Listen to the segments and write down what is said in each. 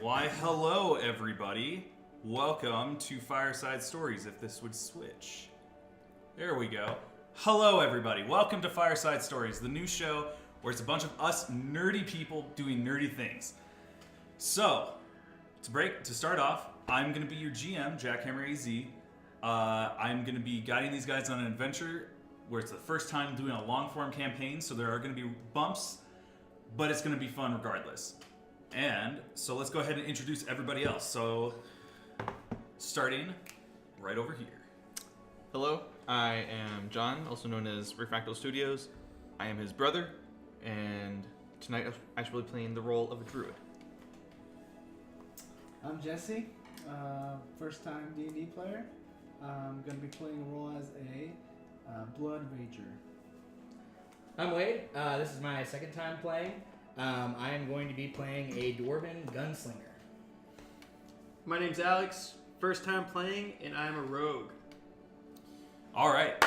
Why, hello, everybody. Welcome to Fireside Stories, if this would switch. There we go. Hello, everybody. Welcome to Fireside Stories, the new show where it's a bunch of us nerdy people doing nerdy things. So, to start off, I'm going to be your GM, Jackhammer AZ. I'm going to be guiding these guys on an adventure where it's the first time doing a long-form campaign, so there are going to be bumps, but it's going to be fun regardless. And so let's go ahead and introduce everybody else. So, starting right over here. Hello, I am John, also known as Refractal Studios. I am his brother, and tonight I shall be playing the role of a druid. I'm Jesse, first-time D&D player. I'm going to be playing a role as a Blood Rager. I'm Wade. This is my second time playing. I am going to be playing a Dwarven Gunslinger. My name's Alex, first time playing, and I'm a rogue. Alright,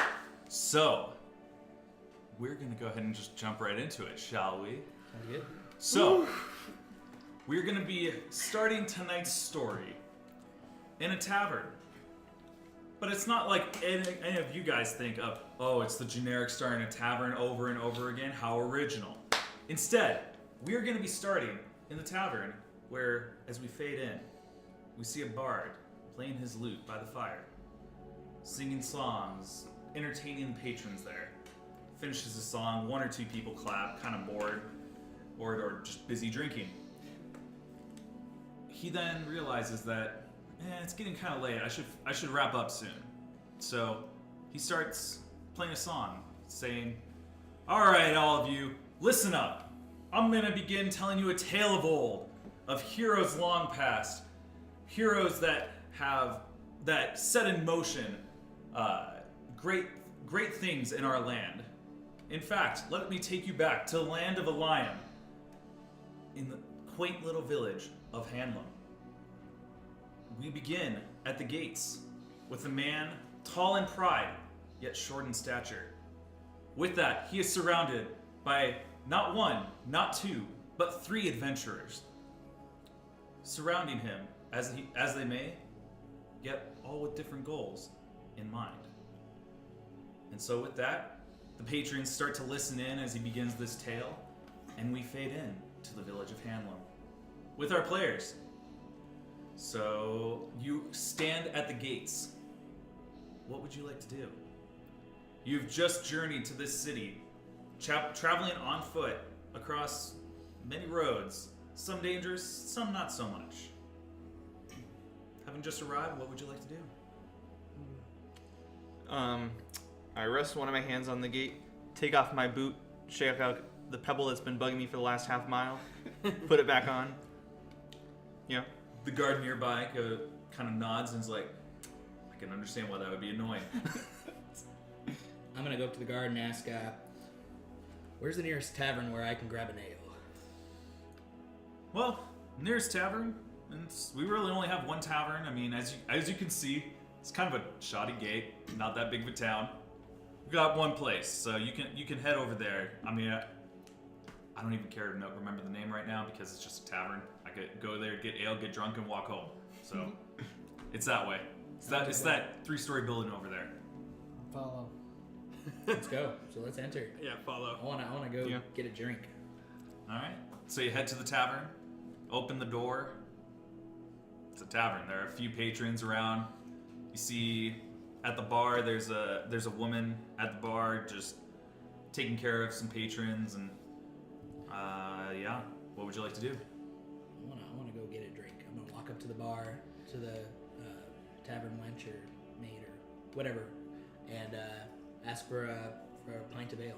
so we're going to go ahead and just jump right into it, shall we? Sounds good. So, we're going to be starting tonight's story in a tavern. But it's not like any of you guys think of, oh, it's the generic starting a tavern over and over again. How original. Instead, we're going to be starting in the tavern where, as we fade in, we see a bard playing his lute by the fire, singing songs, entertaining the patrons there. Finishes a song, one or two people clap, kind of bored, or just busy drinking. He then realizes that it's getting kind of late. I should wrap up soon. So he starts playing a song, saying, "All right, all of you, listen up. I'm gonna begin telling you a tale of old, of heroes long past, heroes that set in motion great things in our land. In fact, let me take you back to the land of a lion, in the quaint little village of Hanlem. We begin at the gates with a man tall in pride, yet short in stature. With that, he is surrounded by not one, not two, but three adventurers, surrounding him as they may, yet all with different goals in mind. And so with that, the patrons start to listen in as he begins this tale, and we fade in to the village of Hanlem with our players. So you stand at the gates. What would you like to do? You've just journeyed to this city, traveling on foot across many roads, some dangerous, some not so much. Having just arrived, what would you like to do? I rest one of my hands on the gate, take off my boot, shake out the pebble that's been bugging me for the last half mile, put it back on. Yeah. The guard nearby kind of nods and is like, I can understand why that would be annoying. I'm going to go up to the guard and ask, where's the nearest tavern where I can grab an ale? Well, nearest tavern, and we really only have one tavern. I mean, as you can see, it's kind of a shoddy gate, not that big of a town. We got one place, so you can head over there. I mean, I don't even care to remember the name right now because it's just a tavern. I could go there, get ale, get drunk, and walk home. So it's that way. It's that 3-story building over there. Follow. Let's go. So let's enter. Yeah, follow. I want to go get a drink. All right. So you head to the tavern, open the door. It's a tavern. There are a few patrons around. You see at the bar there's a woman at the bar just taking care of some patrons and what would you like to do? I want to go get a drink. I'm going to walk up to the bar, to the tavern wench or maid or whatever, and ask for a pint of ale.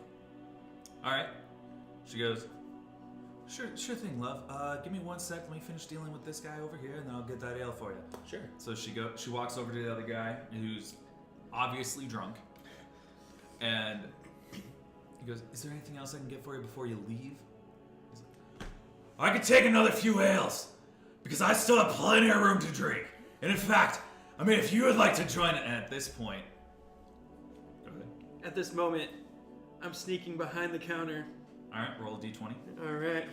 All right. She goes, Sure thing, love. Give me 1 sec. Let me finish dealing with this guy over here, and then I'll get that ale for you. Sure. So she walks over to the other guy who's obviously drunk, and he goes, "Is there anything else I can get for you before you leave?" He's like, "I could take another few ales because I still have plenty of room to drink. And in fact, I mean, if you would like to join," and at this point, go ahead. At this moment, I'm sneaking behind the counter. All right, roll a d20. All right.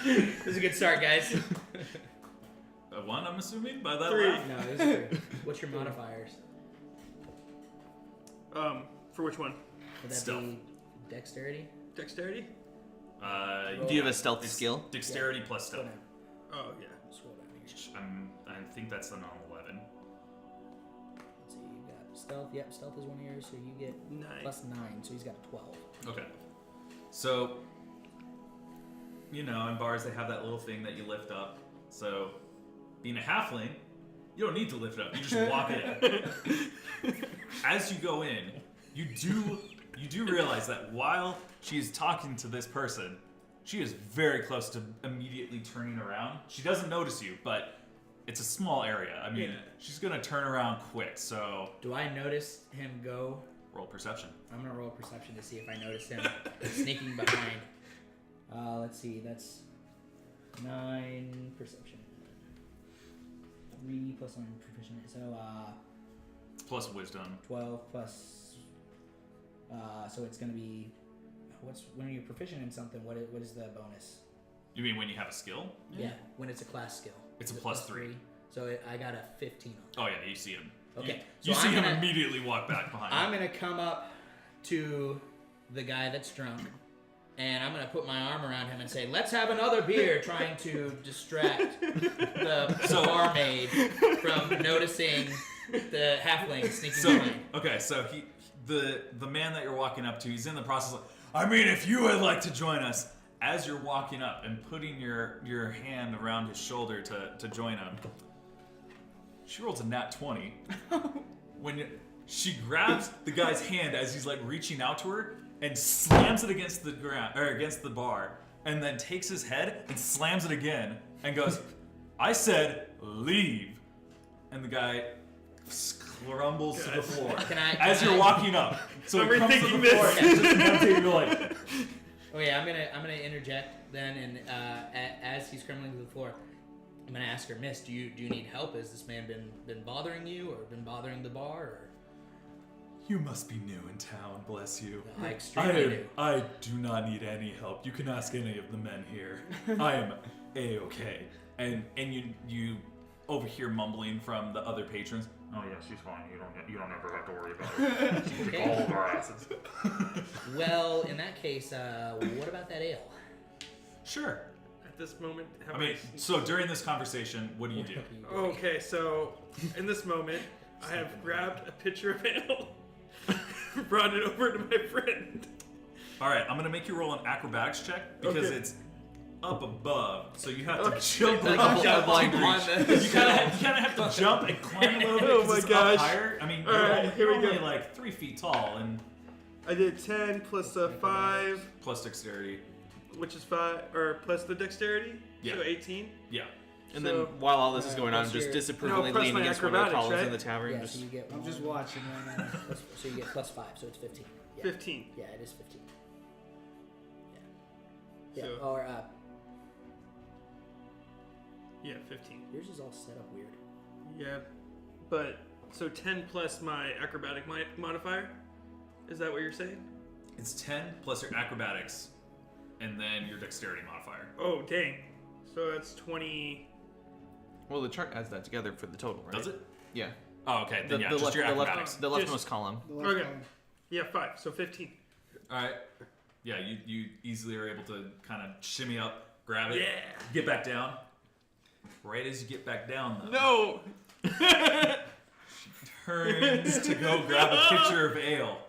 This is a good start, guys. A 1, I'm assuming, by that 3. laugh? No, this is good. What's your modifiers? For which one? Would that Stealth. be dexterity? Dexterity? Do you have a stealth It's skill? Dexterity plus stealth. Whatever. Oh, yeah. Scroll down here. I think that's an 11. Let's see, you got stealth. Yep, stealth is one of yours, so you get 9. plus 9, so he's got a 12. Okay. So, in bars they have that little thing that you lift up. So, being a halfling, you don't need to lift it up. You just walk in. As you go in, you do realize that while she is talking to this person, she is very close to immediately turning around. She doesn't notice you, but it's a small area. I mean, Yeah. she's gonna turn around quick. So, Do I notice him go? roll perception. I'm gonna roll perception to see if I notice him sneaking behind. Let's see, that's 9 perception. 3 plus 9 proficient, so Plus wisdom. 12 plus. So it's gonna be. When you're proficient in something? What is the bonus? You mean when you have a skill? Yeah, when it's a class skill. It's a Is it plus 3. So I got a 15 on. Oh yeah, you see him. Okay, You so see I'm him gonna- immediately walk back behind. I'm gonna come up to the guy that's drunk, and I'm gonna put my arm around him and say, "Let's have another beer," trying to distract the barmaid from noticing the halfling sneaking behind. Okay, so the man that you're walking up to, he's in the process of, I mean, if you would like to join us, as you're walking up and putting your hand around his shoulder to join him, she rolls a nat 20. She grabs the guy's hand as he's like reaching out to her and slams it against the ground or against the bar, and then takes his head and slams it again and goes, "I said leave," and the guy crumbles to the floor as you're walking up. So I'm it comes to rethinking the floor this. and just one day you're like, Okay, I'm gonna interject then, and as he's crumbling to the floor, I'm gonna ask her, "Miss, do you need help? Has this man been bothering you, or been bothering the bar, or?" "You must be new in town, bless you. I extremely do. I do not need any help. You can ask any of the men here. I am A-okay." And you overhear mumbling from the other patrons. "Oh yeah, she's fine. You don't ever have to worry about her. She can kick all of our asses." Well, in that case, what about that ale? Sure. At this moment, I mean, so during this conversation, what do you do? Okay, so in this moment, I have grabbed a pitcher of ale, brought it over to my friend. All right, I'm gonna make you roll an acrobatics check because Okay. it's up above, so you have to Okay. jump. Like up, a jump blind up. reach. You kind of have to jump and climb a little bit Oh because my it's gosh. up higher. I mean, All right, here you're we go. only like 3 feet tall and I did 10 plus a 5, plus dexterity. which is 5, or plus the dexterity, Yeah. so 18. Yeah. And So- then while all this is going on, Plus just your- disapprovingly No, plus leaning my against one of the acrobatics, columns in right? the tavern. Yeah, just so you get I'm just one- watching right now. So you get plus 5, so it's 15. Yeah. 15. Yeah, it is 15. Yeah. So- Or Yeah, 15. yours is all set up weird. Yeah, but so 10 plus my acrobatic modifier. Is that what you're saying? It's 10 plus your acrobatics, and then your dexterity modifier. Oh, dang. So that's 20. Well, the chart adds that together for the total, right? Does it? Yeah. Oh, okay. Then yeah, the, just left, your the, acrobatics. the leftmost column. The left Okay. column. Yeah, 5. So 15. All right. Yeah, you easily are able to kind of shimmy up, grab it, Yeah. get back down. Right as you get back down, though, No! turns to go grab a pitcher of ale.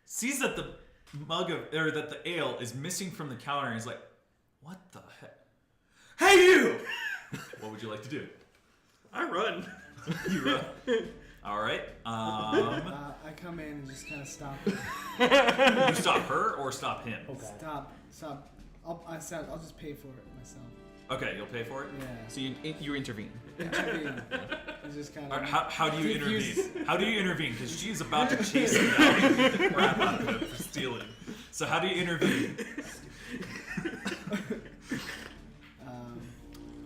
Sees that the that the ale is missing from the counter, and he's like, "What the heck? Hey, you!" What would you like to do? I run. You run. All right. I come in and just kind of stop. You stop her or stop him? Okay. Stop. I'll just pay for it myself. Okay, you'll pay for it. Yeah. So you intervene. Intervene. It's just kind All of. right, how do you Confused. intervene? How do you intervene? Because she's about to chase him down and beat the crap out of him for stealing. So how do you intervene?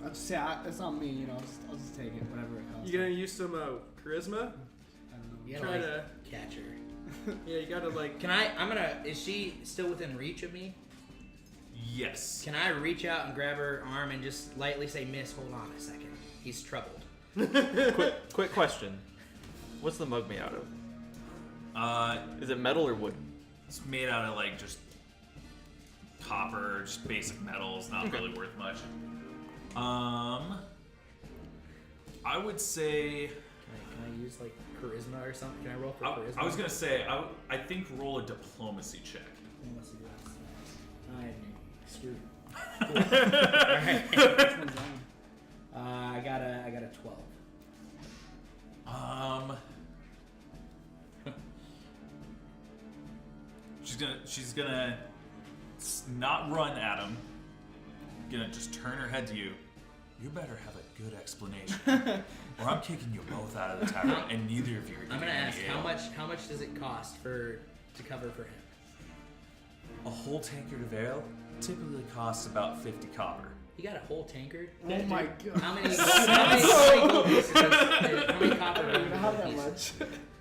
I'll just say it's not me. You know, I'll just take it, whatever it costs. You gonna use some charisma? I don't know. You Try gotta to. catch her. Yeah, you gotta like. Is she still within reach of me? Yes. Can I reach out and grab her arm and just lightly say, "Miss, hold on a second. He's troubled." Quick question. What's the mug made out of? Is it metal or wood? It's made out of like just copper, just basic metals, not Okay. really worth much. I would say. Can I use like charisma or something? Can I roll for charisma? I was gonna say I think roll a diplomacy check. I'm screwed. Cool. Alright. Which one's on? I got a 12. She's gonna not run at him. Gonna just turn her head to you. You better have a good explanation, or I'm kicking you both out of the tavern, and neither of you are I'm getting gonna ask any how ale. much does it cost to cover for him? A whole tankard of ale typically costs about 50 copper. You got a whole tankard? Oh my god. How many gold pieces? How many copper I don't even have that pieces?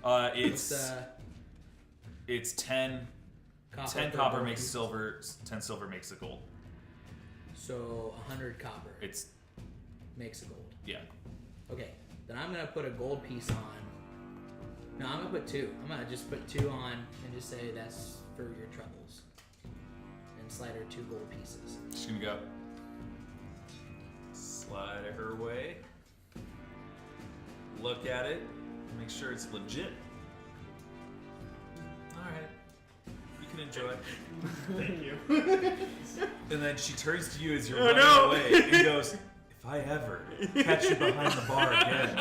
much. It's 10 Copper per copper gold makes piece. silver, 10 silver makes a gold. So 100 copper It's makes a gold. yeah. Okay, then I'm gonna put a gold piece on. No, I'm gonna put 2. I'm gonna just put 2 on and just say that's for your troubles. And slide her 2 gold pieces. Just gonna go slide her way. Look at it. Make sure it's legit. All right. You can enjoy. Thank you. And then she turns to you as you're Oh, running no. away and goes, "If I ever catch you behind the bar again,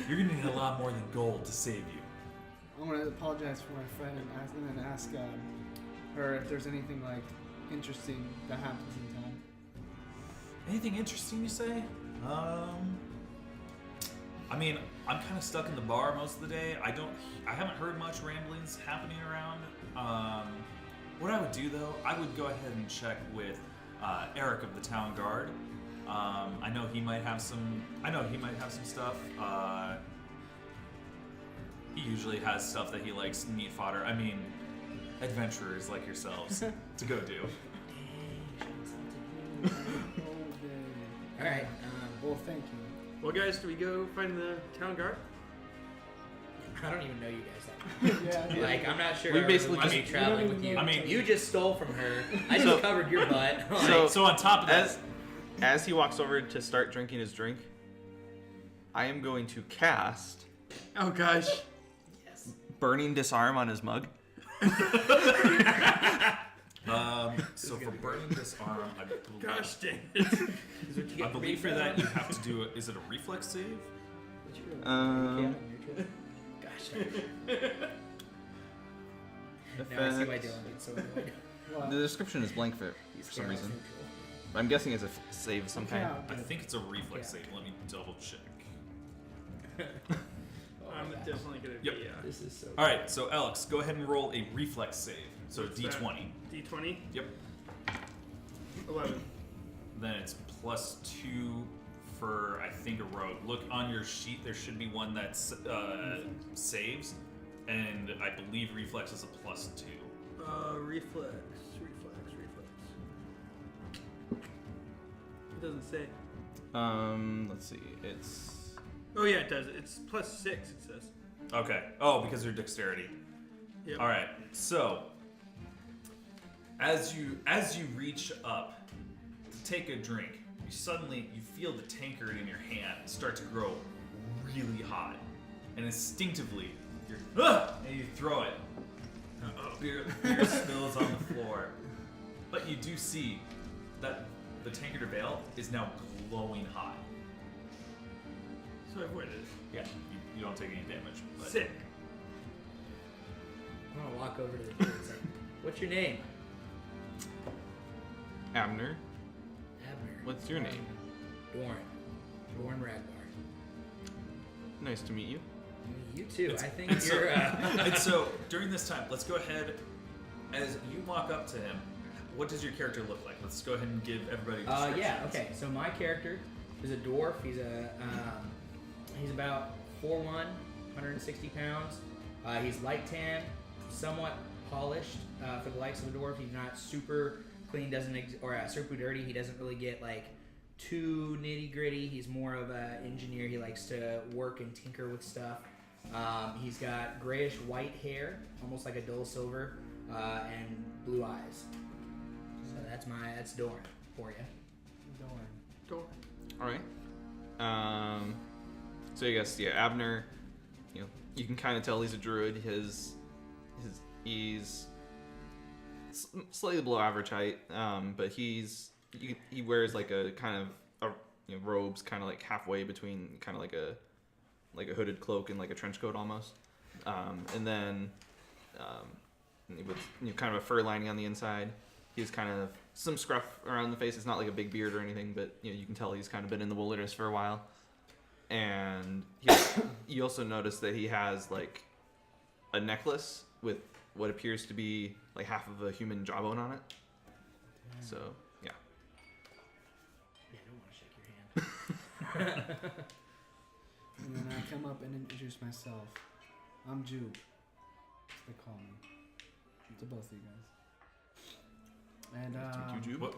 you're gonna need a lot more than gold to save you." I'm gonna apologize for my friend and then ask her if there's anything like interesting that happens in town. Anything interesting you say? I mean, I'm kind of stuck in the bar most of the day. I haven't heard much ramblings happening around. What I would do though, I would go ahead and check with Eric of the town guard. I know he might have some stuff. He usually has stuff that he likes, meat fodder. I mean, adventurers like yourselves to go do. Oh, dang. Alright, Well, thank you. Well, guys, do we go find the town guard? I don't even know you guys that Yeah. Like, I'm not sure We I basically want to be just- traveling with you. I mean- you just stole from her. I just So- covered your butt. Like, So- So on top of that, As he walks over to start drinking his drink, I am going to cast Oh gosh. yes. Burning Disarm on his mug. so for burning disarm, I believe, Gosh dang it. Is what you I get believe for paid that you have to do is it a reflex save? Gosh. Now I see why Dylan gets so annoyed. Well, The description is blank for He's some chaos reason. neutral. I'm guessing it's a save of some okay, kind. I think it's a reflex Yeah. save. Let me double check. Oh I'm my gosh. definitely gonna Yep. be This is so. All right, so Alex, go ahead and roll a reflex save. So What's D20. D20. Yep. 11. Then it's +2 for I think a rogue. Look on your sheet. There should be one that saves, and I believe reflex is a +2. Reflex. It doesn't say. Let's see. It's Oh yeah, it does. It's +6. It says. Okay. Oh, because your dexterity. Yep. All right. So as you reach up to take a drink, you feel the tankard in your hand start to grow really hot, and instinctively and you throw it. Beer spills on the floor, but you do see that the tankard of ale is now glowing hot. So I avoided it. Yeah, you don't take any damage. But Sick. I'm gonna walk over to the dude and say, "What's your name?" Abner. Abner. What's your name? Dorn Ragnar. Nice to meet you. You too. I think And so, you're. and so during this time, let's go ahead. As you walk up to him, what does your character look like? Let's go ahead and give everybody. Yeah. descriptions. Okay. So my character is a dwarf. He's about 4'1", 160 pounds. He's light tan, somewhat polished for the likes of a dwarf. He's not super clean or super dirty. He doesn't really get like too nitty gritty. He's more of an engineer. He likes to work and tinker with stuff. He's got grayish white hair, almost like a dull silver, and blue eyes. So that's Doran for you. Door. All right. So I guess Abner. You can kind of tell he's a druid. He's slightly below average height, but he wears like a kind of robes, kind of like halfway between kind of like a hooded cloak and like a trench coat almost, and then with kind of a fur lining on the inside. He's kind of some scruff around the face. It's not like a big beard or anything, but you can tell he's kind of been in the wilderness for a while. And you also notice that he has like a necklace with what appears to be like half of a human jawbone on it. Damn. So yeah. Yeah, I don't want to shake your hand. And then I come up and introduce myself. I'm Jude. They call me. To both of you guys. And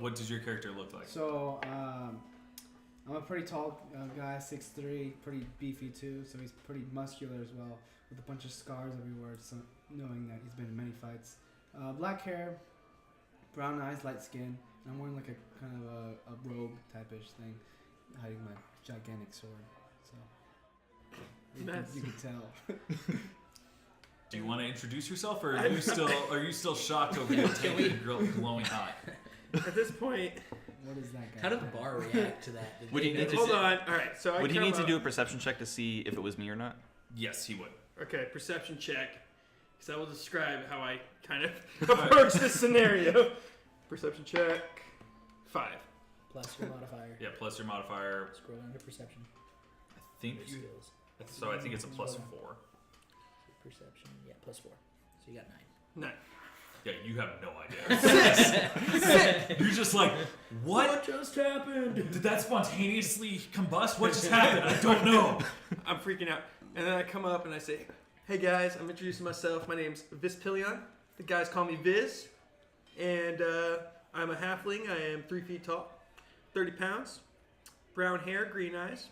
What does your character look like? so I'm a pretty tall guy, 6'3", pretty beefy too. So he's pretty muscular as well, with a bunch of scars everywhere. So knowing that he's been in many fights. Black hair, brown eyes, light skin. And I'm wearing like a kind of a robe type-ish thing, hiding my gigantic sword. So you can tell. Do you want to introduce yourself, or are you still shocked over your taking girl glowing hot? At this point, What is that guy? How did the bar react to that? Did Would they he need notice to hold it? on. All right, so Would he come need to up- do a perception check to see if it was me or not? Yes, he would. Okay, perception check. Because I will describe how I kind of approach this scenario. Perception check. 5. Plus your modifier. Yeah, plus your modifier. Scroll down to perception. I think Your you. skills. So I think it's a +4. Perception. Yeah, +4. So you got 9. 9. Yeah, you have no idea. You're just like, what? just happened? Did that spontaneously combust? What just happened? I don't know. I'm freaking out. And then I come up and I say, hey guys, I'm introducing myself. My name's Vispillion. The guys call me Viz. And I'm a halfling. I am 3 feet tall, 30 pounds, brown hair, green eyes.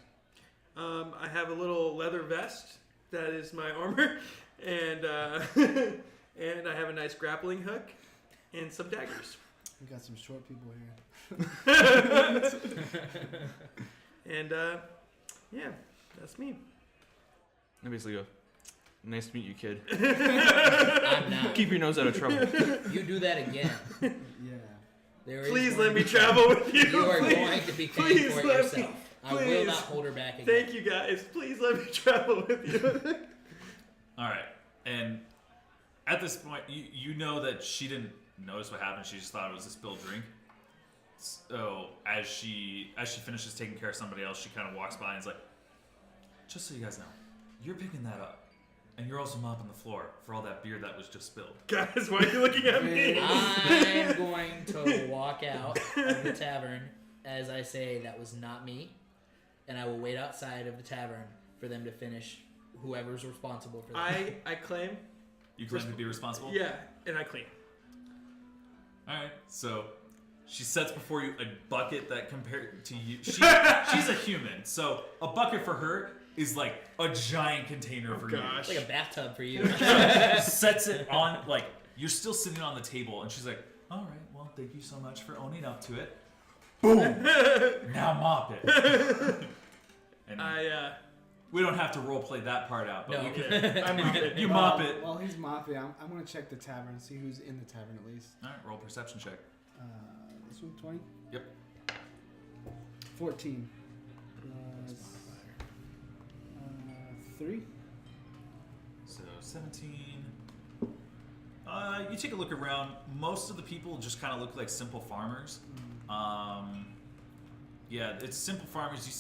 I have a little leather vest. That is my armor. And and I have a nice grappling hook and some daggers. We got some short people here. And yeah, that's me. I basically go, nice to meet you, kid. I'm not. Keep your nose out of trouble. You do that again. Yeah. There is Please going let me to be- travel with you. You are please. going to be paying Please for it let me- yourself. I will please. not hold her back again. Thank you guys. Please let me travel with you. All right, and at this point, you know that she didn't notice what happened. She just thought it was a spilled drink. So as she finishes taking care of somebody else, she kind of walks by and is like, "Just so you guys know, you're picking that up, and you're also mopping the floor for all that beer that was just spilled." Guys, why are you looking at me? I'm going to walk out of the tavern as I say that was not me, and I will wait outside of the tavern for them to finish whoever's responsible for that. I claim. You claim to be responsible. Yeah, and I claim. All right, so she sets before you a bucket that compared to you, she's a human, so a bucket for her is like a giant container for gosh. It's like a bathtub for you. you. Sets it on, like, you're still sitting on the table, and she's like, "All right, well, thank you so much for owning up to it. Boom! Now mop it." And we don't have to role play that part out, but No. we can. I mop it. You mop it. While he's mopping, I'm going to check the tavern, see who's in the tavern at least. All right, roll perception check. This one, 20? Yep. 14. Plus, 3? So 17. You take a look around. Most of the people just kind of look like simple farmers. Yeah, it's simple farmers. You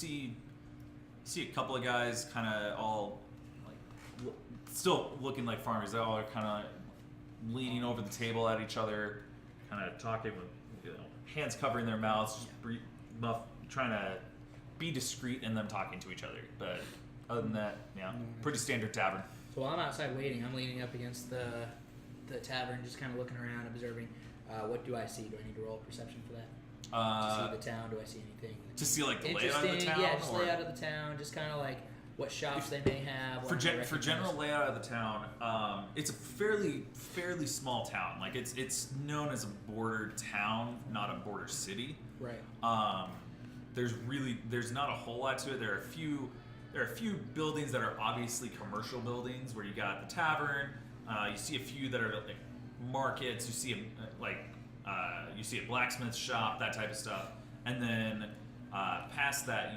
see a couple of guys kind of all like still looking like farmers. They all are kind of leaning over the table at each other, kind of talking with hands covering their mouths, just trying to be discreet in them talking to each other. But other than that, yeah, pretty standard tavern. So while I'm outside waiting, I'm leaning up against the tavern, just kind of looking around, observing. What do I see? Do I need to roll perception for that? To Uh, see the town? Do I see anything to see like the layout interesting? of the town. Yeah, just or- layout of the town. Just kind of like what shops they may have. what For, I gen- may for recognize. general layout of the town, it's a fairly small town. Like it's known as a border town, not a border city. Right. There's not a whole lot to it. There are a few buildings that are obviously commercial buildings where you got the tavern. You see a few that are like markets. You see you see a blacksmith shop, that type of stuff, and then past that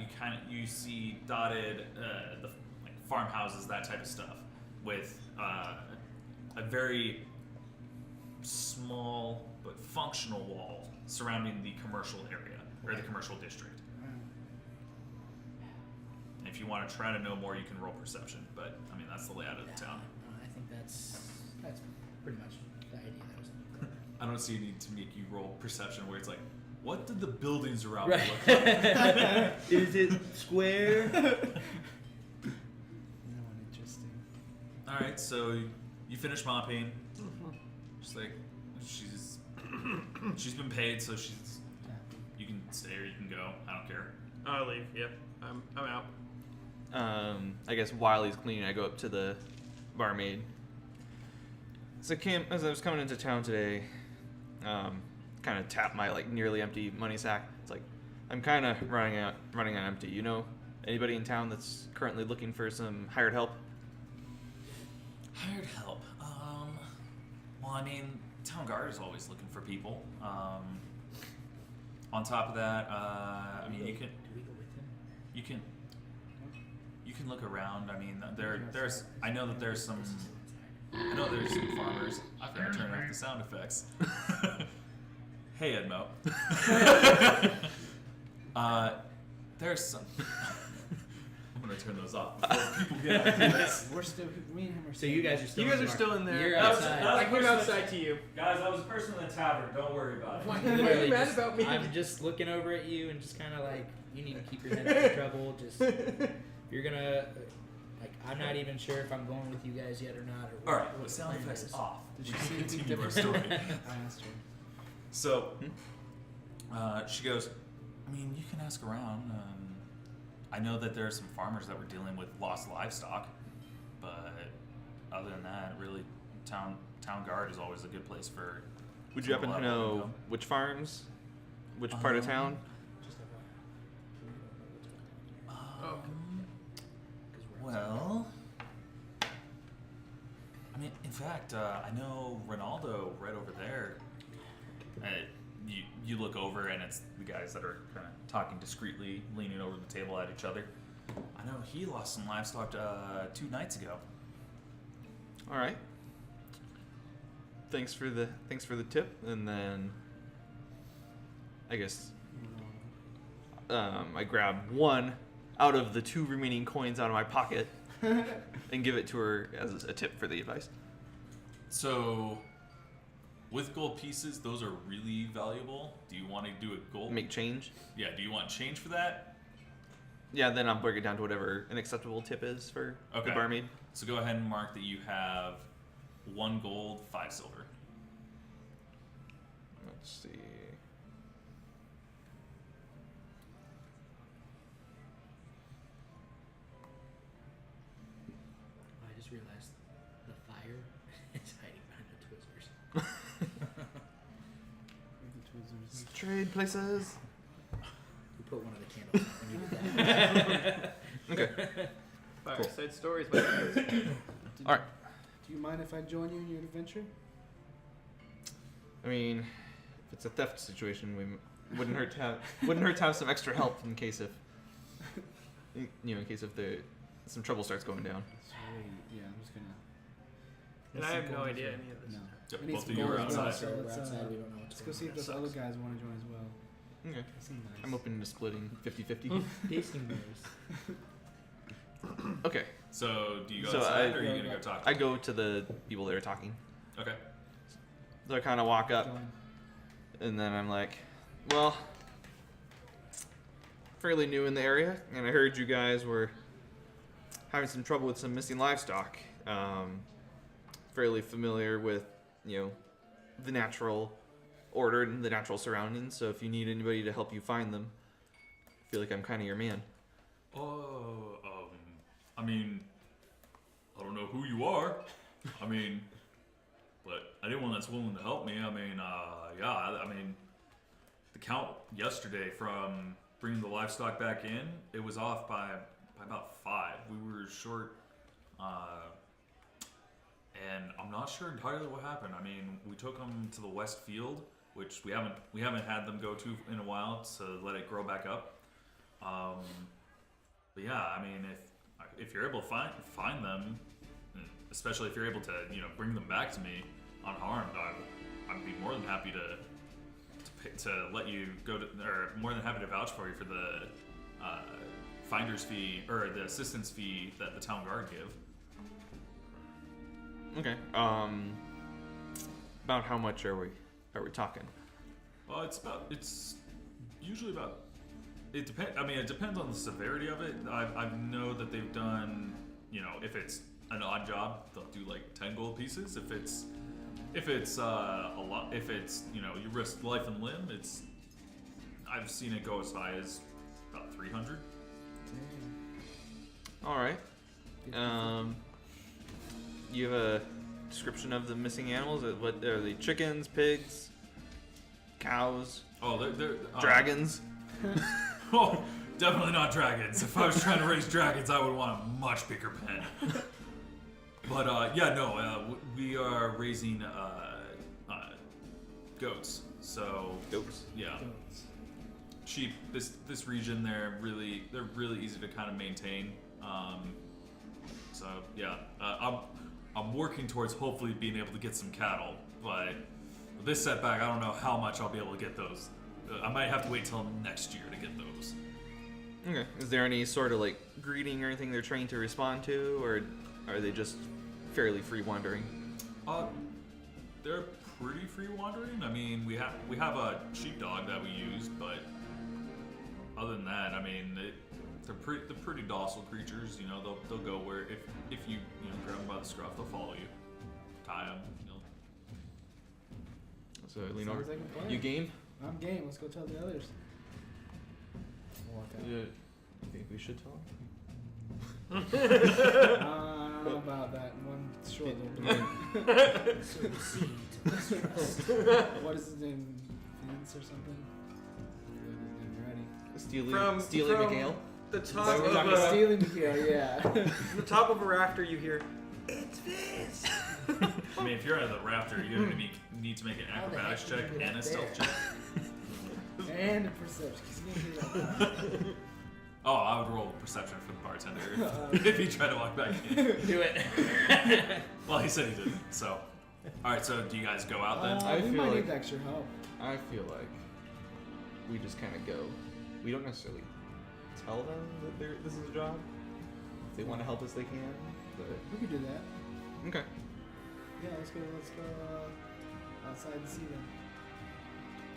you see dotted the like farmhouses, that type of stuff, with a very small but functional wall surrounding the commercial area or the commercial district. If you want to try to know more, you can roll perception, but I mean that's the layout of the town. I think that's pretty much the idea that I was looking for. I don't see a need to make you roll perception where it's like, what did the buildings around Right. me look like? Is it square? No one interesting. All right, so you finish mopping. She's like, she's been paid, so you can stay or you can go. I don't care. I'll leave. Yep. I'm out. I guess while he's cleaning, I go up to the barmaid. So as I was coming into town today, kind of tap my like nearly empty money sack. It's like I'm kind of running on empty. You know, anybody in town that's currently looking for some hired help? Hired help. Well, I mean, town guard is always looking for people. On top of that, I mean, you can Do we go with him? you can look around. I mean, there's I know that there's some farmers. I forgot to turn off the sound effects. Hey, Edmo. There's some. I'm gonna turn those off before people get ideas. We're still, me and him are So you guys are still. You guys in are the still bar. in there. You're That was- outside. that was- I came outside to you. Guys, I was a person in the tavern. Don't worry about it. Why Literally are you mad just- about me? I'm just looking over at you and just kind of like, you need to keep your head out of trouble. Just you're gonna like, I'm not even sure if I'm going with you guys yet or not. Or All right, what with the sound plan effects is. off. Did We you can see anything continue our different? story. I asked her. So, she goes, I mean, you can ask around. I know that there are some farmers that were dealing with lost livestock, but other than that, really, town guard is always a good place for. Would you happen to level know income. which farms, which part of town? Oh. Well, I mean, in fact, I know Ronaldo right over there. You look over and it's the guys that are kind of talking discreetly, leaning over the table at each other. I know he lost some livestock 2 nights ago. All right. Thanks for the tip, and then I guess I grab one out of the 2 remaining coins out of my pocket and give it to her as a tip for the advice. So, with gold pieces, those are really valuable. Do you want to do a gold? Make change. Yeah. Do you want change for that? Yeah, then I'll break it down to whatever an acceptable tip is for Okay. the barmaid. So go ahead and mark that you have 1 gold, 5 silver. Let's see. I just realized the fire is hiding behind the Twizzlers. The Twizzlers. Trade places. We put one of the candles. I needed that. Okay. Fireside stories, my guys. All right. Do you mind if I join you in your adventure? I mean, if it's a theft situation, we wouldn't hurt to have some extra help in case in case if some trouble starts going down. Sweet. Yeah, I'm just gonna. And I have no idea any of this. No. Yep, I need both some of you gold are as well, outside. so We're let's, outside. We don't know what's let's go going see on. if those other guys want to join as well. Okay. They seem nice. I'm open to splitting 50-50. Tasting bears. Okay. So do you go So outside I- or are you gonna go talk? I go to the people that are talking. Okay. So I kind of walk up, Join. and then I'm like, well, fairly new in the area, and I heard you guys were having some trouble with some missing livestock. Fairly familiar with, the natural order in the natural surroundings. So if you need anybody to help you find them, I feel like I'm kind of your man. I mean, I don't know who you are. I mean, but anyone that's willing to help me, I mean, I mean, the count yesterday from bringing the livestock back in, it was off by about 5. We were short, and I'm not sure entirely what happened. I mean, we took them to the west field, which we haven't had them go to in a while to let it grow back up. But yeah, I mean, if you're able to find them, especially if you're able to bring them back to me unharmed, I'd be more than happy to let you go to, or more than happy to vouch for you for the finder's fee or the assistance fee that the town guard give. Okay. About how much are we talking? Well, it's usually about. It depends. I mean, it depends on the severity of it. I know that they've done. If it's an odd job, they'll do like 10 gold pieces. If it's a lot, if it's you risk life and limb, I've seen it go as high as about 300. All right. You have a description of the missing animals? What are they? Chickens, pigs, cows? Oh, they're dragons? Oh, definitely not dragons. If I was trying to raise dragons, I would want a much bigger pen. But we are raising goats. So Goats. yeah, sheep. This region, they're really easy to kind of maintain. So yeah, I'm working towards hopefully being able to get some cattle, but with this setback, I don't know how much I'll be able to get those. I might have to wait till next year to get those. Okay. Is there any sort of like greeting or anything they're trained to respond to, or are they just fairly free wandering? They're pretty free wandering. I mean, we have a sheepdog that we use, but other than that, I mean, they're pretty docile creatures. They'll go where if you grab them by the scruff, they'll follow you. Tie them. So I lean over. Sounds like a plan. You game? I'm game. Let's go tell the others. Walk out. You think we should tell them? I don't know about that one short little bit. So we see What is his name? Vince or something? Ready. Steely McHale? The that top what we're of talking about? Stealing the yeah. the top of a rafter, you hear, "It's Viz." I mean, if you're out of the raptor, you're gonna need to make an How the acrobatics heck check did you get and a up stealth there? check. And a perception. 'Cause you didn't hear that. Oh, I would roll perception for the bartender if he tried to walk back in. Do it. Well, he said he didn't. So, all right. So, do you guys go out then? I we feel might like- need extra help. I feel like we just kind of go. We don't necessarily tell them that this is a job. If they want to help us, they can. But We could do that. okay. Yeah, let's go outside and see them.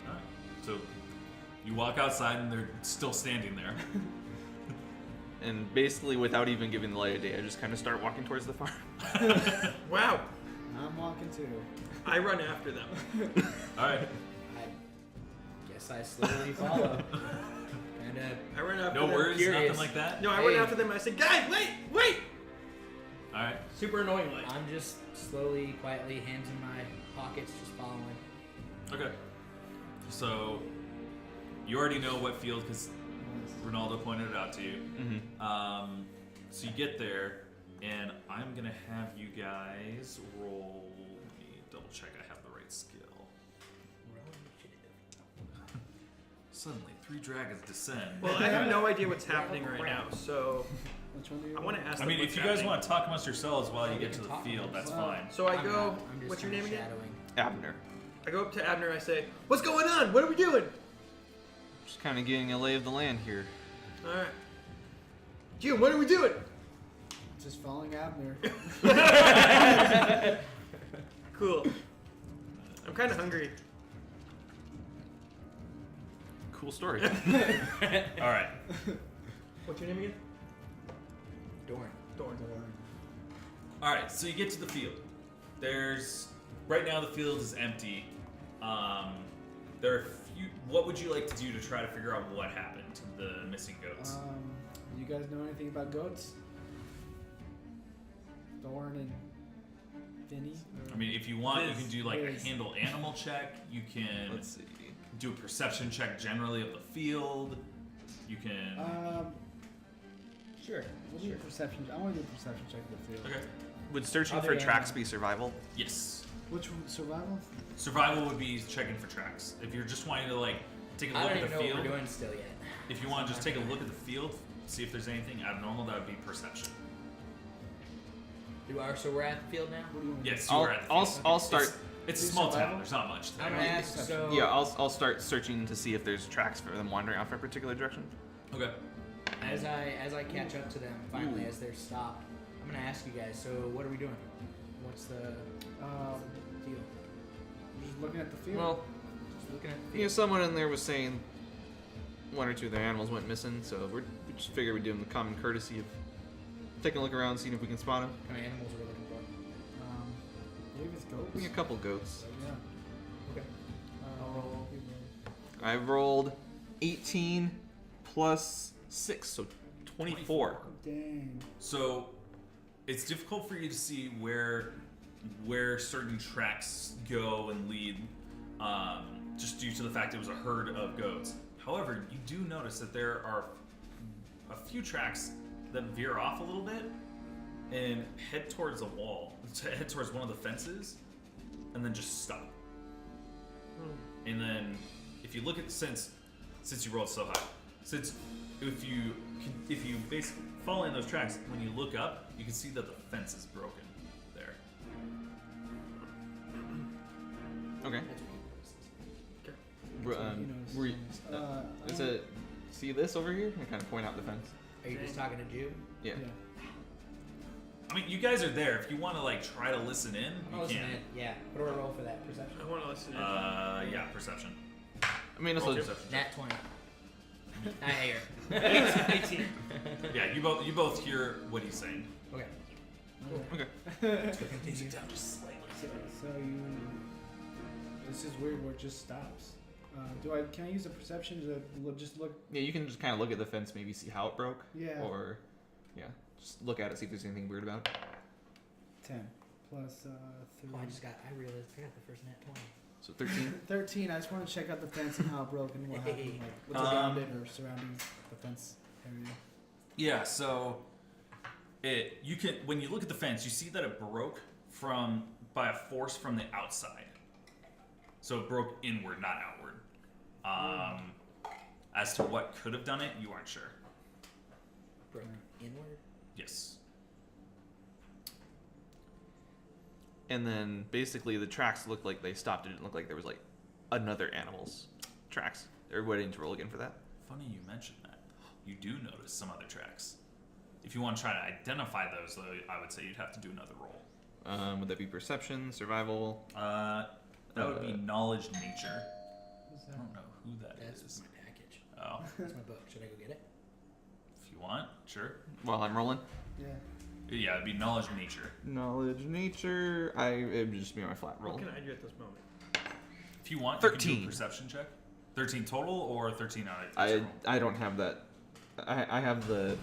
All right. So, you walk outside and they're still standing there. And basically, without even giving the light of day, I just kind of start walking towards the farm. Wow. I'm walking too. I run after them. All right. I guess I slowly follow. And I run after No them. words, Curious. nothing like that. No, I run Hey. after them and I say, "Guys, wait!" All right. Super annoying like. I'm just slowly, quietly, hands in my pockets, just following. Okay. So, you already know what field because Ronaldo pointed it out to you. Mm-hmm. So you get there, and I'm gonna have you guys roll. Let me double check I have the right skill. Suddenly, 3 dragons descend. Well, I have no idea what's happening right now, so Which one do you I want to ask I them mean, what's if you guys happening. want to talk amongst yourselves while you We get can to the talk field, that's amongst fine. So I I'm go. not, I'm just What's your kinda name again? shadowing. Abner. I go up to Abner and I say, "What's going on? What are we doing?" Just kind of getting a lay of the land here. All right. June, what are we doing? Just following Abner. Cool. I'm kind of hungry. Cool story. All right. What's your name again? Dorn. Dorn. All right. So you get to the field. Right now the field is empty. there are a few. What would you like to do to try to figure out what happened to the missing goats? You guys know anything about goats? Thorn and Vinny? I mean, if you want, you can do like a Viz. handle animal check. You can Let's see. do a perception check generally of the field. You can. Sure. We'll do a perception. I want to do a perception check of the field. Okay. Would searching Other for than- tracks be survival? Yes. Which one? Survival? Survival would be checking for tracks. If you're just wanting to like take a I look don't at even the know what field, we're doing still yet. if you want to just take a look at the field, see if there's anything abnormal, that would be perception. So we're at the field now? What do you want? Yes, you I'll, are at the I'll, field. I'll start. It's a Do small survival? town. There's not much there. I'm gonna ask. So Yeah, I'll start searching to see if there's tracks for them wandering off in a particular direction. Okay. as I catch up to them finally as they're stopped, I'm gonna ask you guys. So what are we doing? What's the deal? Just looking at the field. Well, Just looking at the you know, field. someone in there was saying one or two of their animals went missing, so we just figured we'd do them the common courtesy of taking a look around, seeing if we can spot them. What kind of animals are we looking for? I believe it's goats. I think a couple goats. Yeah. Okay. I'll roll. I rolled 18 plus 6, so 24. Dang. So it's difficult for you to see where certain tracks go and lead, just due to the fact it was a herd of goats. However, you do notice that there are a few tracks that veer off a little bit and head towards a wall, head towards one of the fences, and then just stop. And then, if you look at since you rolled so high, if you basically follow in those tracks, when you look up, you can see that the fence is broken there. Okay. That's what he Were you, noticed. is it, see this over here? I kind of point out the fence. Are you just talking to Jew? Yeah. I mean, you guys are there. If you want to like try to listen in, Oh, you listen can. in. Yeah. What do I roll for that? Perception? I want to listen. Yeah, perception. I mean, Roll also, perception check. Nat 20. I hear. 18. Yeah, you both hear what he's saying. Okay. okay. Continue. down just slightly. So you. This is weird where it just stops. Can I use a perception to just look? Yeah, you can just kind of look at the fence, maybe see how it broke. Yeah. Or, yeah, just look at it, see if there's anything weird about it. 10 plus 3. Oh, I realized I got the first nat 20. So 13. 13. I just want to check out the fence and how it broke and what happened, like what's around it or surrounding the fence area. Yeah, so you can when you look at the fence, you see that it broke by a force from the outside. So it broke inward, not outward. As to what could have done it, you aren't sure. Broke inward? Yes. And then basically the tracks looked like they stopped. It didn't look like there was like another animal's tracks. Everybody need to roll again for that. Funny you mentioned that. You do notice some other tracks. If you want to try to identify those, though, I would say you'd have to do another roll. Would that be perception, survival? That would be knowledge nature. What's I that? don't know who that That's is. my package. Oh, That's my book. Should I go get it? if you want, sure. While I'm rolling. Yeah. Yeah, it'd be knowledge nature. Knowledge, nature. It would just be my flat roll. What can I do at this moment? If you want, you can do 13. a perception check. 13 total or 13 out of each roll? I don't have that. I have the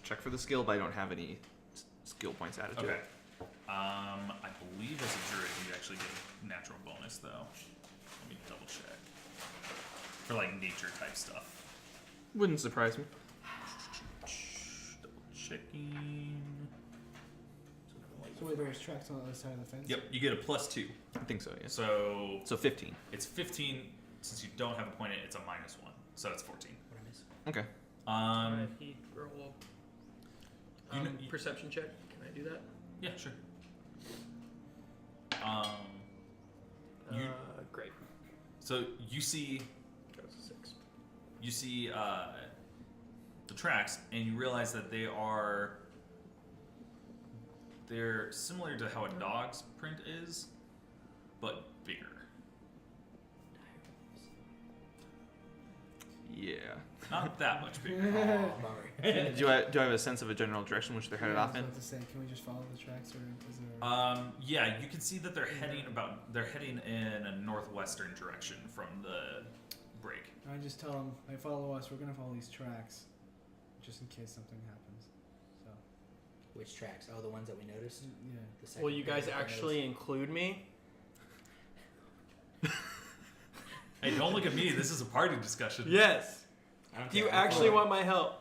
check for the skill, but I don't have any skill points added to Okay. it. I believe as a druid you actually get a natural bonus though. Let me double check. For like nature type stuff. Wouldn't surprise me. Double checking. So wait, there's tracks on the other side of the fence? Yep, you get a +2. I think so. Yes. So So 15. it's 15. Since you don't have a point in it, it's a -1. So it's 14. What I miss? Okay. If he roll you- perception check, can I do that? Yeah, sure. You Great. so you see That was a 6. you see the tracks and you realize that they're similar to how a dog's print is, but bigger. Yeah. Not that much bigger. Oh, bummer. Do I have a sense of a general direction which they're headed Yeah, I off was in? about to say, can we just follow the tracks, or is there? Yeah, you can see that they're heading in a northwestern direction from the break. I just tell them, hey, follow us. We're gonna follow these tracks, just in case something happens. So. Which tracks? Oh, the ones that we noticed. Yeah. The second Will you guys pair that we actually include me? Hey, don't look at me. This is a party discussion. Yes. noticed? I don't Do you care. actually want my help?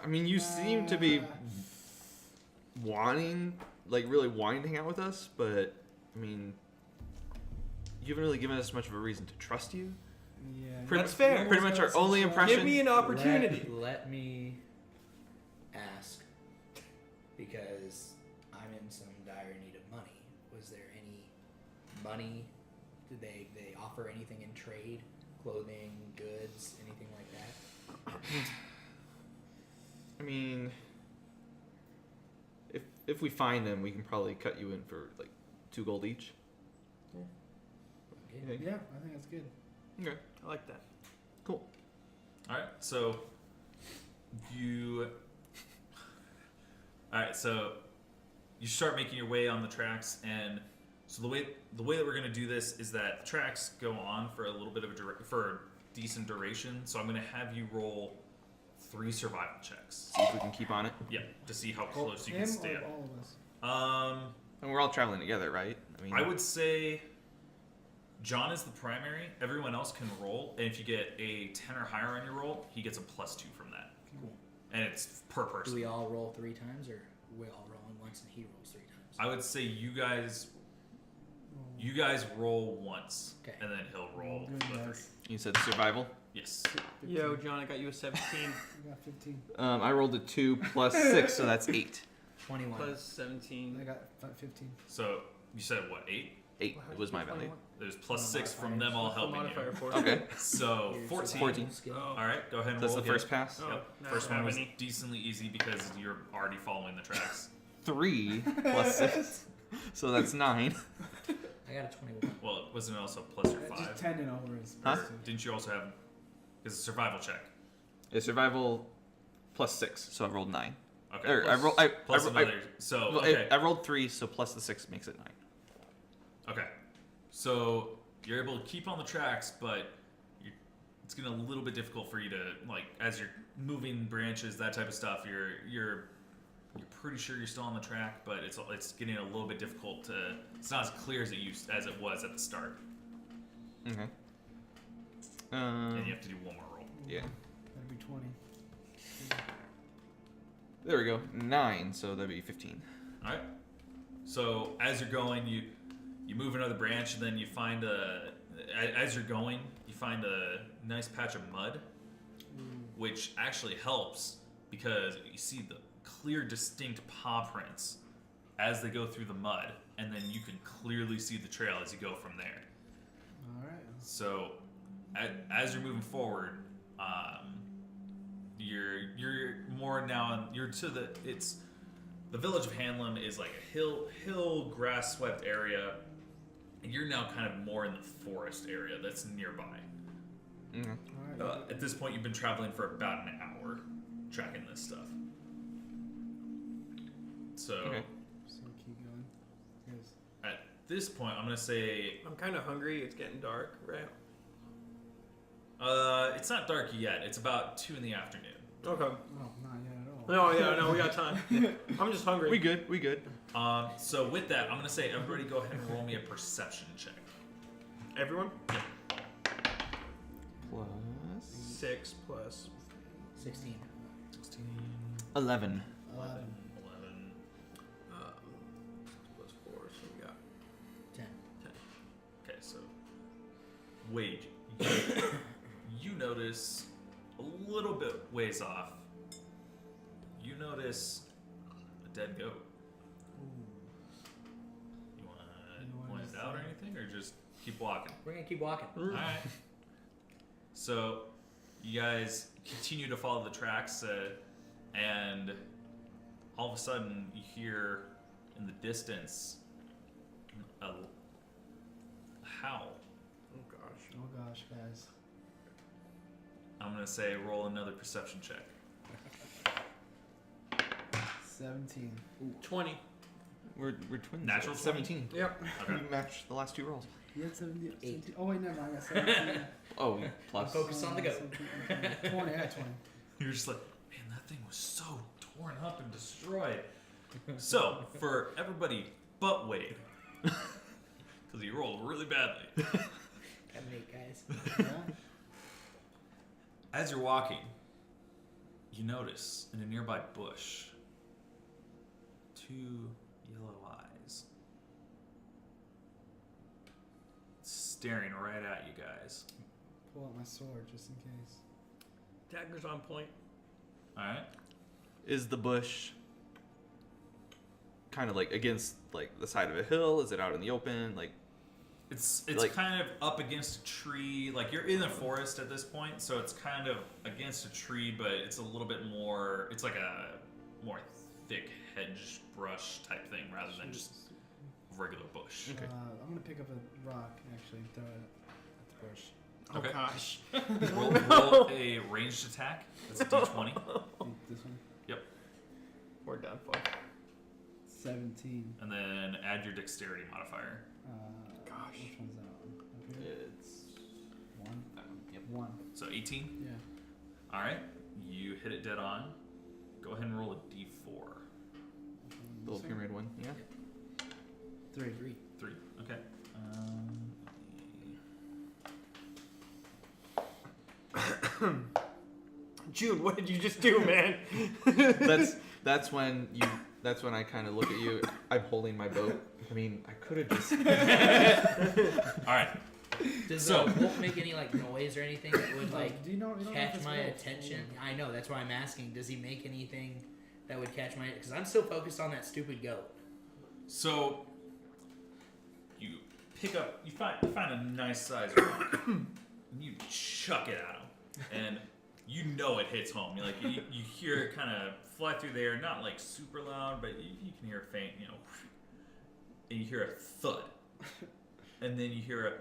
I mean, you seem to be really wanting to hang out with us, but I mean, you haven't really given us much of a reason to trust you. Yeah. That's fair. Pretty much our only impression. Give me an opportunity. Let me ask, because I'm in some dire need of money. Was there any money? Did they offer anything in trade? Clothing, goods, anything like that? I mean, if we find them, we can probably cut you in for like 2 gold each. Okay. Yeah, I think that's good. Okay. I like that. Cool. All right, so you start making your way on the tracks, and so the way that we're gonna do this is that the tracks go on for a little bit of for a decent duration. So I'm gonna have you roll 3 survival checks. See if we can keep on it. Yeah, to see how close you Him can stay or up. all of us? And we're all traveling together, right? I mean, I would say John is the primary. Everyone else can roll, and if you get a 10 or higher on your roll, he gets a +2 from that. Cool. And it's per Do person. we all roll 3 times, or we all roll in once and he rolls 3 times? I would say you guys roll once, Okay. and then he'll roll Good, the 3. guys. you said survival. Yes. 15. Yo, John, I got you a 17 I got 15. I rolled a 2 plus 6, so that's 8. 21. plus 17. I got 15. So you said what, 8? 8 was my value. There's Oh, +6 from them all What's the helping modifier you. for? Okay. So Your 14. survival 14. skill. Oh. All right, go ahead and That's roll the again. first pass. Oh, Yep. no, First I don't one was have any. decently easy because you're already following the tracks. 3 plus 6, so that's 9. I got a 21. Well, wasn't it also plus your Just 5? 10 and over is Huh? supposed to. Didn't you also have? It's a survival check. Yeah, survival plus 6, so I rolled 9. Okay. Or plus, I rolled. plus I, another. So well, okay. I rolled 3, so plus the 6 makes it 9. Okay. So you're able to keep on the tracks, but it's getting a little bit difficult for you to, like, as you're moving branches, that type of stuff. You're pretty sure you're still on the track, but it's getting a little bit difficult to. It's not as clear as it was at the start, Okay. and you have to do one more roll. Yeah. That'd be 20. There we go. 9, so that'd be 15. All right. So as you're going, you move another branch, and then you find as you're going, you find a nice patch of mud, which actually helps because you see the clear, distinct paw prints as they go through the mud, and then you can clearly see the trail as you go from there. All right. So as you're moving forward, you're more now. You're to the village of Hanlon is like a hill grass swept area. And you're now kind of more in the forest area that's nearby. Okay. All right. At this point, you've been traveling for about an hour tracking this stuff. So Okay. So keep going. Yes. at this point, I'm gonna say I'm kind of hungry. It's getting dark, right? it's not dark yet. It's about 2 in the afternoon. Okay. Oh, not yet at all. No, yeah, no, we got time. I'm just hungry. We good. We good. So with that, I'm gonna say everybody go ahead and roll me a perception check. Everyone? Plus 6 plus. 16. 16, 11. 11. 11. Plus 4, so we got 10. 10. Okay, so Wade, you notice a little bit ways off. You notice a dead goat. You want to point it out or anything, or just keep walking? We're going to keep walking. All right. So you guys continue to follow the tracks, and all of a sudden you hear in the distance a howl. Oh gosh. Oh gosh, guys. I'm gonna say roll another perception check. 17. 20. We're twins. Natural 17. Yep. Okay. You matched the last 2 rolls. You had 17. 8. 17. Oh, wait, never mind. I got 17. Oh, plus. Focus on the goat. 20. I got 20. You're just like, man, that thing was so torn up and destroyed. So, for everybody but Wade, because he rolled really badly, Got an 8, guys. Yeah. as you're walking, you notice in a nearby bush 2 yellow eyes staring right at you guys. Pull out my sword just in case. Dagger's on point. Alright? Is the bush kind of like against like the side of a hill? Is it out in the open? Like, It's Like- kind of up against a tree. Like you're in the forest at this point, so it's kind of against a tree, but it's a little bit more. It's like a more thick hedge brush type thing rather than just regular bush. Okay. I'm gonna pick up a rock actually and throw it at the bush. Oh Okay. gosh. Roll a ranged attack. That's a d20. This one. We're done for. 17. And then add your dexterity modifier. Gosh. Which one's that one? Up here? it's 1. yep. 1. So 18. Yeah. All right. You hit it dead on. Go ahead and roll a d4. The little pyramid one. Yeah. 3. 3. Okay. Jude, what did you just do, man? That's when I kind of look at you. I'm holding my bow. I mean, I could have just. All right. Does So- the wolf make any like noise or anything that would like do you know if catch it's my wolf? attention? I know, that's why I'm asking. Does he make anything that would catch my? Because I'm still focused on that stupid goat. So you pick up, you find a nice sized rock, and you chuck it at him, and you know it hits home. You're like you hear it kind of fly through the air, not like super loud, but you can hear a faint, and you hear a thud, and then you hear a,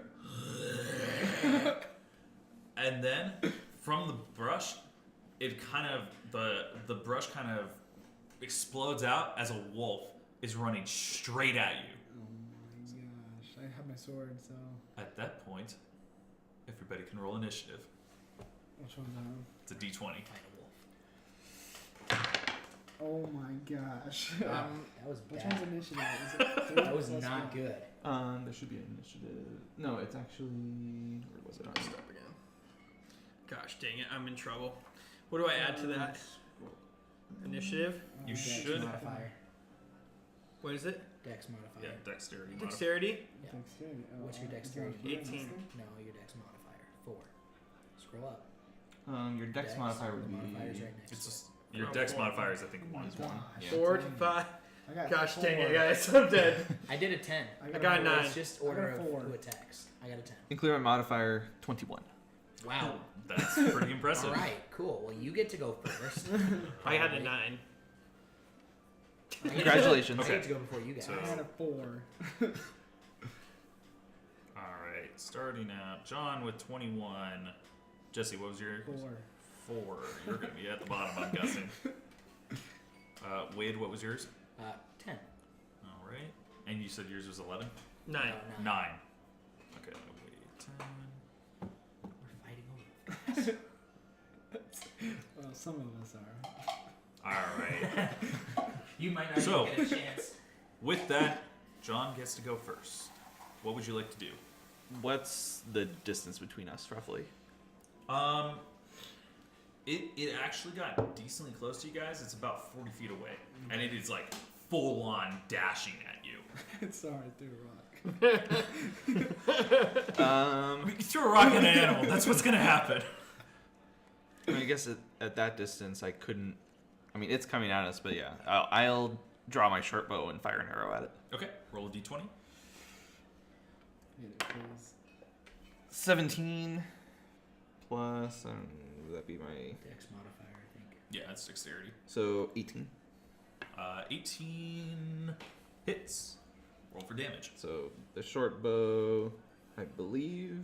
and then from the brush, it kind of the brush kind of explodes out as a wolf is running straight at you. Oh my gosh. I have my sword, so. At that point, everybody can roll initiative. Which one's that one? It's a d20. Fight a wolf. Oh my gosh. That was Which bad. one's initiative? Is it 3 That was plus not 1? good. There should be an initiative. No, it's actually. Where was it? Stop again. Gosh dang it, I'm in trouble. What do I add to that? Initiative? You Dex should- modifier. What is it? Dex modifier. Yeah, dexterity. Dexterity? Yeah. Dexterity. What's your is that dexterity? here on 18. this thing? No, your dex modifier. 4. Scroll up. Your dex modifier would the be. modifier's right next It's to just your Oh, dex 4. modifier is I think 1. Is 1. Yeah. 4 to 5. I got Gosh dang it, 4. guys, I'm dead. it. I did a 10. I got a 9. It's just I got order a of 4. who attacks. I got a 10. Include my modifier 21. Wow. That's pretty impressive. All right, cool. Well, you get to go first. I had a 9. Congratulations. I Okay. get to go before you guys. So- I had a 4. All right, starting out, John with 21. Jesse, what was your 4. 4? You're gonna be at the bottom, I'm guessing. Wade, what was yours? 10. All right, and you said yours was 11. 9. No, 9. Okay, Wade 10. We're fighting over. Well, some of us are. All right. You might not So- even get a chance. With that, John gets to go first. What would you like to do? What's the distance between us, roughly? It actually got decently close to you guys. It's about 40 feet away, and it is like full on dashing at you. Sorry, I threw a rock. I mean, you throw a rock at an animal. That's what's gonna happen. I mean, I guess at that distance, I couldn't. I mean, it's coming at us, but yeah, I'll draw my short bow and fire an arrow at it. Okay, roll a d20. Hit it, please. 17 plus. Would that be my? Dex modifier, I think. Yeah, that's dexterity. So 18. 18 hits. Roll for damage. So the short bow, I believe.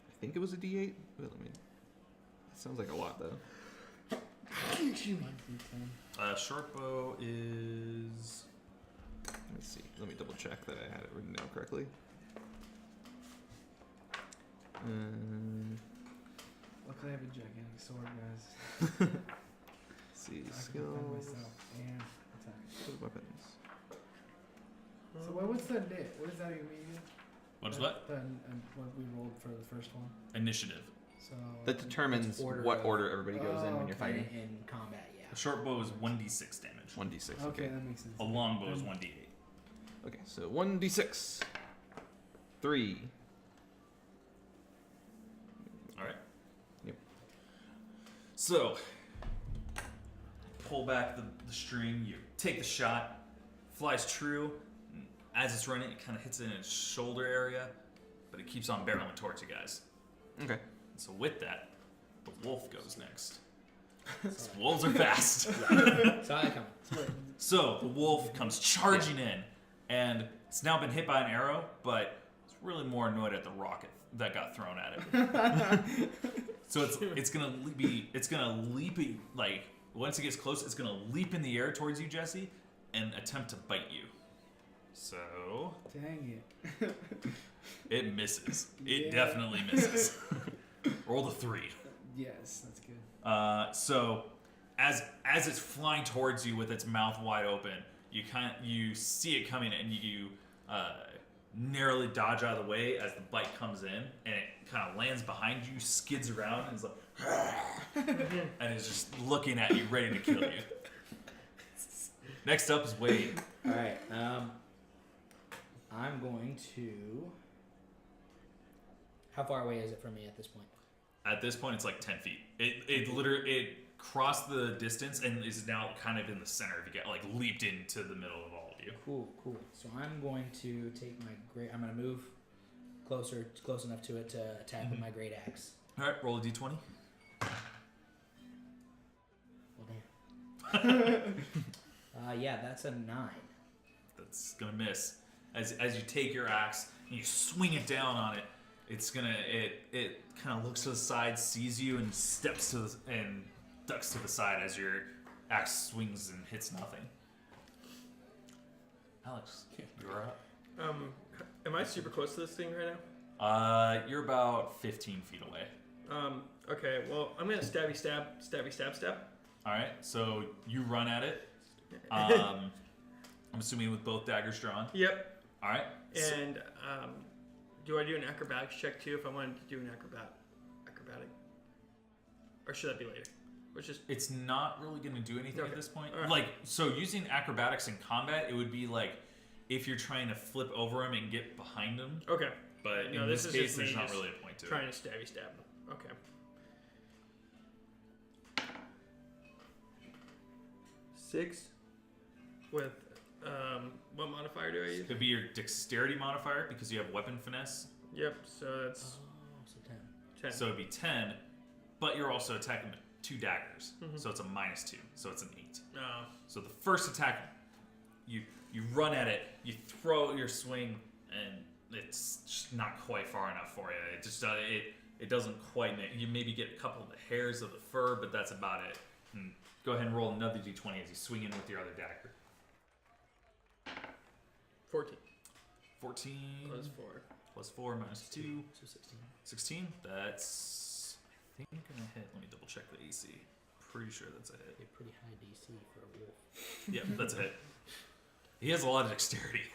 I think it was a D8. But let me. It sounds like a lot though. Short bow is. Let me see. Let me double check that I had it written down correctly. Luckily, I have a gigantic sword, guys. Let's see, I can defend skills, myself and attack. good weapons. So what's the knit? What does that even mean? What is what? What we rolled for the first one. Initiative. So That determines order what of- order everybody goes in when you're okay. fighting. In combat, yeah. A short bow is 1d6 damage. 1d6. Okay, that makes sense. A long bow is 1d8. Okay, so 1d6. 3. All right. Yep. So, pull back the string. You take the shot. Flies true. And as it's running, it kind of hits it in its shoulder area, but it keeps on barreling towards you guys. Okay. So with that, the wolf goes next. Wolves are fast. Saw that coming. So the wolf comes charging in, and it's now been hit by an arrow, but it's really more annoyed at the rocket that got thrown at it. So it's gonna leap like once it gets close, it's gonna leap in the air towards you, Jesse, and attempt to bite you. So Dang it. it misses. It Yeah. definitely misses. Roll the 3. Yes, that's good. So as it's flying towards you with its mouth wide open, you see it coming and you narrowly dodge out of the way as the bite comes in, and it kind of lands behind you, skids around, and is like, and is just looking at you, ready to kill you. Next up is Wade. All right. I'm going to. How far away is it from me at this point? At this point, it's like 10 feet. It crossed the distance and is now kind of in the center. If you get like leaped into the middle of all of you. Cool. So I'm going to take my great. I'm going to move close enough to it to attack with my great axe. All right, roll a d20. Well, damn. Yeah, that's a 9. That's gonna miss. As you take your axe and you swing it down on it, it kind of looks to the side, sees you, and steps to and ducks to the side as your axe swings and hits nothing. Alex, you're up. Am I super close to this thing right now? You're about 15 feet away. Okay, well, I'm gonna stabby stab. All right, so you run at it. I'm assuming with both daggers drawn. Yep. All right. And do I do an acrobatics check too if I wanted to do an acrobatic? Or should that be later? It's not really going to do anything at this point. Right. Like, so using acrobatics in combat, it would be like if you're trying to flip over him and get behind him. Okay. But No, in this this is case, just me there's not just really a point to Trying it. to stabby stab him. Okay. 6 with what modifier do I use? It'd be your dexterity modifier because you have weapon finesse. Yep, so that's So 10. 10. So it'd be 10, but you're also attacking with 2 daggers. Mhm. So it's a -2. So it's an 8. So So the first attack, you run at it, you throw your swing, and it's just not quite far enough for you. It just it doesn't quite make. You maybe get a couple of the hairs of the fur, but that's about it. And go ahead and roll another d20 as you swing in with your other dagger. 14 14 plus 4. plus 4 minus 2. So 16. 16. That's I think gonna hit. Let me double check the AC. Pretty sure that's a hit. A pretty high DC for a wolf. Yeah, that's a hit. He has a lot of dexterity,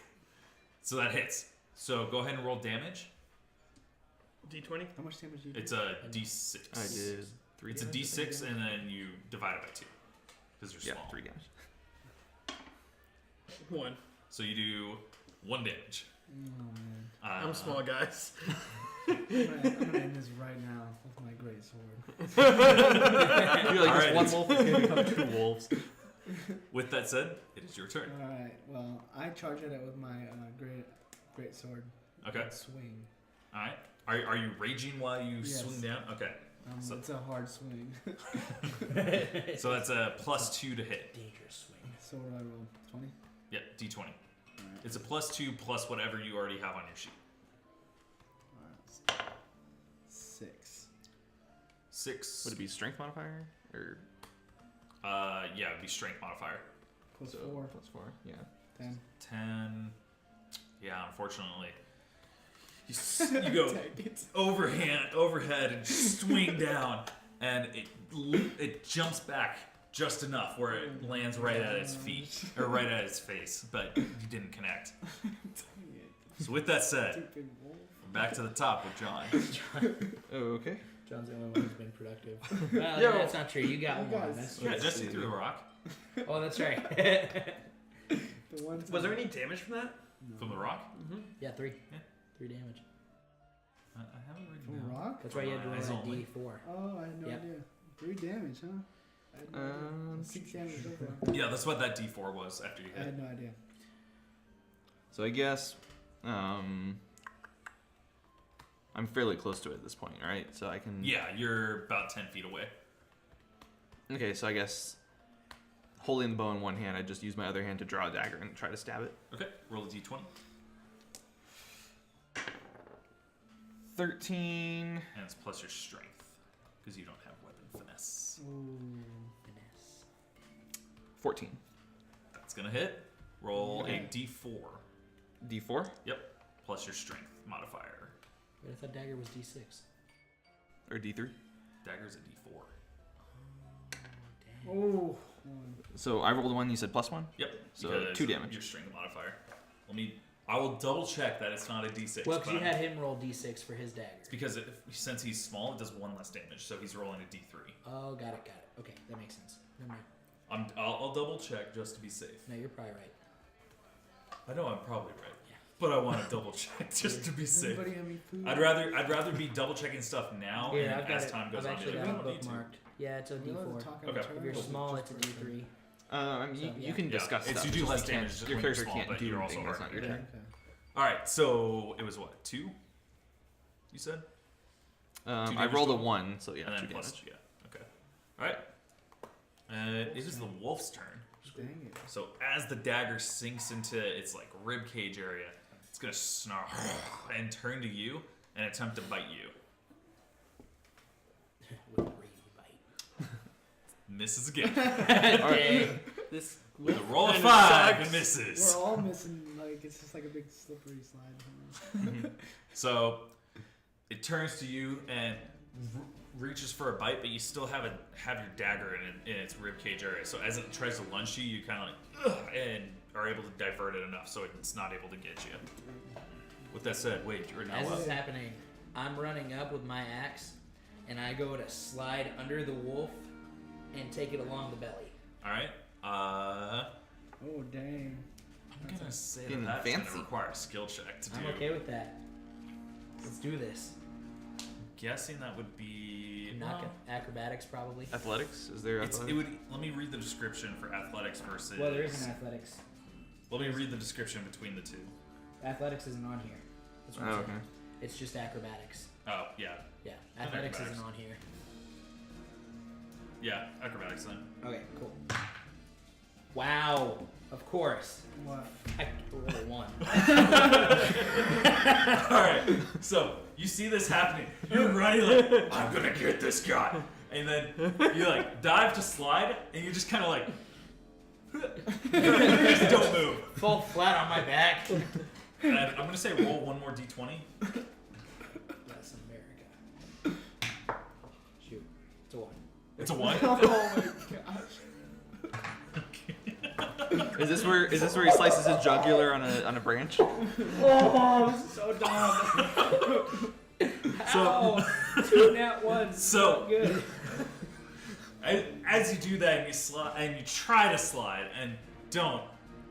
so that hits. So go ahead and roll damage. D20? How much damage do you do? It's a d6. I did 3 It's a damage. d6, and then you divide it by 2 because you're Yeah, small. 3 damage. 1. So you do 1 damage. Oh man. I'm small, guys. I'm gonna end this right now with my great sword. You're like, Alright. this one wolf is going to become 2 wolves. With that said, it is your turn. Alright, well, I charge at it with my great sword. Okay. Swing. All right. Are you raging while you Yes. swing down? Okay. So- It's a hard swing. So that's a +2 to hit. Dangerous swing. So what do I roll? 20? Yeah, d20. Alright. It's a +2 plus whatever you already have on your sheet. Alright. 6. 6. Would it be strength modifier or Yeah, it'd be strength modifier. Plus so 4. +4? Yeah. 10. 10. Yeah, unfortunately. You go overhead and swing down, and it jumps back just enough where it lands right at its feet, or right at its face, but you didn't connect. So with that said, Stupid wolf. we're back to the top with John. Oh, okay. John's the only one who's been productive. Well, Yo. that's not true. You got You one. guys- That's Yeah, true. Jesse threw the rock Oh, that's right. The one Was there any damage from that? No. from the rock. Mm-hmm. Yeah, 3. Yeah. 3 damage. I haven't written From down. rock? That's why you had to roll Eyes that only. D4. Oh, I had no Yep. idea. 3 damage, huh? I had no idea. 6 damage so far. Yeah, that's what that D4 was after you I hit. had no idea. So I guess I'm fairly close to it at this point, right? So I can. Yeah, you're about 10 feet away. Okay, so I guess holding the bow in one hand, I just use my other hand to draw a dagger and try to stab it. Okay, roll a D20. 13. And it's plus your strength, because you don't have weapon finesse. Ooh. Finesse. 14. That's gonna hit. Roll Okay. a D4. D4. Yep, plus your strength modifier. Wait, I thought dagger was D6. Or D3. Dagger's a D4. Dang. Oh. One. So I rolled 1, you said +1? Yep. So because 2 damage. Your strength modifier. I will double check that it's not a D6. Well, because but you had him roll D6 for his dagger. It's because since he's small, it does 1 less damage, so he's rolling a D3. Oh, got it. Okay, that makes sense. Never mind. I'll double check just to be safe. No, you're probably right. I know I'm probably right, Yeah. but I want to double check just to be Does safe. anybody have any food? I'd rather be double checking stuff now, Here, and I've got as it. time goes I've on, actually be got like, it "Oh, D2." bookmarked. Yeah, it's a We're allowed to D4. talk in Okay. turns If you're or small, just it's a first person? D3. You, So, you yeah. can Yeah, discuss it's stuff. you do just less can't- damage just Your when you're character small, can't but do you're also anything. That's not harder your to turn. Okay. All right, so it was what, 2? You said, I damage rolled a total? 1, so yeah, and 2 then plus, damage. yeah, okay. All right. It is the wolf's turn. Dang it. So as the dagger sinks into its like rib cage area, it's gonna snarl and turn to you and attempt to bite you. With a gravy bite. Misses again. Dang. This With a roll of kinda 5, sucks. it misses. We're all missing, like, it's just like a big slippery slide. So it turns to you and reaches for a bite, but you still have your dagger in its rib cage area. So as it tries to lunge you, you kind of like ugh, and are able to divert it enough so it's not able to get you. With that said, wait, you're now As up. this is happening, I'm running up with my axe, and I go to slide under the wolf and take it along the belly. All right. Oh, dang. I'm gonna say Getting that's fancy. gonna require a skill check to do. I'm okay with that. Let's do this. Guessing that would be Not acrobatics, probably. Athletics? Is there It athletics? would. Let me read the description for athletics versus. Well, there is an athletics. Let me read the description between the two. Athletics isn't on here. That's what Oh, I'm okay. saying. It's just acrobatics. Oh yeah, Yeah, And athletics acrobatics. isn't on here. yeah, acrobatics then. Okay, cool. Wow, of course. What? I rolled a 1. All right, so you see this happening. You're running like, I'm gonna get this guy, and then you like dive to slide, and you just kind of like, you just don't move. Fall flat on my back. And I'm gonna say roll one more d20. That's America. Shoot, it's a 1. It's a 1. Oh my gosh. Is this where he slices his jugular on a branch? Oh, this is so dumb. Ow! 2 nat 1s. So- good. As you do that and you slide and you try to slide and don't,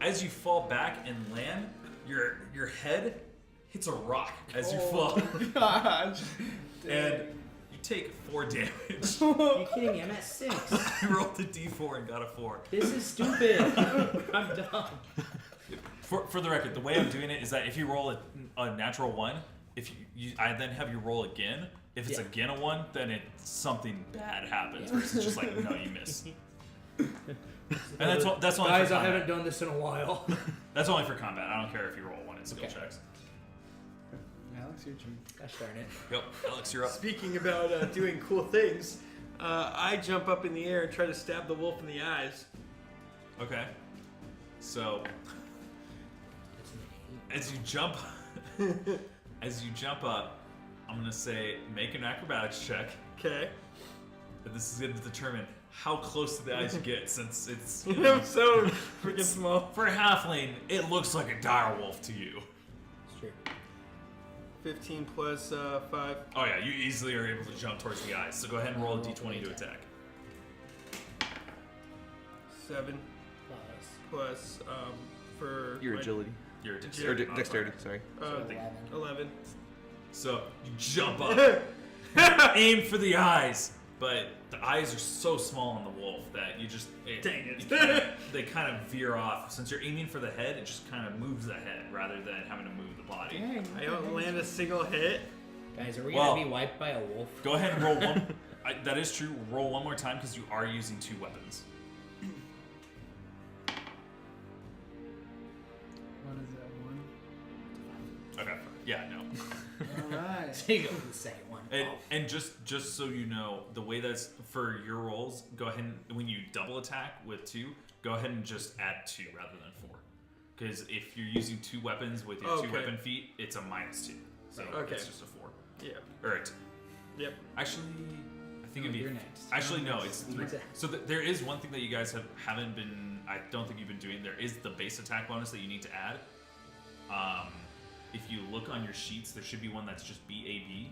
as you fall back and land, your head hits a rock as you fall, Gosh. and you take 4 damage. Are you kidding me? I'm at 6. I rolled a d4 and got a 4. This is stupid. I'm dumb. For the record, the way I'm doing it is that if you roll a natural 1, if I then have you roll again. If it's Yeah. again a 1, then something bad happens. Versus just like no, you miss. And that's only Guys, for I combat. haven't done this in a while. That's only for combat. I don't care if you roll 1 in skill Okay. checks. Yeah, Alex, your turn. Gosh darn it. Yep, Alex, you're up. Speaking about doing cool things, I jump up in the air and try to stab the wolf in the eyes. Okay. So, as you jump up, I'm gonna say make an acrobatics check. Okay. And this is going to determine how close to the eyes you get, since it's I'm so freaking small. for a halfling, it looks like a dire wolf to you. It's true. 15 plus 5. Oh yeah, you easily are able to jump towards the eyes. So go ahead and roll a d20 to attack. 7 plus for Your my- agility. Your Or dexterity. dexterity, sorry. Uh, 11. So you jump up, aim for the eyes, but the eyes are so small on the wolf that you just Dang it. they kind of veer off. Since you're aiming for the head, it just kind of moves the head rather than having to move the body. Dang. I don't land a single hit. Guys, are we Well- gonna be wiped by a wolf? Go ahead and roll one. That is true. Roll one more time because you are using 2 weapons. What is that, 1? Okay. Yeah, no. Alright. So you go for the second one. And just so you know, the way that's for your rolls, go ahead and when you double attack with 2, go ahead and just add 2 rather than 4. Because if you're using 2 weapons with your 2 Okay. weapon feat, it's a -2. So Okay. it's just a 4. Yeah. Or a 2. Yep. Actually, I think it'd be. You're next. Actually, no, it's 3. Okay. So there is one thing that you guys haven't been. I don't think you've been doing. There is the base attack bonus that you need to add. If you look on your sheets, there should be one that's just BAB.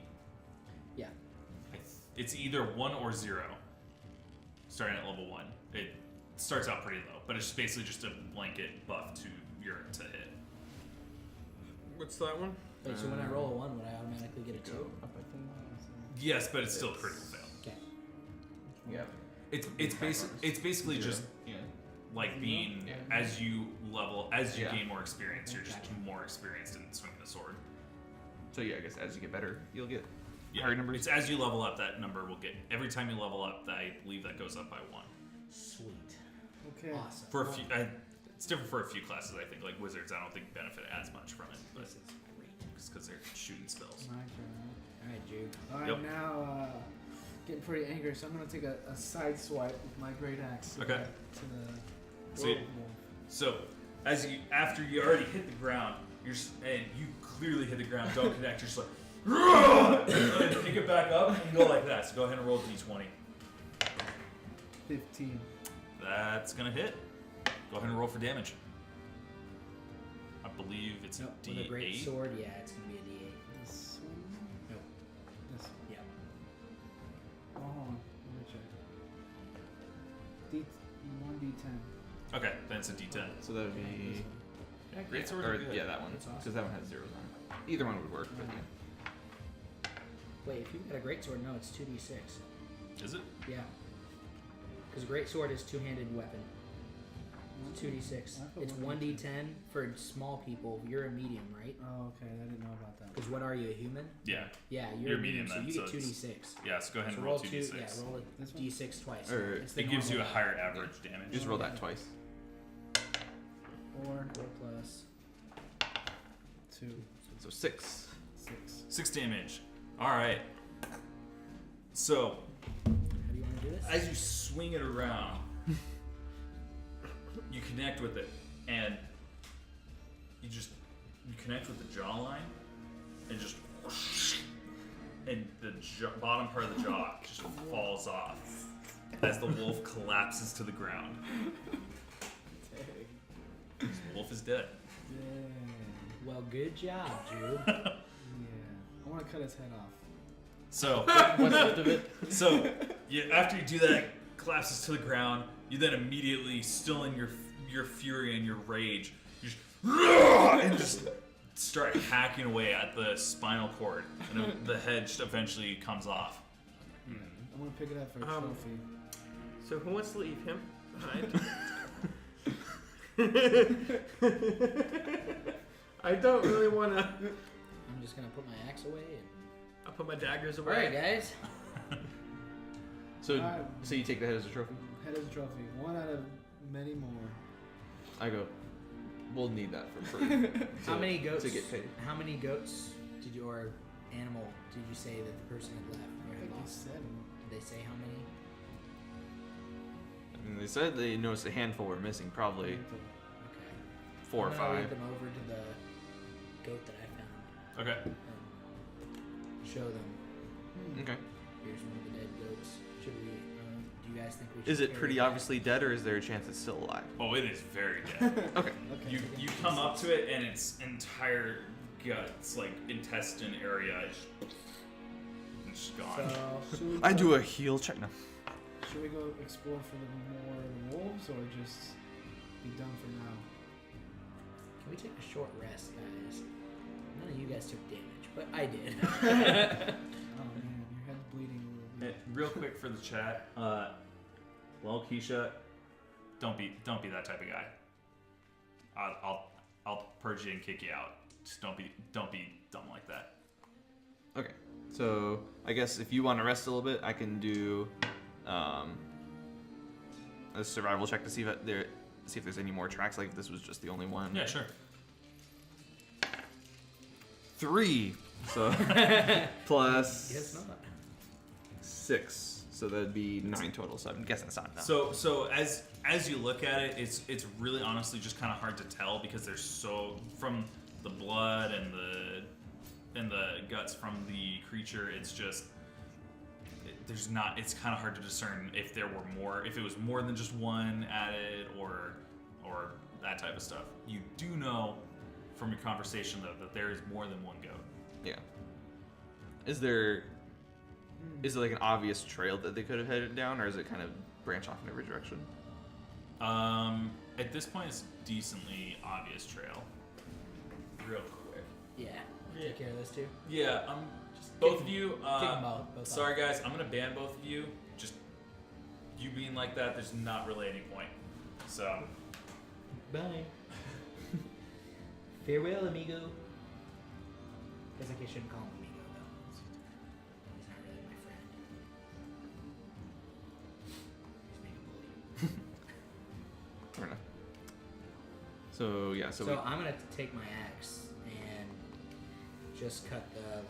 Yeah. It's either 1 or 0. Starting at level 1, it starts out pretty low, but it's basically just a blanket buff to hit. What's that one? Wait, so when I roll a 1, would I automatically get a 2? Yes, but it's still a critical fail. Okay. Yeah. It's basically just Yeah. like being Yeah. as you Yeah. gain more experience, you're just Gotcha. more experienced in swinging the sword. So yeah, I guess as you get better, you'll get Yeah, higher numbers. it's as you level up, that number will get. Every time you level up, I believe that goes up by 1. Sweet. Okay. Awesome. For a few, it's different for a few classes. I think like wizards, I don't think benefit as much from it, but This is great. just because they're shooting spells. My turn. Alright, Jude. Alright, Yep. now getting pretty angry, so I'm gonna take a side swipe with my great axe. Okay. To the So, wolf. after you already hit the ground, and you clearly hit the ground, don't connect. You're just like, and then pick it back up and go like that. So go ahead and roll d20. 15. That's gonna hit. Go ahead and roll for damage. I believe it's Nope. a With a great D8. sword, yeah, it's gonna be a D8. This one. Nope. This one. Yeah. Oh, hold on. Let me check. One D10. Okay, then it's a D10. So that would be Great sword. or yeah, that one That's awesome. because that one has 0s on it. Either one would work, but yeah. Wait, if you've got a great sword, no, it's 2d6. Is it? Yeah. Because a great sword is two-handed weapon. 2d6. It's 1d10 for small people. You're a medium, right? Oh, okay. I didn't know about that. Because what are you, a human? Yeah. Yeah, You're you're a medium medium, so then, you so get it's- 2d6. Yeah. So go ahead So and roll two, 2d6. yeah, roll a This one? d6 twice. Or It's the It gives you a normal. higher average damage. Just roll that twice. 4, 4 plus. 2, So 6. 6. 6 damage. All right. So How do you want to do this? as you swing it around, you connect with it, and you connect with the jawline, and just and the bottom part of the jaw just falls off as the wolf collapses to the ground. The wolf is dead. Dang. Well, good job, Jude. Yeah. I want to cut his head off. So What's left of it? So, after you do that, it collapses to the ground. You then immediately, still in your fury and your rage, you just start hacking away at the spinal cord, and the head just eventually comes off. I'm going to pick it up for a trophy. So who wants to leave him behind? I don't really want to. I'm just going to put my axe away. I'll put my daggers away. Alright, guys. So Alright. so you take the head as a trophy? Head as a trophy. One out of many more. I go. We'll need that for free. How many goats? to get paid? How many goats Did your animal? Did you say that the person had left I or had think lost? 7. Did they say how many? I mean, they said they noticed a handful were missing, probably Okay. 4 or I'm gonna lead 5. them over to the goat that I found Okay. and show them. Okay. Here's one of the dead goats. Should we? Do you guys think we should? Is it carry pretty that? obviously dead, or is there a chance it's still alive? Oh, it is very dead. Okay. Okay. You come up to it and its entire guts, like intestine area, is it's gone. So, should we I go- do a heal check now. Should we go explore for the more wolves, or just be done for now? Can we take a short rest, guys? None of you guys took damage, but I did. Oh man, your head's bleeding a little bit. Real quick for the chat, well, Keisha, don't be that type of guy. I'll purge you and kick you out. Just don't be dumb like that. Okay. So I guess if you want to rest a little bit, I can do a survival check to see if there's any more tracks. Like if this was just the only one. Yeah, sure. 3. So plus Guess not. 6. So that'd be 9 total. So I'm guessing it's not enough. So as you look at it, it's really honestly just kind of hard to tell because there's so from the blood and the guts from the creature, it's just it's kind of hard to discern if it was more than just one added or that type of stuff. You do know from your conversation though that there is more than one goat. Yeah. Is there like an obvious trail that they could have headed down, or is it kind of branch off in every direction? At this point, it's decently obvious trail. Real quick. Yeah. Take care of this too. Yeah, Just both of you. kick 'em out, both Sorry, guys, I'm gonna ban both of you. Just you being like that, there's not really any point. So Bye. Farewell, amigo. Guess I shouldn't call him amigo though. He's not really my friend. He's being a bully. Fair enough. So yeah, so, So I'm gonna take my axe and just cut the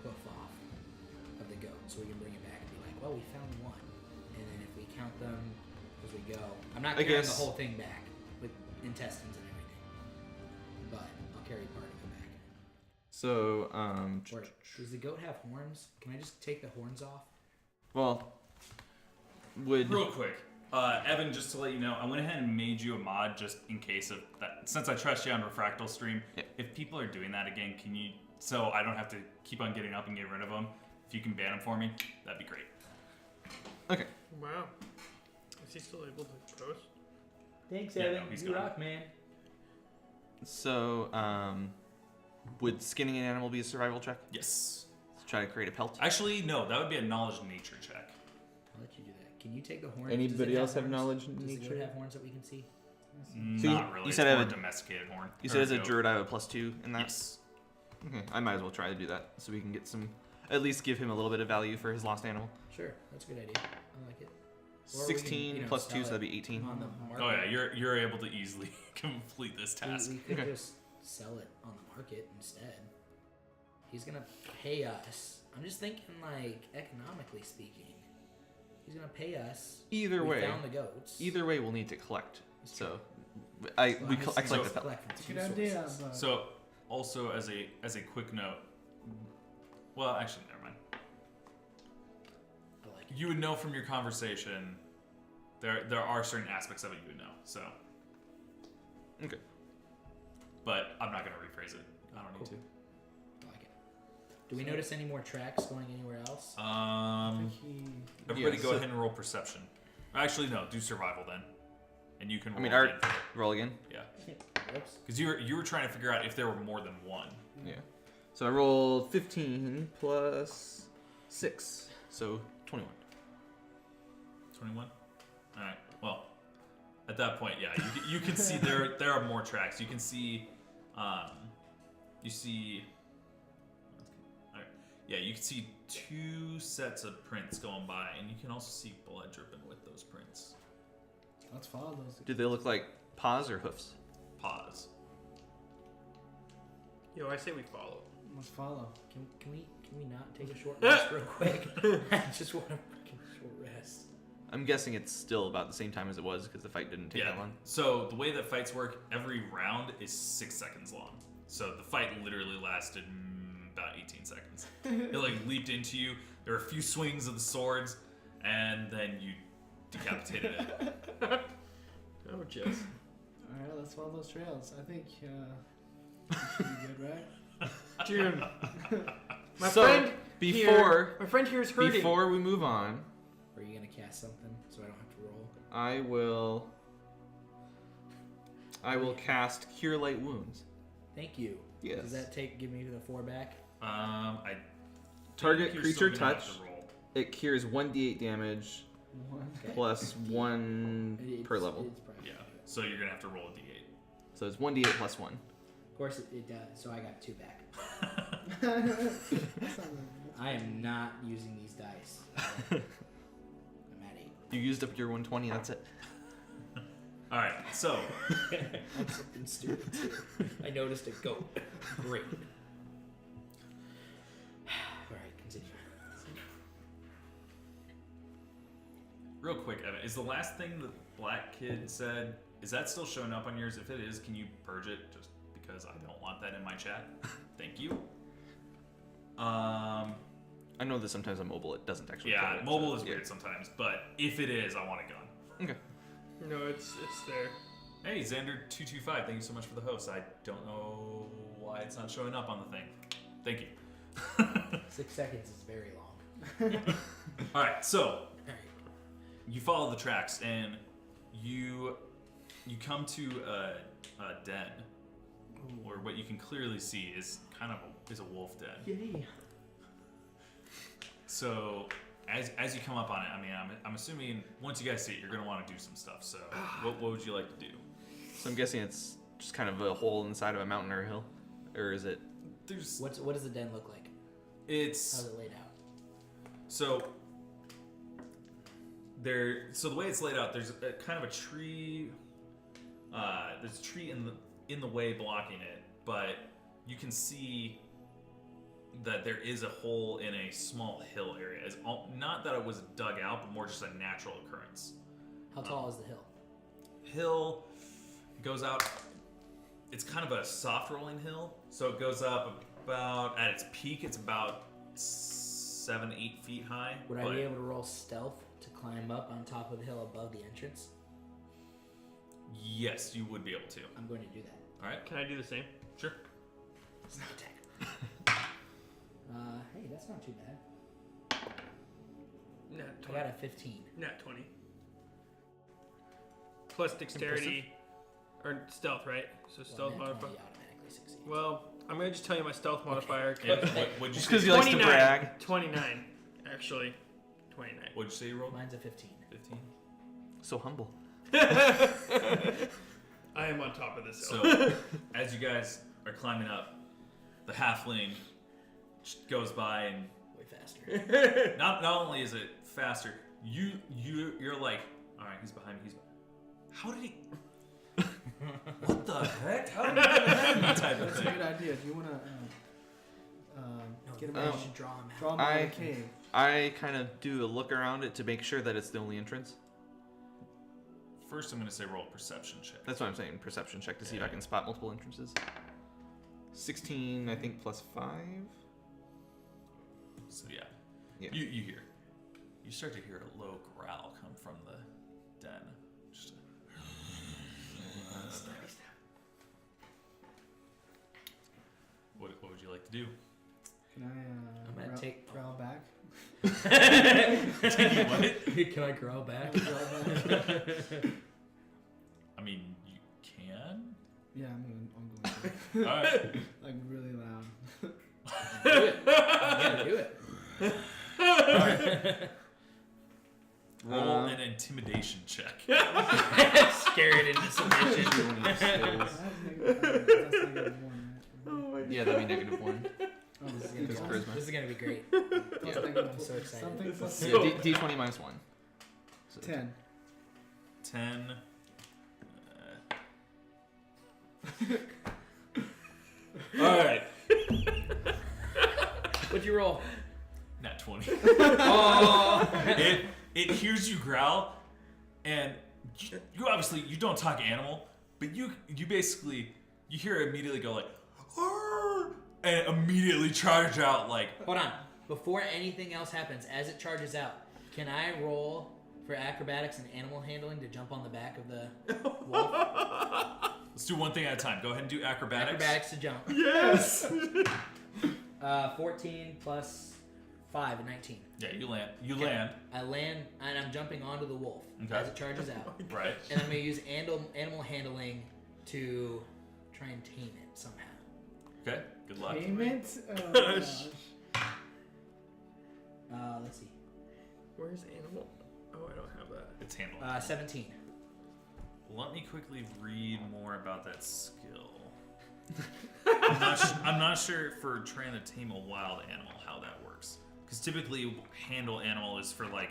hoof off of the goat, so we can bring it back and be like, well, we found one, and then if we count them as we go, I'm not I carrying guess- the whole thing back with intestines and everything, but I'll carry part of it back. so Or does the goat have horns? Can I just take the horns off? well, would real quick, Evan, just to let you know, I went ahead and made you a mod just in case of that. Since I trust you on Refractal Stream, Yeah. if people are doing that again, can you? So I don't have to keep on getting up and getting rid of them. If you can ban them for me, that'd be great. okay. Wow. Is he still able to post? Thanks, Yeah, Evan. no, he's you gone. rock, man. So would skinning an animal be a survival check? Yes. Let's try to create a pelt. Actually, no. That would be a knowledge nature check. I'll let you do that. Can you take the horns? Anybody Does it else have horns? knowledge Does the nature? goat have horns that we can see? So Not really. you It's said I more have a- domesticated horn. You Or said as a goat. druid I have a +2 in that. Yes. Okay, I might as well try to do that so we can get some, at least give him a little bit of value for his lost animal. Sure, that's a good idea. I like it. Or we can, 16 you know, plus 2, sell so that'd it be 18. On the market. Oh yeah, you're able to easily complete this task. We could Okay. just sell it on the market instead. He's gonna pay us. I'm just thinking, like, economically speaking, he's gonna pay us. Either we way, found the goats. either way, we'll need to collect. That's So, Well, I I'm just collect saying the let's pelt. collect from It's a two good idea, sources. but So, also as a quick note, well, actually, never mind. I like it. You would know from your conversation. There are certain aspects of it you would know. So, Okay. but I'm not gonna rephrase it. I don't need I like it. Do we notice any more tracks going anywhere else? to. I think he. Everybody, Yeah, go so- ahead and roll perception. Actually, no, do survival then, and you can. Roll I mean, again. roll again. Yeah, Whoops. because you were trying to figure out if there were more than one. Yeah. So I rolled 15 plus 6, so 21. 21. All right. Well, at that point, yeah, you can see there are more tracks. You can see, you see. All right. Yeah, you can see 2 sets of prints going by, and you can also see blood dripping with those prints. Let's follow those. Did they look like paws or hoofs? Pause. Yo, I say we follow. Must follow. Can we not take a short rest real quick? I just want a freaking short rest. I'm guessing it's still about the same time as it was because the fight didn't take that long. So the way that fights work, every round is 6 seconds long. So the fight literally lasted about 18 seconds. It like leaped into you. There were a few swings of the swords, and then you decapitated it. Oh, Jess. All right, let's follow those trails. I think it should be good, right? June. My So, friend before here is hurting. before we move on, Are you gonna cast something so I don't have to roll? I will cast Cure Light Wounds. Thank you. Yes. Does that give me the 4 back? I Target think you're creature still gonna have touch. to roll. It cures 1d8 damage One. plus 1 per level. It's probably Yeah. So you're gonna have to roll a d8. So it's 1d8 plus 1. Of course it does. So I got 2 back. That's not right. I am not using these dice. I'm at 8. You used up your 120. That's it. All right. So I'm something stupid too. I noticed a goat. Great. All right, continue. real quick, Evan, is the last thing the black kid said, is that still showing up on yours? If it is, can you purge it? Just because I don't want that in my chat. Thank you. I know that sometimes on mobile it doesn't actually. Yeah, cover it, mobile so, is yeah. weird sometimes, but if it is, I want a gun. Okay. No, it's there. Hey, Xander225, thank you so much for the host. I don't know why it's not showing up on the thing. Thank you. 6 seconds is very long. All right, so All right. you follow the tracks and you come to a den, or what you can clearly see is kind of is a wolf den. Yay. So as you come up on it, I mean, I'm assuming once you guys see it, you're gonna want to do some stuff. So what would you like to do? So I'm guessing it's just kind of a hole inside of a mountain or a hill, or is it? There's What does the den look like? it's How's it laid out? so the way it's laid out, there's a kind of a tree. There's a tree in the way blocking it, but you can see that there is a hole in a small hill area. Not that it was dug out, but more just a natural occurrence. How tall is the hill? Hill goes out. It's kind of a soft rolling hill, so it goes up about at its peak. It's about 7-8 feet high. Would I but be able to roll stealth to climb up on top of the hill above the entrance? Yes, you would be able to. I'm going to do that. All right, Can I do the same? sure. It's not attack. Hey, that's not too bad. Nat I 20. got a 15. Nat 20. Plus dexterity. Or stealth, right? So stealth Well, nat modifier. 20 automatically succeeds. Well, I'm going to just tell you my stealth modifier. Yeah, what'd you Just say? because he likes to 29. brag. 29. Actually. 29. What'd you say you rolled? Mine's a 15. 15. So humble. I am on top of this hill. So as you guys are climbing up, the halfling goes by and Way faster. not only is it faster, you're like, all right, he's behind me. How did he? What the heck? How did he get ahead of me? Type of That's a thing. good idea. Do you want to get him I out? should draw him out. Draw him out of the cave. I kind of do a look around it to make sure that it's the only entrance. First, I'm gonna say roll a perception check. That's what I'm saying. Perception check to see if I can spot multiple entrances. 16, I think, plus 5. So yeah, Yeah. you hear. You start to hear a low growl come from the den. Just what would you like to do? Can I I'm gonna take- growl back? Can I growl back? I mean, you can. Yeah, I'm going to. All right. Like really loud. Do it. I'm gonna do it. Roll an intimidation check. Scare it into submission. That's negative one, right? Yeah, that'd be -1. Oh, this is gonna Because be charisma. This is gonna be great. plus negative I'm so excited. Something plus Yeah, D20 minus 1. So 10. 10. All right. What'd you roll? Nat 20. Oh. It hears you growl, and you obviously you don't talk animal, but you basically you hear it immediately go like, "Arr!" and immediately charge out like. Hold on. Before anything else happens, as it charges out, can I roll for acrobatics and animal handling to jump on the back of the wolf? Let's do one thing at a time. Go ahead and do acrobatics. Acrobatics to jump. Yes. 14 plus 5, 19. Yeah, you land. You land. I land, and I'm jumping onto the wolf Okay. as it charges out. Right. And I'm going to use animal handling to try and tame it somehow. Okay. Good luck. Payment? Oh, gosh. Let's see. Where's animal? Oh, I don't have that. It's handled. 17. Let me quickly read more about that skill. I'm not sure for trying to tame a wild animal how that works. Because typically, handle animal is for like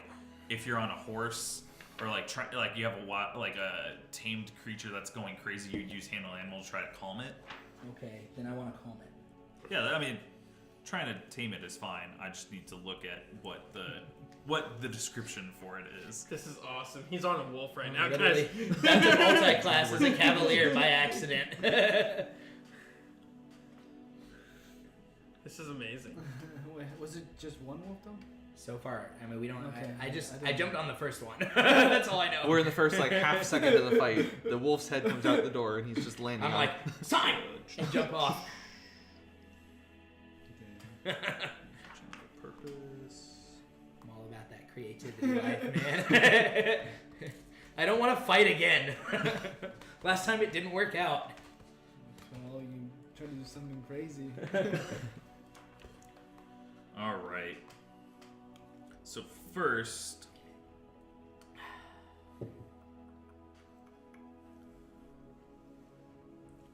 if you're on a horse or like you have a tamed creature that's going crazy. You'd use handle animal to try to calm it. Okay, then I want to calm it. Yeah, I mean, trying to tame it is fine. I just need to look at what the description for it is. This is awesome. He's on a wolf right now, Literally, guys. that's a multi-class as a cavalier by accident. This is amazing. Wait, was it just one wolf though? So far, I mean, we don't. Okay. I jumped on the first one. That's all I know. We're in the first like half second of the fight. The wolf's head comes out the door and he's just landing. I'm on like, sign, and jump off. Purpose. I'm all about that creativity life, man. I don't want to fight again. Last time it didn't work out. Well, you try to do something crazy. All right. So first,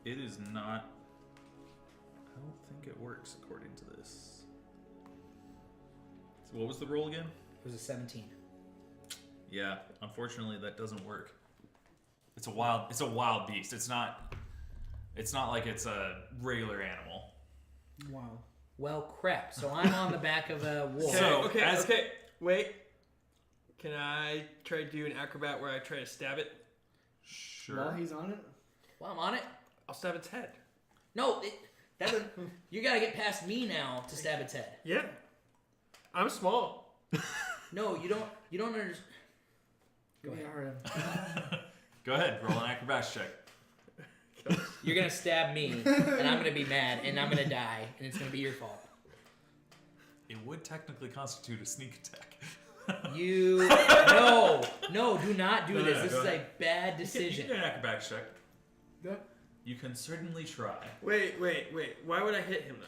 it is not. I don't think it works according to this. So what was the roll again? It was a 17. Yeah, unfortunately that doesn't work. It's a wild beast. It's not like it's a regular animal. Wow. Well, crap. So I'm on the back of a wolf. So, Okay. Wait. Can I try to do an acrobat where I try to stab it? Sure. While he's on it? Well, I'm on it. I'll stab its head. No, you gotta get past me now to stab its head. Yeah. I'm small. No, you don't. You don't understand. Go Yeah, ahead. alright. Go ahead, roll an acrobatics check. You're gonna stab me, and I'm gonna be mad, and I'm gonna die, and it's gonna be your fault. It would technically constitute a sneak attack. You no, do not do No, this. no, This go is ahead. a bad You decision. can do an acrobatics check. Yeah. You can certainly try. Wait. Why would I hit him though?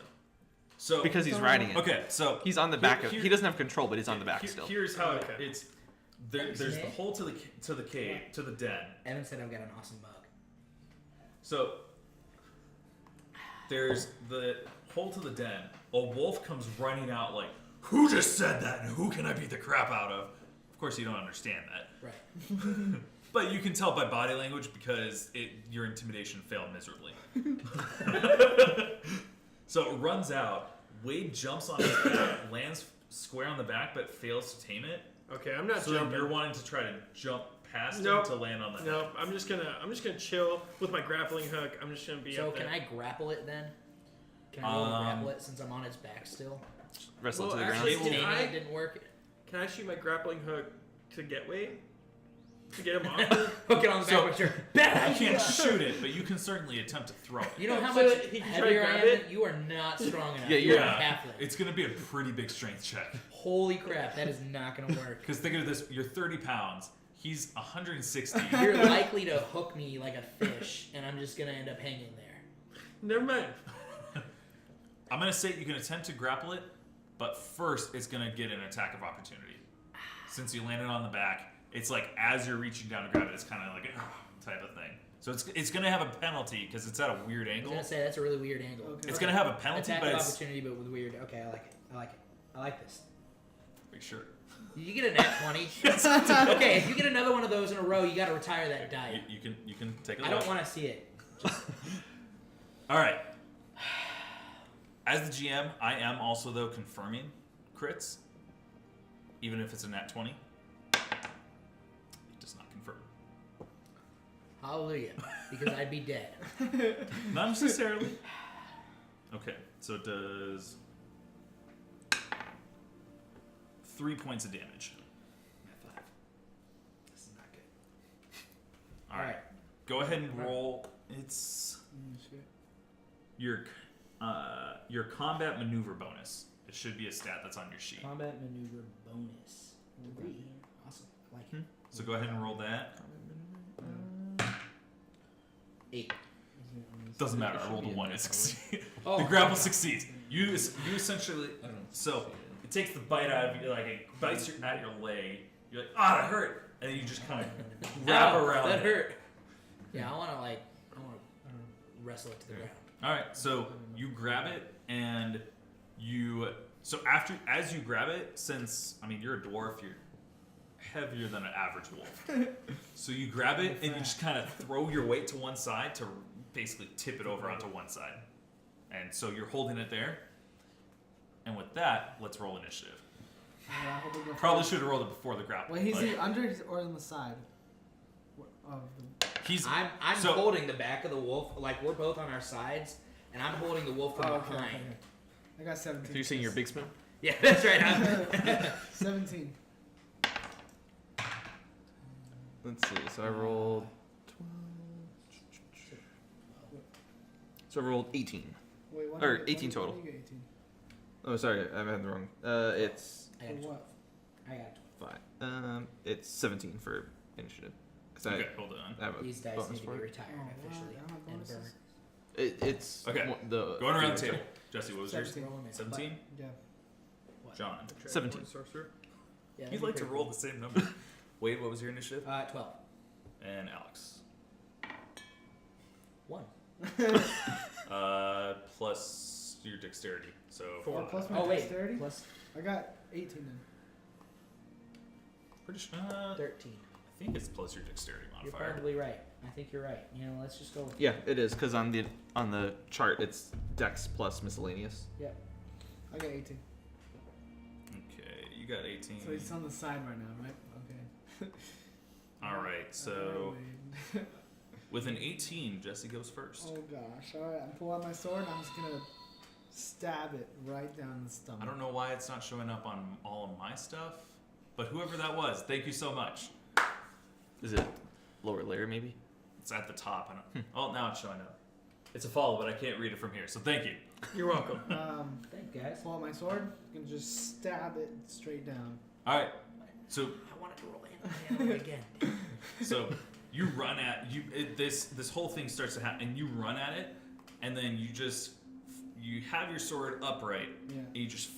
So because he's riding it. okay, so He's on the back of. He doesn't have control, but he's on the back here- still. Here's how Okay. it's. There's the hole to the cave to the den. Evan said I've got an awesome mug. So there's the hole to the den. A wolf comes running out like, "Who just said that? And who can I beat the crap out of?" Of course, you don't understand that, Right. but you can tell by body language because your intimidation failed miserably. So it runs out. Wade jumps on his back, lands square on the back, but fails to tame it. Okay, I'm not So jumping. you're wanting to try to jump past Nope. him to land on the No, I'm just gonna chill with my grappling hook. I'm just gonna be So up there. can I grapple it then? Can I roll to grapple it since I'm on its back still? Wrestle Well, to the actually, ground. Can Taming I- it didn't work. Can I shoot my grappling hook to get Wade? To get him off? Hook it on the back So- with your You bad. can't shoot it, but you can certainly attempt to throw it. You know how So much he can try to heavier I grab am? it? You are not strong enough. Yeah, You're you're- a halfling. It's going to be a pretty big strength check. Holy crap, that is not gonna work. Because think of this, you're 30 pounds. He's 160. You're likely to hook me like a fish, and I'm just gonna end up hanging there. Never mind. I'm going to say you can attempt to grapple it, but first it's going to get an attack of opportunity. Since you landed on the back, it's like as you're reaching down to grab it, it's kind of like a type of thing. So it's going to have a penalty because it's at a weird I was angle. gonna say that's a really weird angle. Okay. It's going to have a penalty, Attack but of it's... opportunity, but with weird. Okay, I like it. I like it. I like this. Are you sure? You get a nat 20. Okay, if you get another one of those in a row, you gotta retire that die. You can take a I look. don't want to see it. All right. As the GM, I am also though confirming crits, even if it's a nat 20. It does not confirm. Hallelujah. Because I'd be dead. Not necessarily. Okay, so it does 3 points of damage. At 5. This is not good. All right. Go ahead and roll. It's Shit. your combat maneuver bonus. It should be a stat that's on your sheet. Combat maneuver bonus. 3. Awesome. Like So go ahead and roll that. 8. Doesn't matter. I rolled a 1. It succeeds. Oh, The grapple succeeds. You essentially. So it takes the bite out of you, like it bites at your leg. You're like, ah, that hurt, and then you just kind of wrap Ow, around. That it. hurt. Yeah, I want to wrestle it to the ground. All right, so you grab it, and as you grab it, since I mean you're a dwarf, you're heavier than an average wolf. So you grab it and you just kind of throw your weight to one side to basically tip it over onto one side, and so you're holding it there. And with that, let's roll initiative. Probably should have rolled it before the grapple. Wait, he's but he under or on the side? Of the... he's I'm so- holding the back of the wolf, like we're both on our sides, and I'm holding the wolf from behind. I got 17. So you're saying your big spoon? Yeah, that's right. 17. Let's see. So I rolled 12. So I rolled 18. Wait, what Or did- 18 what total. did you get 18? Oh, sorry, I had the wrong. It's I For got what? I got 5. It's 17 for initiative. Cause okay, hold on. I have a These dice bonus need to for be it. retired Oh, wow, officially I don't have and bonuses. burned. It's Okay. the Going around the table. Jesse, what was yours? 17. Rolling it. 17. Yeah. What? John. 17. Sorcerer. Yeah, You'd that'd be like to pretty roll cool. the same number. Wade, what was your initiative? 12. And Alex. 1. Plus your dexterity. So Oh, plus my Oh wait, dexterity? plus I got 18 then. pretty sure. I 13. think it's plus your dexterity You're modifier. probably right. I think you're right. You know, let's just go with Yeah, it is because on the chart it's Dex plus miscellaneous. I got 18. Okay, you got 18. So he's on the side right now, right? Okay. All right, so with an 18, Jesse goes first. Oh gosh. Alright, I'm pulling out my sword and I'm just gonna stab it right down the stomach. I don't know why it's not showing up on all of my stuff, but whoever that was, thank you so much. Is it lower layer maybe? It's at the top. I don't, oh, now it's showing up. It's a follow, but I can't read it from here, so thank you. You're welcome. Thank you, guys. Pull out my sword and just stab it straight down. All right, so I wanted to roll in again. So you run at this whole thing starts to happen, and you run at it, and then you have your sword upright, Yeah. and you just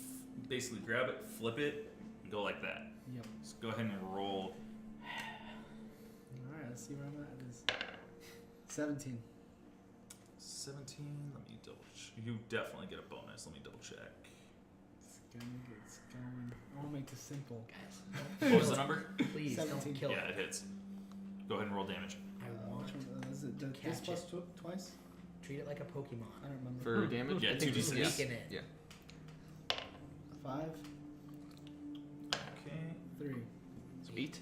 basically grab it, flip it, and go like that. Yep. So go ahead and roll. Alright, let's see where I'm at. It is 17. 17. Let me double. You definitely get a bonus. Let me double check. It's going. I want to make this simple. Guys, What was the number? please 17. don't kill Yeah, it. it hits. Go ahead and roll damage. I want Which one is it? This Catch plus it. twice? treat it like a Pokemon. I don't remember. For damage? Yeah, I think 2d6. it's- Weaken it. Yeah. 5, Okay, 3, So 8.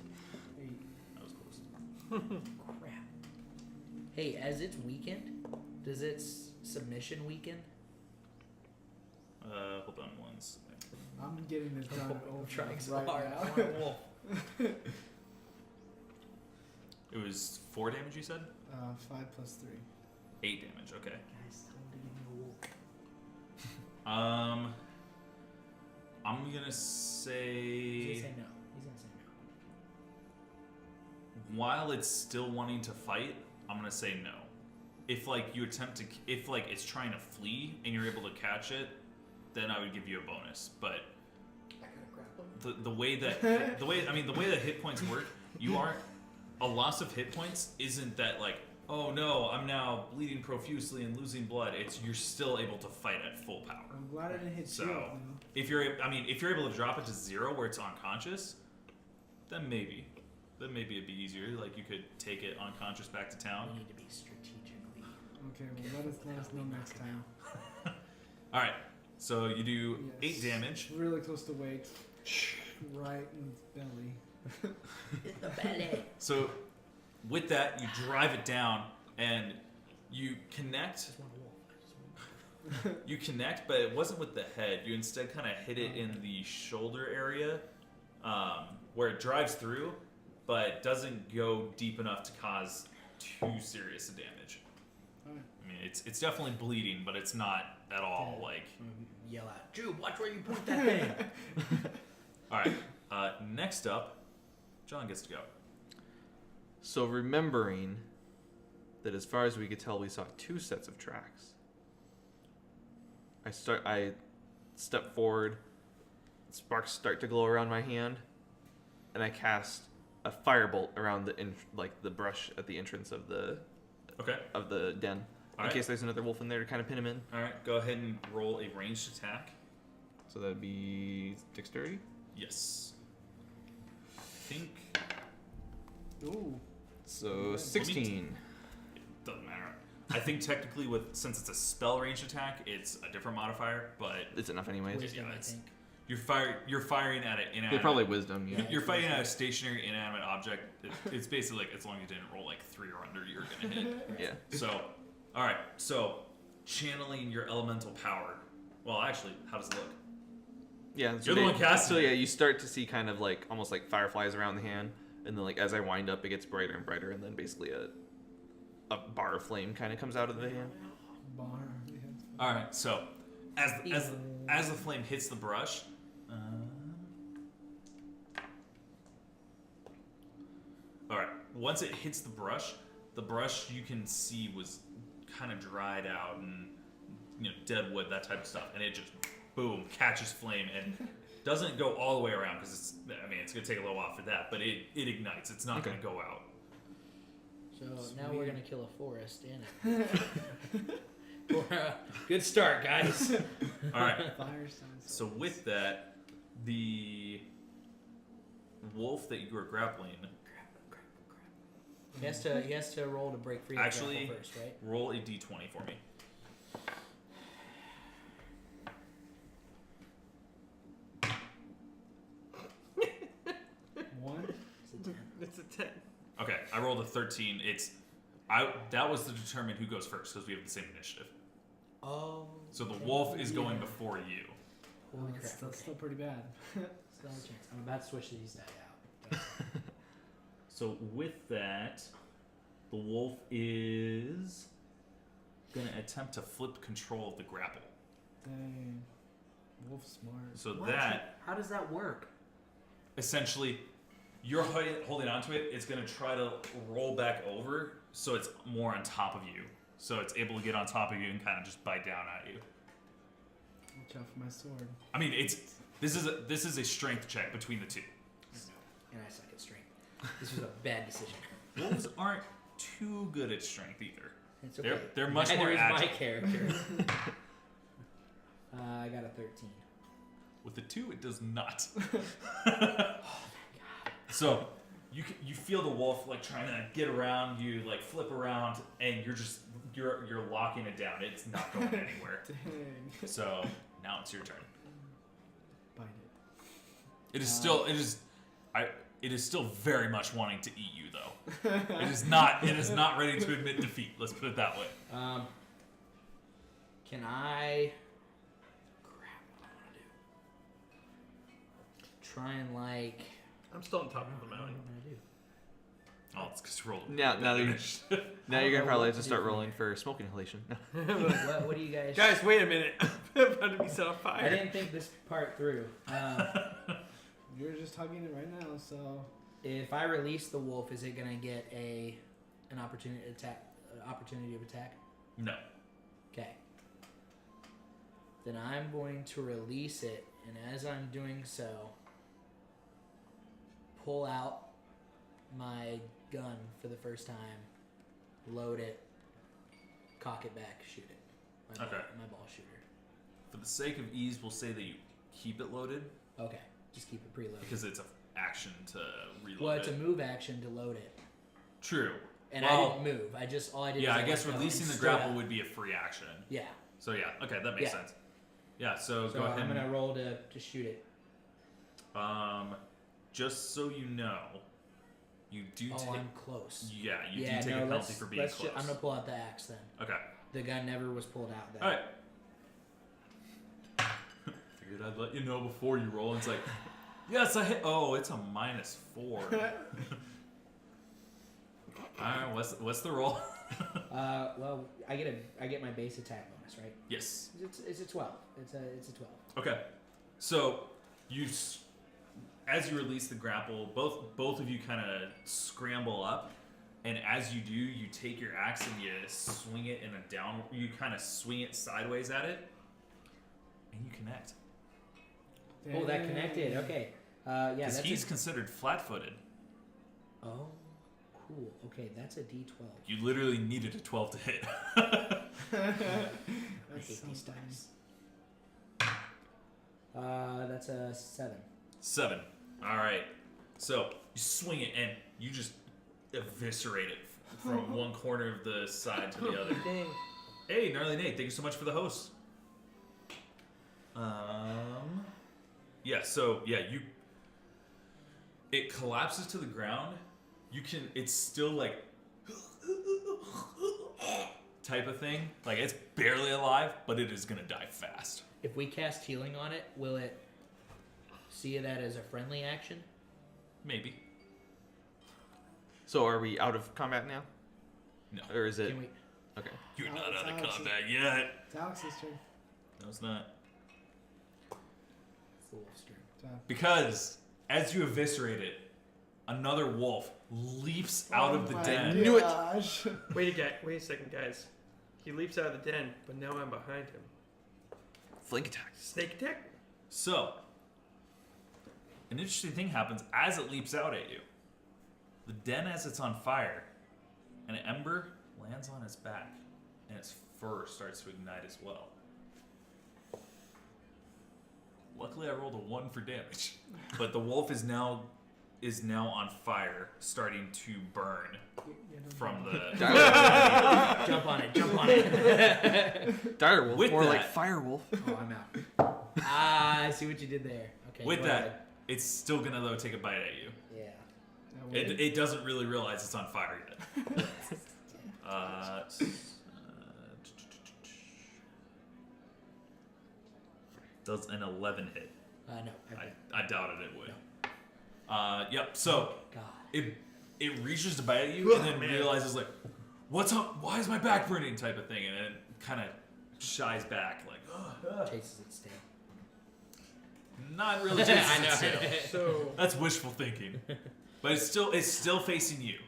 8. that was close. Crap. Hey, as it's weakened, does its submission weaken? Hold on one second. I'm getting this done I'm over trying so right hard. now. I want a wolf. It was 4 damage. You said 5 plus 3. 8 damage. Okay. Guys, tell him to give me a wolf. I'm gonna He's say gonna say no. He's gonna say no. while it's still wanting to fight, I'm gonna say no. If like you attempt to, if like it's trying to flee and you're able to catch it, then I would give you a bonus. But I gotta grapple. the way that the way that hit points work, you aren't a loss of hit points isn't that like, oh no, I'm now bleeding profusely and losing blood. It's you're still able to fight at full power. I'm glad I didn't hit So- you. You know? If you're able to drop it to 0 where it's unconscious, then maybe it'd be easier. Like you could take it unconscious back to town. We need to be strategically. Okay, well let us know next time. All right, So you do 8 Yes. damage. Really close to weight. Right in his belly. In the belly. So with that, you drive it down and you connect. You connect, but it wasn't with the head. You instead kind of hit it in the shoulder area, where it drives through, but doesn't go deep enough to cause too serious a damage. Alright. I mean, it's definitely bleeding, but it's not at all like. Yell out, Jube, watch where you point that thing. All right. Next up, John gets to go. So remembering that as far as we could tell, we saw 2 sets of tracks. I step forward, sparks start to glow around my hand, and I cast a firebolt around the brush at the entrance of the Okay. den, All in right. case there's another wolf in there to kind of pin him in. All right. Go ahead and roll a ranged attack. So that'd be dexterity. Yes. I think Ooh. So 16. doesn't matter. I think technically, since it's a spell range attack, it's a different modifier, but It's enough anyways. Wisdom, I it's- think. you're firing at an They're inanimate. probably wisdom, yeah. You're fighting at a stationary inanimate object. It's basically like as long as you didn't roll like 3 or under, you're gonna hit. Yeah. So, all right. So, channeling your elemental power. Well, actually, how does it look? Yeah. You're the one casting So it. yeah, you start to see kind of like almost like fireflies around the hand, and then like as I wind up, it gets brighter and brighter, and then basically a bar of flame kind of comes out of the hand. Bar. Yeah. All right. So, as the flame hits the brush. All right. Once it hits the brush you can see was kind of dried out and dead wood, that type of stuff, and it just boom catches flame and doesn't go all the way around because it's gonna take a little while for that, but it ignites. It's not Okay. gonna go out. So now we're gonna kill a forest in it. Good start, guys. All right. Fireside. So with that, the wolf that you were grappling, He has to roll to break free. Actually- of the grapple first, right? roll a d20 for me. One. It's a 10. It's a 10. Okay, I rolled a 13. That was to determine who goes first because we have the same initiative. Oh. So the wolf is going before you. Holy That's crap. still, Okay. still pretty bad. Still a chance. I'm about to switch these die out. So with that, the wolf is going to attempt to flip control of the grapple. Dang. Wolf smart. So What? that, How does that work? essentially, you're holding onto it. It's going to try to roll back over so it's more on top of you. So it's able to get on top of you and kind of just bite down at you. Watch out for my sword. I mean, this is a strength check between the two. And I suck at strength. This was a bad decision. Wolves aren't too good at strength either. It's okay. They're much Neither more is agile. my character. I got a 13. With the 2, it does not. So you feel the wolf like trying to get around you, like flip around, and you're locking it down. It's not going anywhere. Dang. So now it's your turn. Bite It is still very much wanting to eat you though. It is not ready to admit defeat. Let's put it that way. Can I? Crap! What do I want to do? Try and like. I'm still on top of the What mountain. am I gonna do? Oh, it's because you rolled. Now that you're damage. now I you're don't gonna know probably what have to to start do from rolling here. for smoke inhalation. What do you guys? Guys, wait a minute. I'm about to be set on fire. I didn't think this part through. You're just hugging it right now, so If I release the wolf, is it gonna get an opportunity of attack? No. Okay. Then I'm going to release it, and as I'm doing so, pull out my gun for the first time, load it, cock it back, shoot it. My Okay. my ball shooter. For the sake of ease, we'll say that you keep it loaded Okay, just keep it preloaded. because it's an action to reload Well, it's it. a move action to load it, True. and Well, I didn't move. All I did. Yeah, was I guess let go releasing and the stood grapple up. would be a free action. Yeah. So yeah, okay, that makes Yeah. sense. Yeah. So So go ahead. I'm gonna roll to shoot it. Just so you know, you do Oh, take. I'm close. Yeah, you Yeah, do take no, a penalty for being close. I'm gonna pull out the axe then. Okay. The gun never was pulled out. Then. All right. Figured I'd let you know before you roll. It's like, yes, I hit. Oh, it's a -4. All right. What's the roll? Well, I get my base attack bonus, right? Yes. It's a 12. It's a 12. Okay. So as you release the grapple, both of you kind of scramble up, and as you do, you take your axe and you swing it in a down. You kind of swing it sideways at it, and you connect. Oh, that connected. Okay. Yeah. Because That's he's considered flat-footed. Oh, cool. Okay, that's a D12. You literally needed a 12 to hit. I That's hate these something. dice. That's a 7. 7. All right. So you swing it and you just eviscerate it from one corner of the side to the other. Dang. Hey, Gnarly Nate, thank you so much for the host. Yeah, so yeah, it collapses to the ground. It's still like type of thing. Like it's barely alive, but it is gonna die fast. If we cast healing on it, will it see that as a friendly action? Maybe. So are we out of combat now? No. Or is it? Can we? Okay. You're Oh, not it's out of Alex's. combat yet. It's Alex's turn. No, it's not. It's the wolf's turn. So, Because as you eviscerate it, another wolf leaps out of the my den. Knew it. gosh. Wait a second, guys. He leaps out of the den, but now I'm behind him. Flank attack. Snake attack? So, an interesting thing happens as it leaps out at you. The den, as it's on fire, an ember lands on its back, and its fur starts to ignite as well. Luckily, I rolled a 1 for damage, but the wolf is now on fire, starting to burn from the. Jump on it. Jump on it. Dire wolf, With more like that- fire wolf. Oh, I'm out. I see what you did there. Okay. With go that, ahead. it's still gonna though take a bite at you. Yeah. It doesn't really realize it's on fire yet. Does an 11 hit? No. I doubted it would. Yep. So God. it reaches to bite at you and then Man. realizes like, what's up? Why is my back burning? Type of thing, and then kind of shies back like, Chases its tail. not really. Chases I know. its tail. So, That's wishful thinking, but it's still facing you.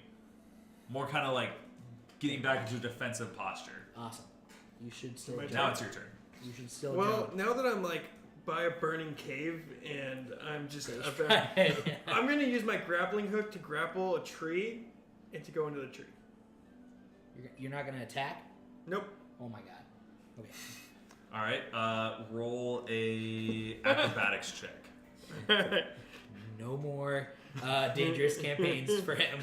More kind of like getting back into a defensive posture. Awesome. You should still. My jump. Now it's your turn. You should still. well, jump. now that I'm like by a burning cave and I'm just Yeah. I'm gonna use my grappling hook to grapple a tree and to go into the tree. You're not gonna attack? Nope. Oh my God. Okay. All right. Roll a acrobatics check. No more dangerous campaigns for him.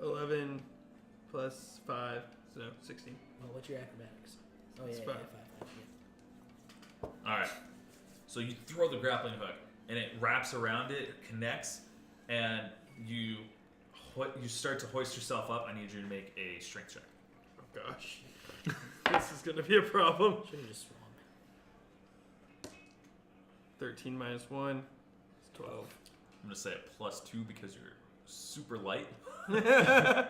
11 plus 5, so 16. Well, what's your acrobatics? Oh yeah, It's yeah, fine. 5. Yeah. All right. So you throw the grappling hook, and it wraps around it, it connects, and you start to hoist yourself up. I need you to make a strength check. Oh gosh. This is gonna be a problem. Should have just swung. 13 minus 1 is 12. I'm gonna say a +2 because you're super light. I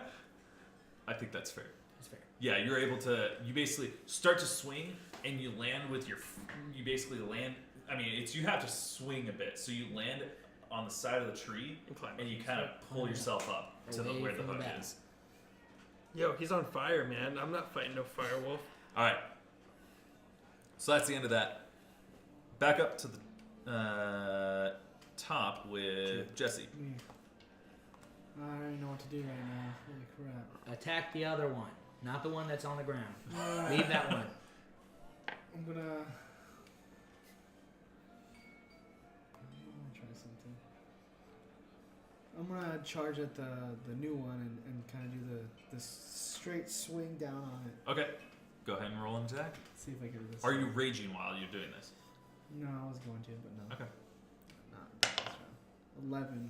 think that's fair. That's fair. Yeah, you're able to. You basically start to swing, and you land with your. You basically land. I mean, you have to swing a bit, so you land on the side of the tree, And climb. and you kind of pull yourself up to Away where the from the hook back. is. Yo, he's on fire, man. I'm not fighting no fire wolf. All right. So that's the end of that. Back up to the top with Jesse. Me. I don't even know what to do right now. Holy crap. Attack the other one, not the one that's on the ground. Alright. Leave that one. I'm gonna try something. I'm gonna charge at the new one and kind of do the straight swing down on it. Okay. Go ahead and roll an attack. See if I can resist. Are you raging while you're doing this? No, I was going to, but no. Okay. Not this round. 11.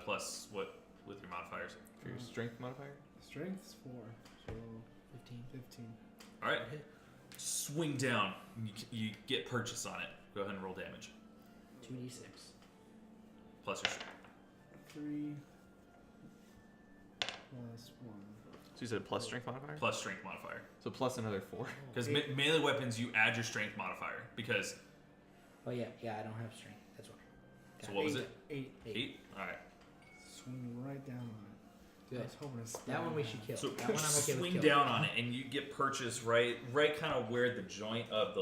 Plus what with your modifiers? For your strength modifier? Strength's 4. So 15. All right. Swing down. You get purchase on it. Go ahead and roll damage. 2d6. Plus your strength. 3 plus 1. So you said plus strength modifier? Plus strength modifier. So plus another 4. Because melee weapons, you add your strength modifier. Because, Oh yeah, I don't have strength. That's why. so what was it? 8. 8? Alright. Swing right down on it. I Good. was hoping to split That one it we in should half. kill. So That one I'm okay with swing killing. down on it, and you get purchase right kind of where the joint of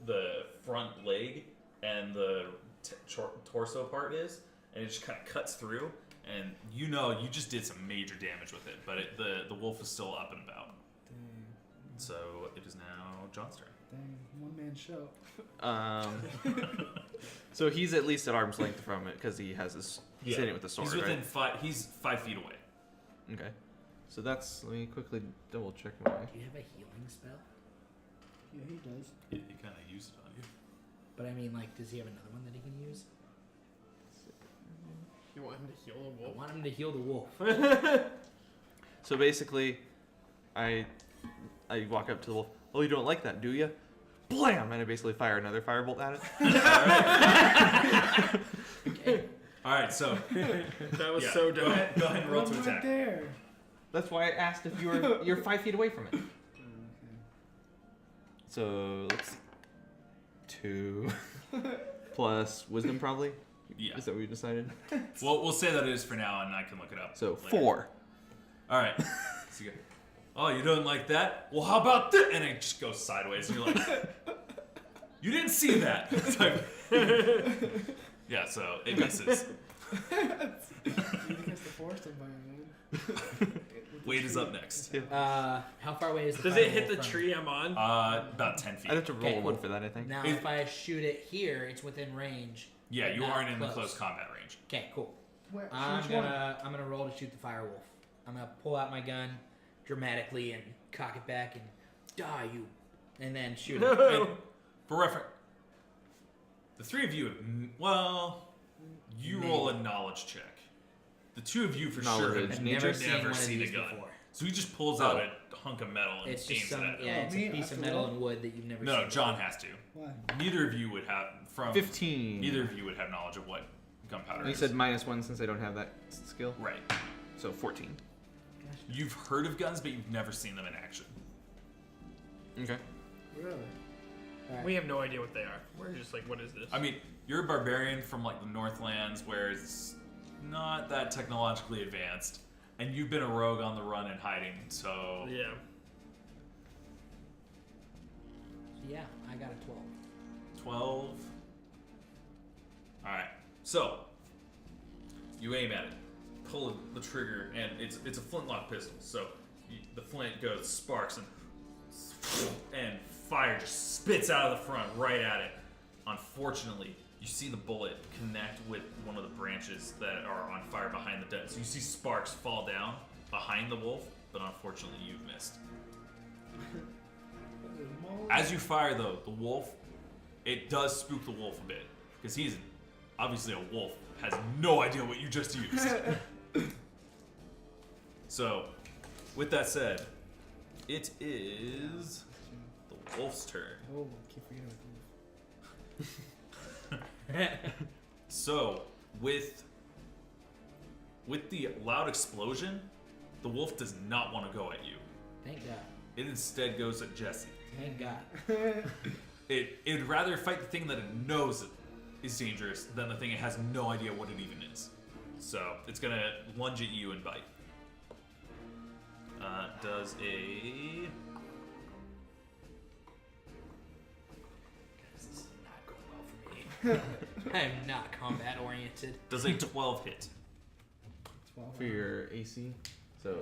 the front leg and the torso part is, and it just kind of cuts through. And you just did some major damage with it, but the wolf is still up and about. Dang. So it is now John's turn. Dang. One man show. So he's at least at arm's length from it because he has his. He's hitting it with the sword, He's within right? 5. He's 5 feet away. Okay. So that's. Let me quickly double check my. Do you have a healing spell? Yeah, he does. He kind of used it on you. But I mean, like, does he have another one that he can use? You want him to heal a I wolf? want him to heal the wolf. So basically, I walk up to the wolf. Oh, you don't like that, do you? Blam! And I basically fire another firebolt at it. Okay. All right, so That was yeah, so go dumb. ahead and roll I'm to right attack. there. That's why I asked if you're 5 feet away from it. Okay. So let's see. 2 plus wisdom, probably. Yeah. Is that what we decided? Well, we'll say that it is for now, and I can look it up. So later. 4. All right. So you go, oh, you don't like that? Well, how about this? And it just goes sideways, and you're like, you didn't see that. It's like- yeah, so it misses. You think it's the forest environment? Wade is up next. How far away is the Does fire it hit the wolf from tree I'm on? About 10 feet. I'd have to roll Okay, one cool. for that, I think. Now, Is- if I shoot it here, it's within range. Yeah, but you not aren't in the close combat range. Okay, cool. Where, I'm which one? gonna roll to shoot the fire wolf. I'm gonna pull out my gun dramatically and cock it back and die you, and then shoot it. And for reference, the three of you have, you roll a knowledge check. The two of you for sure Knowledge. have I've never never seen seen one a of gun. these before. So he just pulls out a hunk of metal and It's aims just it some, at it. yeah, it's me, a piece after of metal roll? and wood that you've never No, seen. John has to. Why? Neither of you would have from 15. Neither of you would have knowledge of what gunpowder You is. said -1 since I don't have that skill. Right. So 14. You've heard of guns, but you've never seen them in action. Okay. Really? Alright. We have no idea what they are. We're just like, what is this? I mean, you're a barbarian from like the Northlands, where it's not that technologically advanced, and you've been a rogue on the run and hiding. So yeah. Yeah, I got a 12. 12. All right. So you aim at it, pull the trigger, and it's a flintlock pistol. So the flint goes, sparks, and fire just spits out of the front right at it. Unfortunately, you see the bullet connect with one of the branches that are on fire behind the den. So you see sparks fall down behind the wolf, but unfortunately you've missed. As you fire, though, the wolf, it does spook the wolf a bit, because he's obviously a wolf, has no idea what you just used. So, with that said, it is the wolf's turn. Oh, I keep forgetting So, with the loud explosion, the wolf does not want to go at you. Thank God. It instead goes at Jesse. Thank God. It'd rather fight the thing that it knows is dangerous than the thing it has no idea what it even is. So it's gonna lunge at you and bite. Does a This is not going well for me. I'm not combat oriented. 12 hit? 12. For your AC. So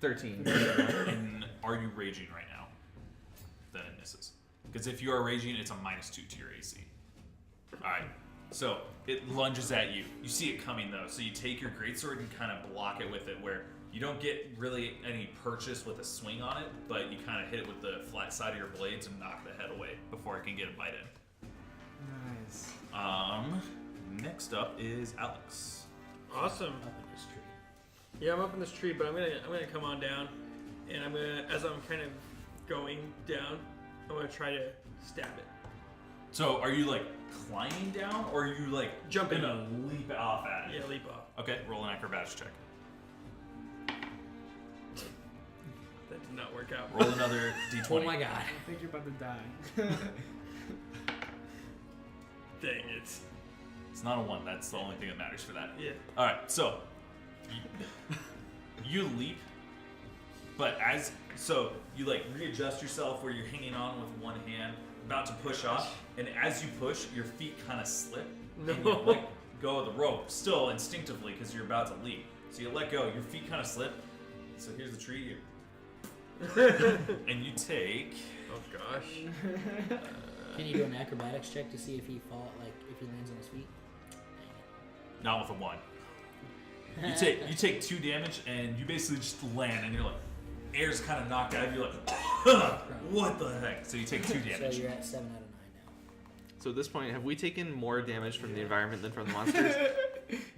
13. And are you raging right now? Then it misses. Because if you are raging, it's a -2 to your AC. Alright, so it lunges at you. You see it coming though, so you take your greatsword and kind of block it with it, where You don't get really any purchase with a swing on it, but you kind of hit it with the flat side of your blades and knock the head away before it can get a bite in. Nice. Next up is Alex. Awesome. Up in this tree. Yeah, I'm up in this tree, but I'm gonna come on down, and as I'm kind of going down, I'm gonna try to stab it. So are you like climbing down, or are you like Jumping gonna leap off at it? Yeah, leap off. Okay, roll an acrobatics check. That did not work out. Roll another d20. Oh my god. I think you're about to die. Dang it. It's not a 1. That's the only thing that matters for that. Yeah. All right, so you leap, but you like readjust yourself where you're hanging on with one hand, about to push off, and as you push, your feet kind of slip, and you No. let go of the rope, still instinctively because you're about to leap. So you let go, your feet kind of slip. So here's the tree, and you take. Oh gosh. Can you do an acrobatics check to see if he if he lands on his feet? Not with a 1. You take 2 damage, and you basically just land, and you're like, air's kind of knocked out of you. You're like, what the heck? So you take 2 So damage. you're at 7 out of 9 now. So at this point, have we taken more damage from the environment than from the monsters?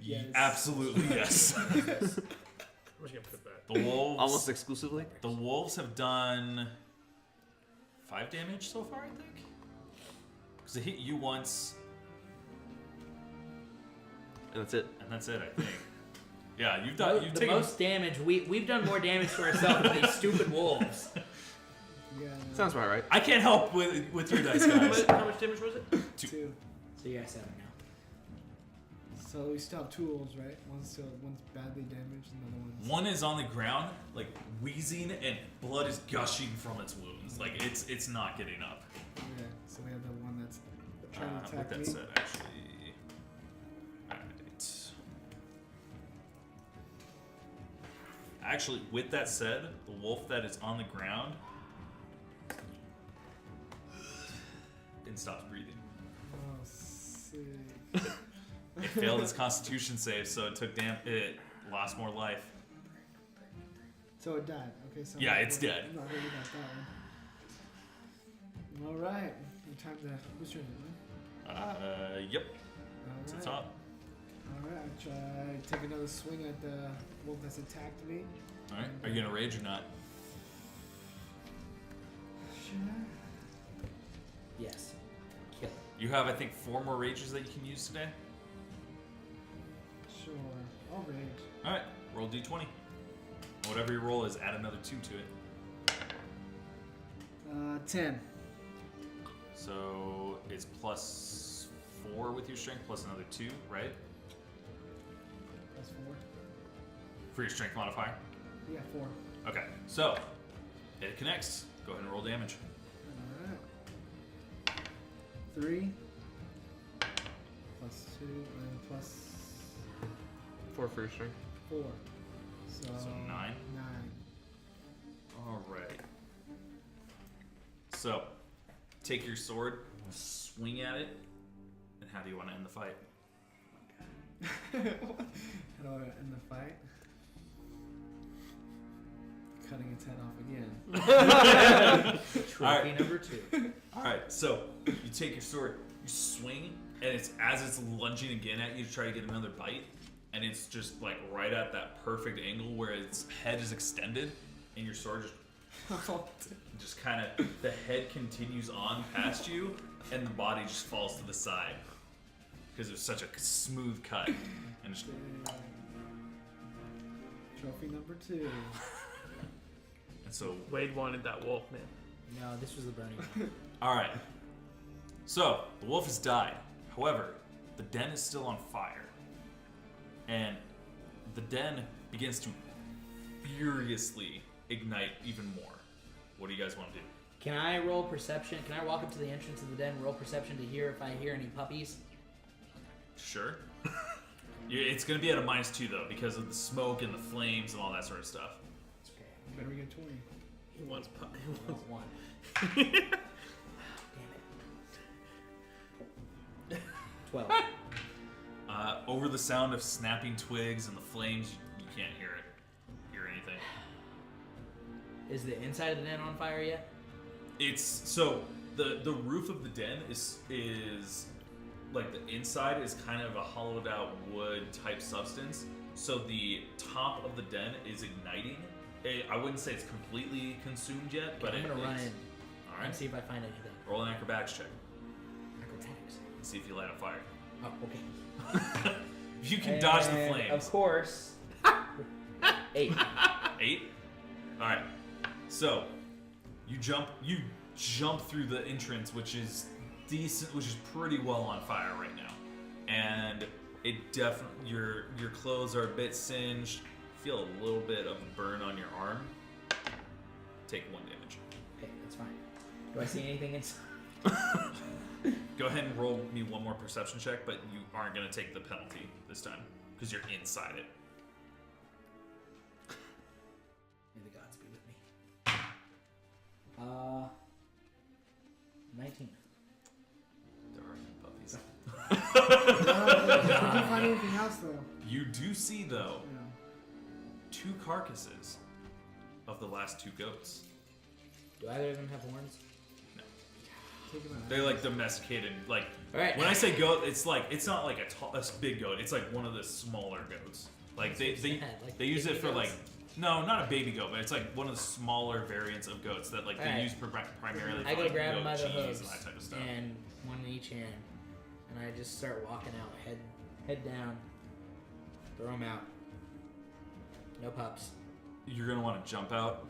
Yes. Absolutely yes. I'm just gonna put that. The wolves. Almost exclusively? The wolves have done 5 damage so far, I think. Because they hit you once, And that's it. and that's it, I think. Yeah, you've The taken most damage. We've done more damage to ourselves than these stupid wolves. Yeah. No. Sounds about right. I can't help with your dice, guys. How much damage was it? 2. So you're at 7 now. So we still have 2 wolves, right? One's badly damaged, and the other one's. One is on the ground, like wheezing, and blood is gushing from its wounds. Like it's not getting up. Yeah. So we have the one that's trying to With attack that me. said, actually, alright. Actually, with that said, the wolf that is on the ground, it stops breathing. Oh, sick. It failed its Constitution save, so it lost more life. So it died. Okay, so Yeah, it's dead. I'm not really about that one. All right, time to who's turn it? Yep, All it's right. the top. All right, I try take another swing at the wolf that's attacked me. All right, are you gonna rage or not? Should I? Yes. Kill it. You have, I think, 4 more rages that you can use today. Sure, I'll rage. All right, roll d20. Whatever your roll is, add another 2 to it. 10. So it's plus 4 with your strength, plus another 2, right? Plus 4. For your strength modifier. Yeah, 4. Okay, so it connects. Go ahead and roll damage. All right. 3. Plus 2 and plus 4 for your strength. 4. So 9. 9. All right. So take your sword, swing at it, and how do you want to end the fight? How do I end the fight? Cutting its head off again. Trophy Alright. number 2. All right, so you take your sword, you swing, and it's as it's lunging again at you to try to get another bite, and it's just like right at that perfect angle where its head is extended, and your sword just kind of the head continues on past you, and the body just falls to the side because it was such a smooth cut, and just, Trophy number 2. and so Wade wanted that wolf, man. No, this was the burning one. all right. So the wolf has died. However, the den is still on fire, and the den begins to furiously ignite even more. What do you guys want to do? Can I roll perception? Can I walk up to the entrance of the den, roll perception to hear if I hear any puppies? Sure. It's going to be at a -2 though because of the smoke and the flames and all that sort of stuff. It's okay. Better get 20. He wants I want 1. Damn it. 12. Over the sound of snapping twigs and the flames, you can't hear Is the inside of the den on fire yet? It's so the roof of the den is like the inside is kind of a hollowed out wood type substance. So the top of the den is igniting. I wouldn't say it's completely consumed yet, but I'm gonna run in All and right. see if I find anything. Roll an acrobatics check. Acrobatics. And see if you light a fire. Oh, okay. If you can dodge the And, flames. Of course. 8. 8. All right. So you jump through the entrance, which is decent, which is pretty well on fire right now, and it definitely your clothes are a bit singed. Feel a little bit of a burn on your arm. Take 1 damage. Okay, that's fine. Do I see anything inside? Go ahead and roll me one more perception check, but you aren't going to take the penalty this time because you're inside it. May the gods be with me. 19. There are no puppies. Did you find anything else though? You do see though Yeah. 2 carcasses of the last 2 goats. Do either of them have horns? Take him out. They're like domesticated. Like All right. when I say goat, it's not like a big goat. It's like one of the smaller goats. Like they use it baby for goats? like no, not a baby goat, but it's like one of the smaller variants of goats that like they Alright. use primarily for I go like grab goat him by the cheese hooves and that type of stuff. and one in each hand, and I just start walking out, head down, throw him out. No pups. You're gonna want to jump out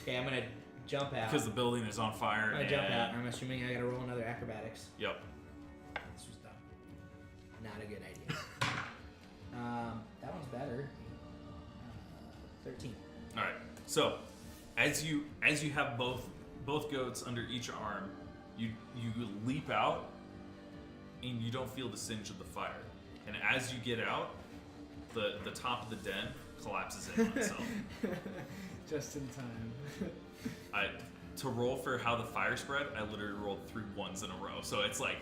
Okay, I'm gonna jump out. because the building is on fire. I'm gonna and jump out, and I'm assuming I gotta roll another acrobatics. Yep. This was dumb. Not a good idea. That one's better. 13. All right. So, as you have both goats under each arm, you leap out, and you don't feel the singe of the fire. And as you get out, the top of the den collapses in on itself. Just in time. To roll for how the fire spread, I literally rolled 3 1s in a row. So it's like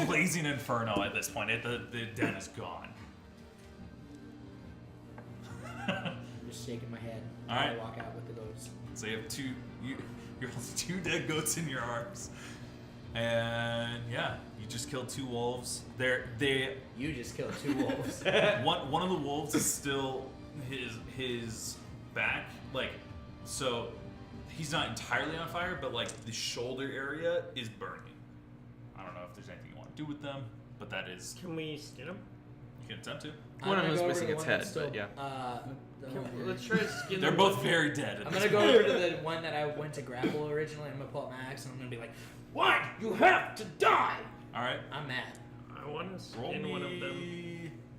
blazing inferno at this point. The den is gone. I'm just shaking my head. All right. I walk out with the goats. So you have you're holding 2 dead goats in your arms, and yeah, you just killed 2 wolves. You just killed 2 wolves. One of the wolves is still his back, like, so he's not entirely on fire, but like the shoulder area is burning. I don't know if there's anything you want to do with them, but that is Can we skin him? you can attempt to. One of I'm them is gonna go missing over to its the one head, that's still, but yeah. Let's try to skin They're them. both very dead. At I'm this gonna go point. over to the one that I went to grapple originally. I'm gonna pull out my axe and I'm gonna be like, "What? You have to die!" All right, I'm mad. I want to roll skin me. one of them.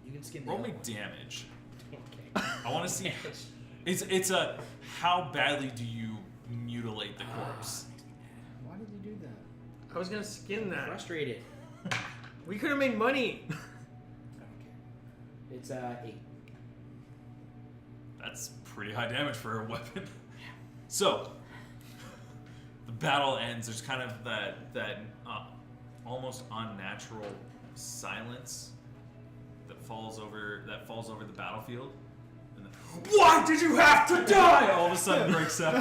You can skin the Roll other me one. damage. Okay. I want to see. It's a how badly do you mutilate the corpse? Why did you do that? I was gonna skin that. Frustrated. We could have made money. I don't care. It's 8. That's pretty high damage for a weapon. So the battle ends. There's kind of that almost unnatural silence that falls over the battlefield. And then, why did you have to die? All of a sudden breaks out.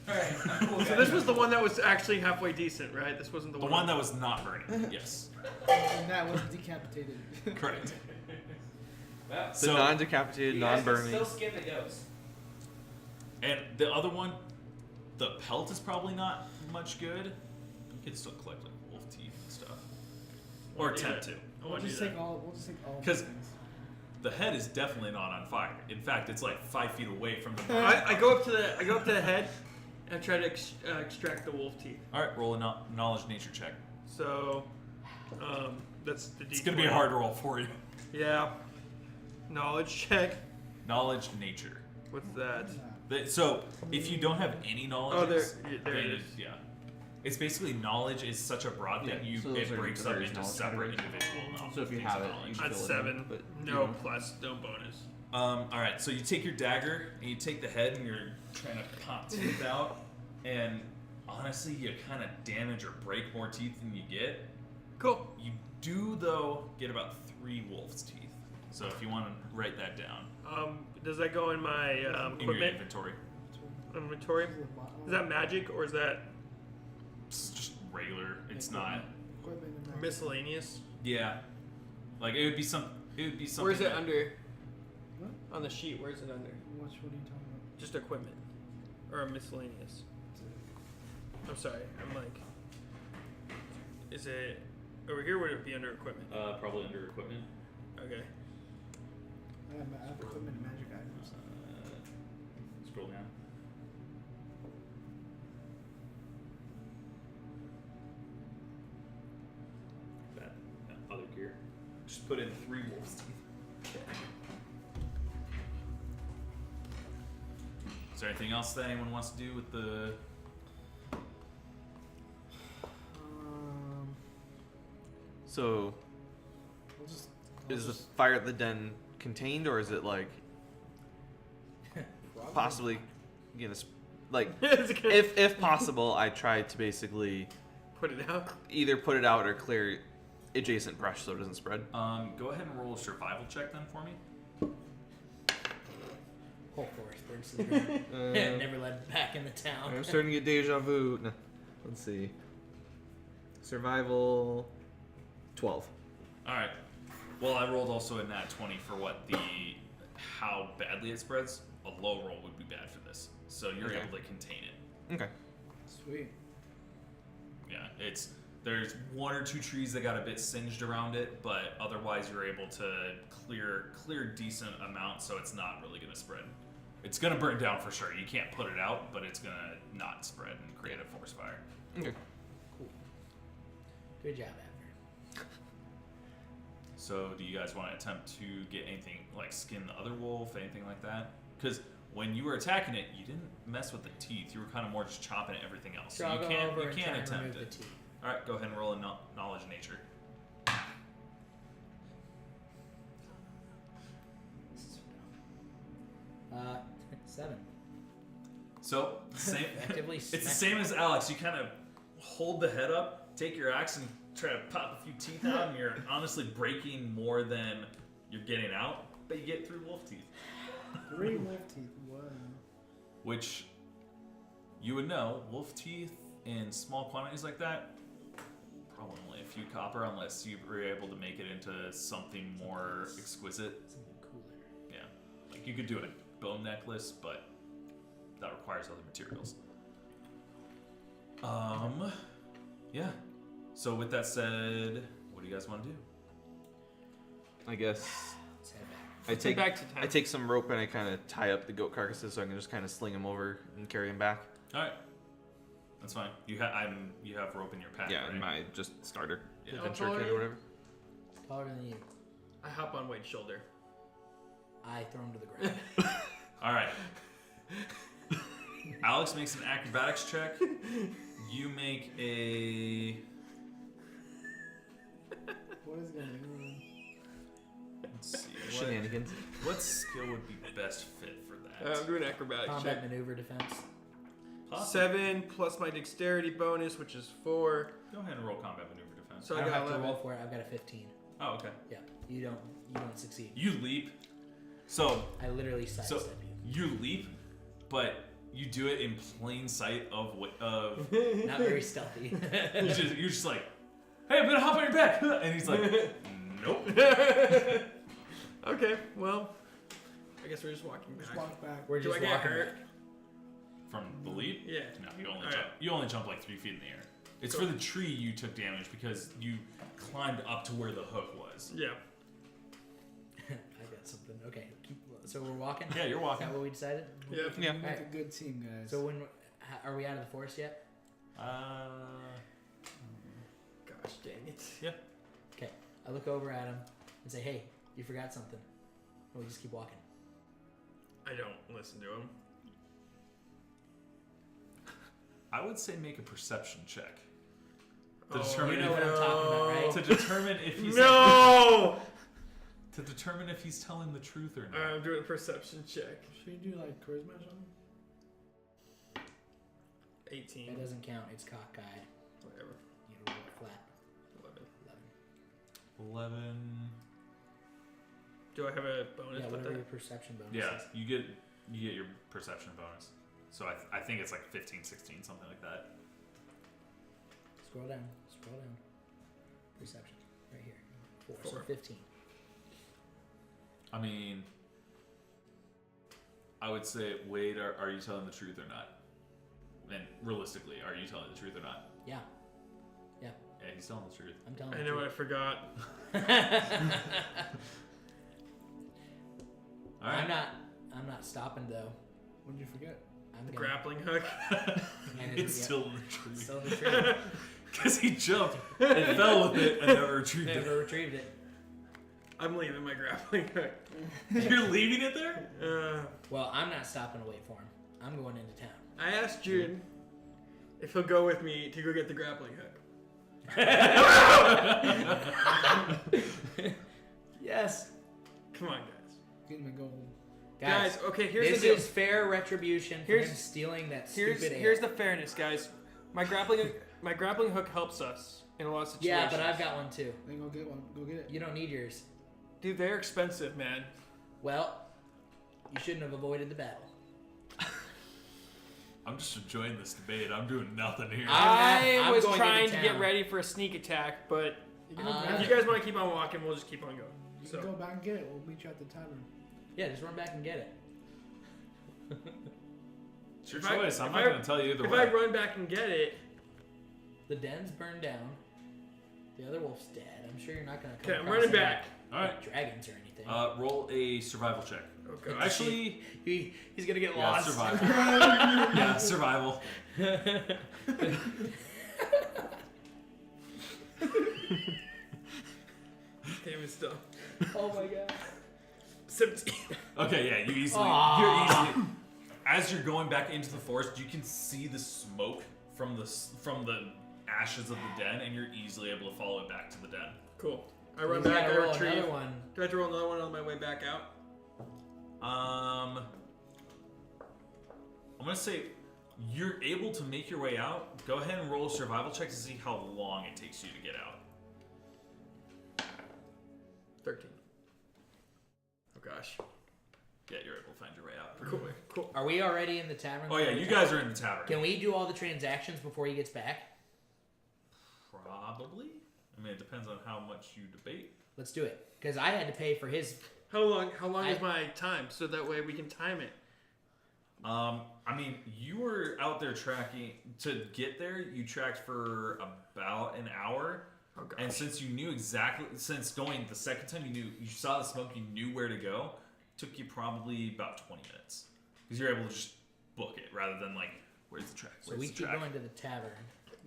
Alright. So this was the one that was actually halfway decent, right? This wasn't the The one that was not burning. Yes, And that was decapitated. correct. The So non-decapitated, non-burning. Still skin the ghosts. and the other one, the pelt is probably not much good. You can still collect like wolf teeth and stuff, or Wanna do attempt that. to. I We'll want to do just that. take all. We'll just take all. 'Cause- the things. The head is definitely not on fire. In fact, it's like 5 feet away from the. I go up to the head and I try to extract the wolf teeth. All right, roll a knowledge nature check. So, that's the. It's gonna be a hard roll for you. Yeah. Knowledge check. Knowledge nature. What's that? So if you don't have any knowledge, Oh, there it is. Yeah, it's basically knowledge is such a broad thing. Yeah, so those It are breaks the up various into knowledge separate categories. individual knowledge. So if you things have of it, knowledge. you That's fill it in, 7. but you No don't. plus, no bonus. All right, so you take your dagger and you take the head and you're trying to pop teeth out, and honestly, you kind of damage or break more teeth than you get. Cool. You do though get about 3 wolf's teeth. So if you want to write that down. Does that go in my In your equipment inventory. inventory? Is that magic or is that It's just regular. It's not. Equipment and magic. miscellaneous? Yeah. Like it would be some. It would be something. Where's it that- under? What? On the sheet, where's it under? What are you talking about? Just equipment. Or miscellaneous. I'm sorry, I'm like... Is it... Over here, would it be under equipment? Probably under equipment. Okay. I have equipment and magic items. Scroll down. That other gear. Just put in 3 wolf's teeth. Is there anything else that anyone wants to do with the? So, I'll just. is the fire at the den contained, or is it like possibly, you know, like if possible, I try to basically Put it out. either put it out or clear adjacent brush so it doesn't spread. Go ahead and roll a survival check then for me. Whole forest burns to the ground. Never led back in the town. I'm starting to get deja vu. No, let's see. Survival 12. All right. Well, I rolled also a nat 20 for how badly it spreads. A low roll would be bad for this, so you're Okay. able to contain it. Okay. Sweet. Yeah, there's 1 or 2 trees that got a bit singed around it, but otherwise you're able to clear decent amount, so it's not really gonna spread. It's gonna burn down for sure. You can't put it out, but it's gonna not spread and create a forest fire. Okay. Cool. Good job, Abner. So, do you guys want to attempt to get anything like skin the other wolf, anything like that? Because when you were attacking it, you didn't mess with the teeth. You were kind of more just chopping at everything else. So So I'll you go can't over you and can't try and attempt remove it. the teeth. All right, go ahead and roll a knowledge nature. 7. So same. Effectively It's the smack- same as Alex. You kind of hold the head up, take your axe, and try to pop a few teeth out, and you're honestly breaking more than you're getting out, but you get 3 wolf teeth, 3 wolf teeth. Wow. which you would know. Wolf teeth in small quantities like that, probably only a few copper, unless you were able to make it into something more exquisite. Something cooler. Yeah, like you could do a bone necklace, but that requires other materials. Yeah. So with that said, what do you guys want to do? I guess Let's head back. I take back to town. I take some rope and I kind of tie up the goat carcasses so I can just kind of sling them over and carry them back. All right, that's fine. You have rope in your pack. Yeah, right? in my just starter Yeah. adventure How tall kit are or you? whatever. Taller than you. I hop on Wade's shoulder. I throw him to the ground. All right. Alex makes an acrobatics check. You make a. What is going on? Let's see. Shenanigans. What skill would be best fit for that? I'm doing acrobatics Combat check. maneuver defense. Possible. 7 plus my dexterity bonus, which is 4. Go ahead and roll combat maneuver defense. So I I don't got have to 11. roll for it. I've got a 15. Oh, okay. Yeah. You don't succeed. You leap. So I literally sidestep you. you leap, but you do it in plain sight of Not very stealthy. you're just like, hey, I'm gonna hop on your back, and he's like, nope. Okay, well, I guess we're just walking back. Just walk back. We're Do just I get walking hurt? back. From the leap? Yeah. No, you only All jump. right. You only jump like 3 feet in the air. It's Cool. for the tree you took damage because you climbed up to where the hook was. Yeah. I got something. Okay. So we're walking? Yeah, you're Is walking. that what we decided? Yeah. We Yeah. make Alright. a good team, guys. So are we out of the forest yet? Gosh dang it. Yeah. Okay. I look over at him and say, hey, you forgot something. Or we just keep walking. I don't listen to him. I would say make a perception check. To Oh, determine You know what I'm talking about, right? to determine if he's No! to determine if he's telling the truth or not. I'm doing a perception check. Should you do like charisma or something? 18. That doesn't count. It's cockeyed. Whatever. You roll it flat. 11. 11. 11. Do I have a bonus Yeah, with whatever that? your perception bonus Yeah, is. you get your perception bonus. So I think it's like 15, 16, something like that. Scroll down. Perception. Right here. 4. So 4. 15. I mean, I would say, Wade, are you telling the truth or not? And realistically, are you telling the truth or not? Yeah. Yeah, he's telling the truth. I'm telling I you. know I forgot. All right. I'm not stopping though. What did you forget? I'm The gonna grappling hook. hand It's yep, still in the tree. still in the tree. Because he jumped and fell with it and never retrieved it. Never retrieved it. I'm leaving my grappling hook. You're leaving it there? Well, I'm not stopping to wait for him. I'm going into town. I asked Jude if he'll go with me to go get the grappling hook. Yes. Come on, guys. Getting my gold. Guys, okay, here's this the deal. is fair retribution for him stealing that stupid ale. Here's the fairness, guys. My grappling hook helps us in a lot of situations. Yeah, but I've got one too. Then go get one. Go get it. You don't need yours. Dude, they're expensive, man. Well, you shouldn't have avoided the battle. I'm just enjoying this debate. I'm doing nothing here. I I'm was going trying into to get town. ready for a sneak attack, but You can, go back, if you guys want to keep on walking, we'll just keep on going. you So can go back and get it. We'll meet you at the tavern. Yeah, just run back and get it. It's your if I- choice. I'm if not I- going to tell you either if way. I run back and get it, The den's burned down. The other wolf's dead. I'm sure you're not going to come okay, I'm across running any, back. All right. dragons or anything. Roll a survival check. Oh god. Actually, He's going to get yeah, lost. survival. Yeah, survival. Damn it, still. Oh my god. 17. Okay, yeah, you easily. Aw. You're easily. As you're going back into the forest, you can see the smoke from the ashes of the den, and you're easily able to follow it back to the den. Cool. I run He's back, I gotta roll retrieve. another one. Do I have to roll another one on my way back out? I'm gonna say you're able to make your way out. Go ahead and roll a survival check to see how long it takes you to get out. 13. Oh gosh. Yeah, you're able to find your way out pretty Cool. quick. Cool. Are we already in the tavern? Oh yeah, you guys are in the tavern. Can we do all the transactions before he gets back? Probably. I mean, it depends on how much you debate. Let's do it. Because I had to pay for his. How long is I- my time so that way we can time it? I mean, you were out there tracking to get there. You tracked for about an hour, Oh gosh. and since you knew exactly, since going the second time, you saw the smoke, you knew where to go. Took you probably about 20 minutes because you're able to just book it rather than like, where's the track? So Where's we the keep track? going to the tavern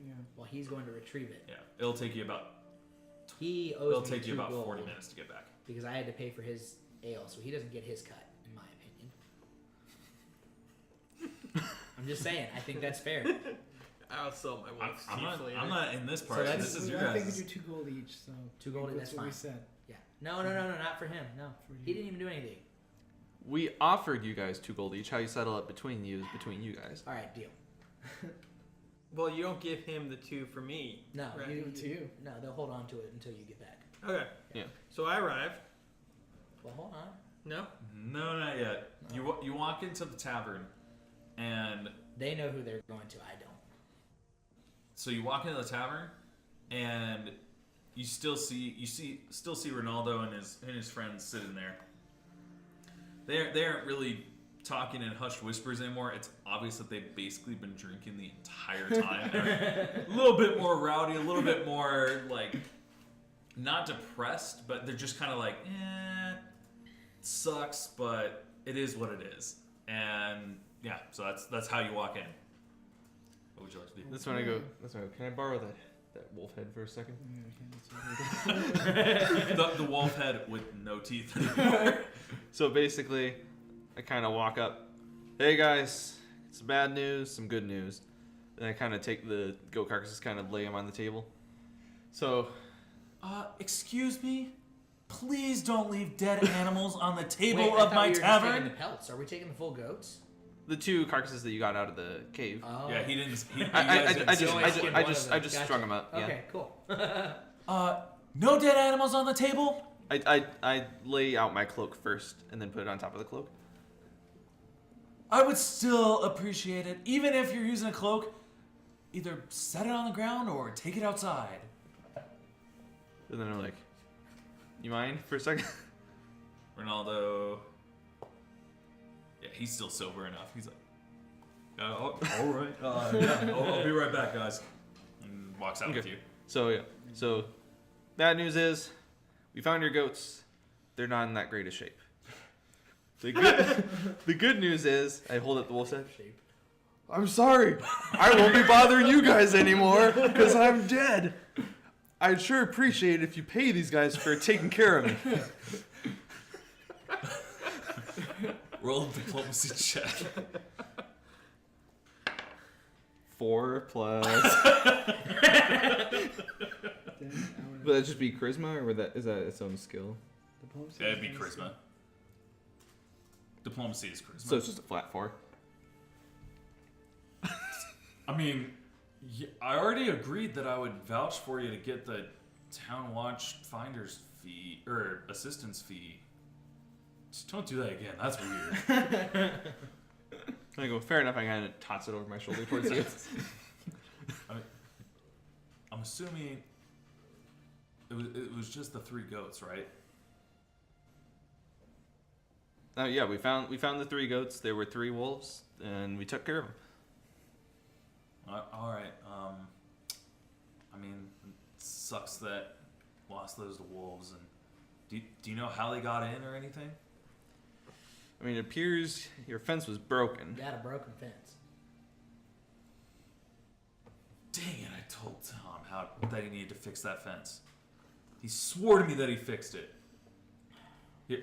Yeah. while he's going to retrieve it. Yeah, it'll take you about He owes it'll me take you 2 about gold 40 minutes to get back. because I had to pay for his ale, so he doesn't get his cut, in my opinion. I'm just saying. I think that's fair. I'll sell my wolf's I'm teeth not. later. I'm not in this part. that's- This is your I think we guys'. do 2 gold each. So 2 gold, that's that's what fine. we said. Yeah. No, not for him. No, For he you. didn't even do anything. We offered you guys 2 gold each. How you settle it between you is between you guys. All right, deal. Well, you don't give him the 2 for me. No, Right. Give it to you. No, they'll hold on to it until you get back. Okay. Yeah. So I arrive. Well, hold on. No? No, not yet. You walk into the tavern, and They know who they're going to. I don't. so you walk into the tavern, and you still see Ronaldo and his friends sitting there. They aren't really talking in hushed whispers anymore. It's obvious that they've basically been drinking the entire time. They're a little bit more rowdy, a little bit more like not depressed, but they're just kind of like, it sucks, but it is what it is. And yeah, so that's how you walk in. What would you like to do? That's when I go. Can I borrow that wolf head for a second? Yeah, we can't do The wolf head with no teeth anymore. So basically, I kind of walk up. Hey guys, some bad news, some good news. Then I kind of take the goat carcasses, kind of lay them on the table. So Excuse me? Please don't leave dead animals on the table Wait, I of thought my we were just taking tavern. the pelts. Are we taking the full goats? the 2 carcasses that you got out of the cave. Oh. Yeah, he didn't. You I guys didn't see only him. skinned I one just of them. strung them up. Yeah. Okay, cool. No dead animals on the table? I lay out my cloak first and then put it on top of the cloak. I would still appreciate it, even if you're using a cloak. Either set it on the ground or take it outside. And then I'm like, you mind for a second? Ronaldo. Yeah, he's still sober enough. He's like, all right. Yeah, I'll be right back, guys. And walks out with Okay. you. So yeah. So bad news is we found your goats. They're not in that great a shape. The good news is I hold up the wolf's head. I'm sorry. I won't be bothering you guys anymore because I'm dead. I'd sure appreciate it if you pay these guys for taking care of me. Roll a diplomacy check. 4 plus. Would that just be charisma, or is that its own skill? Yeah, it'd be charisma. Diplomacy is charisma. So it's just a flat 4. I mean, I already agreed that I would vouch for you to get the town watch finder's fee or assistance fee. Just don't do that again. That's weird. I go, fair enough. I kind of toss it over my shoulder towards you. I'm assuming it was just the 3 goats, right? Yeah, we found the 3 goats. There were 3 wolves, and we took care of them. All right. I mean, it sucks that lost those to wolves. And do you know how they got in or anything? I mean, it appears your fence was broken. Got a broken fence. Dang it! I told Tom that he needed to fix that fence. He swore to me that he fixed it. Here,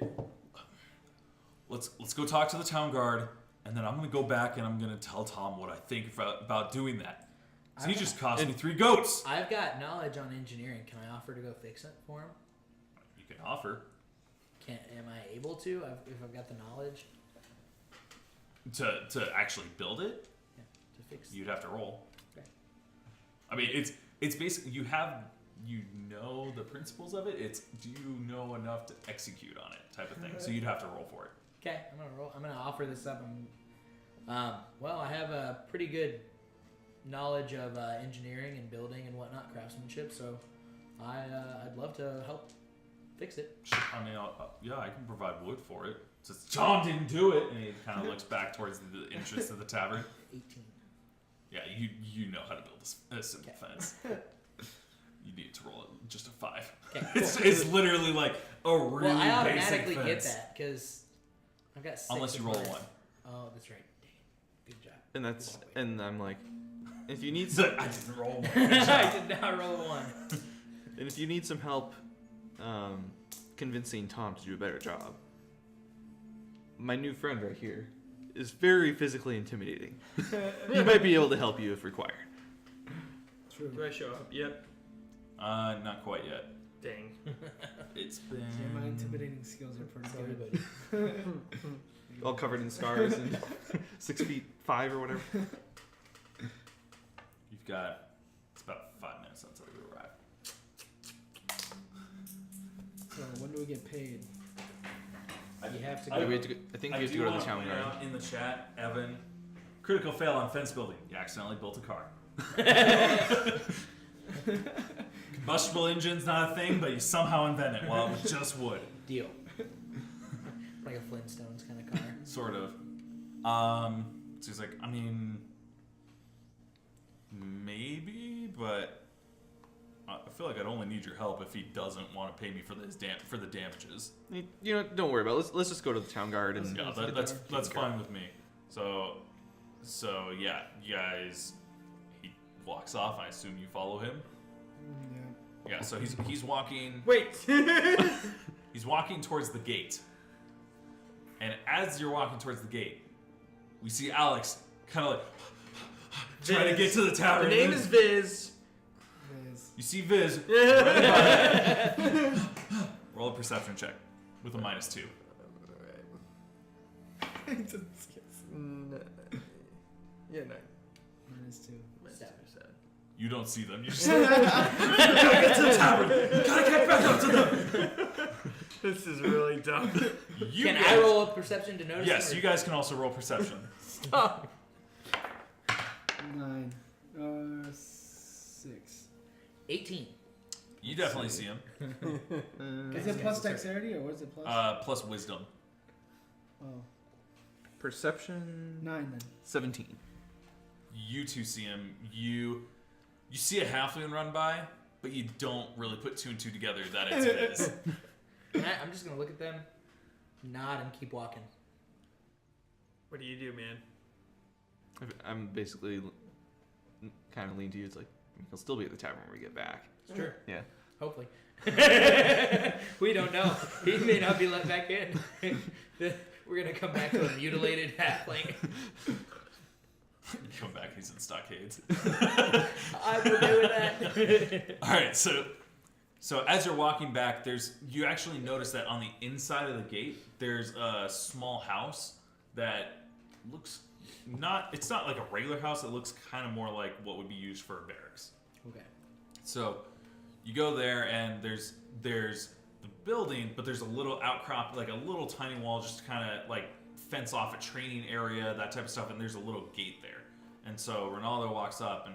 let's go talk to the town guard, and then I'm gonna go back and I'm gonna tell Tom what I think about doing that. So he just cost me 3 goats. I've got knowledge on engineering. Can I offer to go fix it for him? You can offer Am I able to if I've got the knowledge? to actually build it. Yeah, to fix. You'd have to roll. Okay. I mean, it's basically you know the principles of it. It's do you know enough to execute on it type of thing. So you'd have to roll for it. Okay, I'm gonna roll. I'm gonna offer this up. Well, I have a pretty good knowledge of engineering and building and whatnot, craftsmanship. So I'd love to help fix it. I mean, yeah, I can provide wood for it. Since John didn't do it, and he kind of looks back towards the entrance of the tavern. 18. Yeah, you know how to build a simple fence. You need to roll it just a 5. Okay, It's literally like a really well, I basic automatically get fence. that because I've got 6. Unless you of roll mine. 1. Oh, that's right. Dang it. Good job. And I'm like, if you need So some, I didn't roll 1. I did not roll a 1. and if you need some help, convincing Tom to do a better job, my new friend right here is very physically intimidating. He might be able to help you if required. True. Do I show up? Yep. Not quite yet. Dang. It's been. Yeah, my intimidating skills are pretty Sorry, good. buddy. All covered in scars and 6'5" or whatever. You've got. It's about 5 minutes until you arrive. So when do we get paid? You have to I go. think we have to go to the town point guard. out in the chat, Evan. Critical fail on fence building. You accidentally built a car. Combustible engine's not a thing, but you somehow invent it. Well, it was just wood. Deal. Like a Flintstones kind of car. Sort of. So he's like, I mean, maybe, but I feel like I'd only need your help if he doesn't want to pay me for the damages. You know, don't worry about it. Let's just go to the town guard and Yeah, that's fine with me. So yeah, you guys. He walks off. I assume you follow him. Yeah. Yeah. So he's walking. Wait. He's walking towards the gate. And as you're walking towards the gate, we see Alex kind of like trying to get to the tavern. The name is Viz. You see Viz running by. Roll a perception check with a -2. Yeah, 9. -2. Sad. You don't see them. You just gotta get to the tavern. You gotta get back up to them. This is really dumb. Can I roll a perception to notice? Yes, him, or- you guys can also roll perception. 9. 6. 18. You definitely see him. Is it plus dexterity or what is it plus? Plus wisdom. Oh, Perception 9 then. 17. You two see him. You see a halfling run by, but you don't really put two and two together that it's his. I'm just gonna look at them, nod, and keep walking. What do you do, man? I'm basically kind of lean to you. It's like, he'll still be at the tavern when we get back. Sure. Yeah. Hopefully. We don't know. He may not be let back in. We're gonna come back to a mutilated halfling. Come back, he's in stockades. I'm okay with that. All right, so as you're walking back, you actually notice that on the inside of the gate, there's a small house that looks it's not like a regular house. It looks kind of more like what would be used for a barracks. Okay. So you go there, and there's the building, but there's a little outcrop, like a little tiny wall, just to kind of like fence off a training area, that type of stuff, and there's a little gate there. And so Ronaldo walks up and,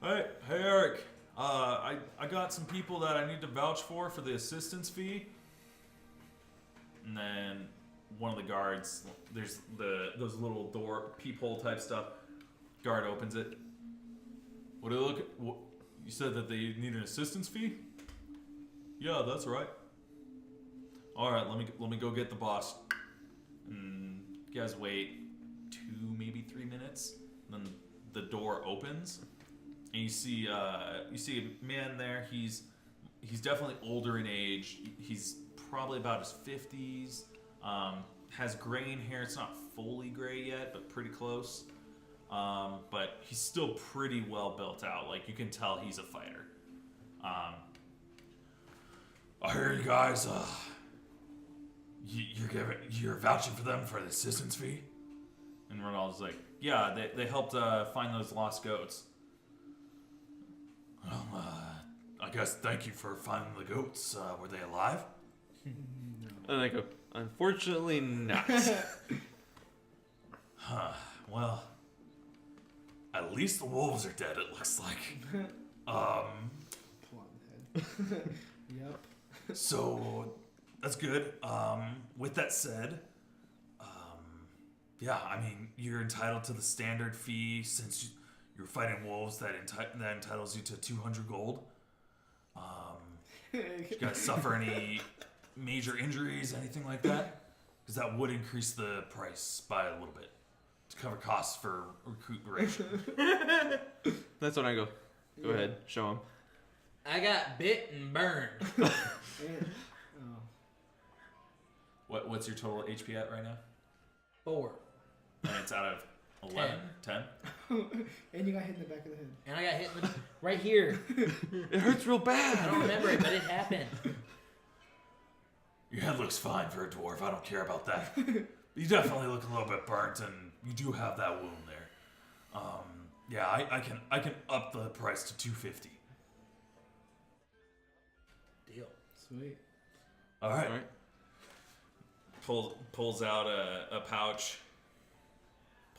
hey Eric, I got some people that I need to vouch for the assistance fee. And then one of the guards, there's those little door peephole type stuff. Guard opens it. What do you look? You said that they need an assistance fee? Yeah, that's right. All right, let me go get the boss. And you guys wait 2, maybe 3 minutes. Then the door opens, and you see a man there. He's definitely older in age. He's probably about his 50s. Has graying hair. It's not fully gray yet, but pretty close. But he's still pretty well built out. Like, you can tell he's a fighter. I hear you guys. You're vouching for them for the assistance fee. And Ronaldo's like, yeah, they helped find those lost goats. Well, I guess thank you for finding the goats. Were they alive? And I go, unfortunately not. Huh. Well, at least the wolves are dead, it looks like. Plot in the head. Yep. So that's good. With that said, yeah, I mean, you're entitled to the standard fee since you're fighting wolves. That entitles you to 200 gold. You guys suffer any major injuries, anything like that? Because that would increase the price by a little bit to cover costs for recuperation. That's when I go, go ahead, show him. I got bit and burned. Oh. What's your total HP at right now? 4. And it's out of 11? 10? And you got hit in the back of the head. And I got hit in the, right here. It hurts real I bad. don't remember it, but it happened. Your head looks fine for a dwarf. I don't care about that. You definitely look a little bit burnt, and you do have that wound there. Yeah, I can up the price to 250. Deal. Sweet. All right. All right. Pulls out a pouch.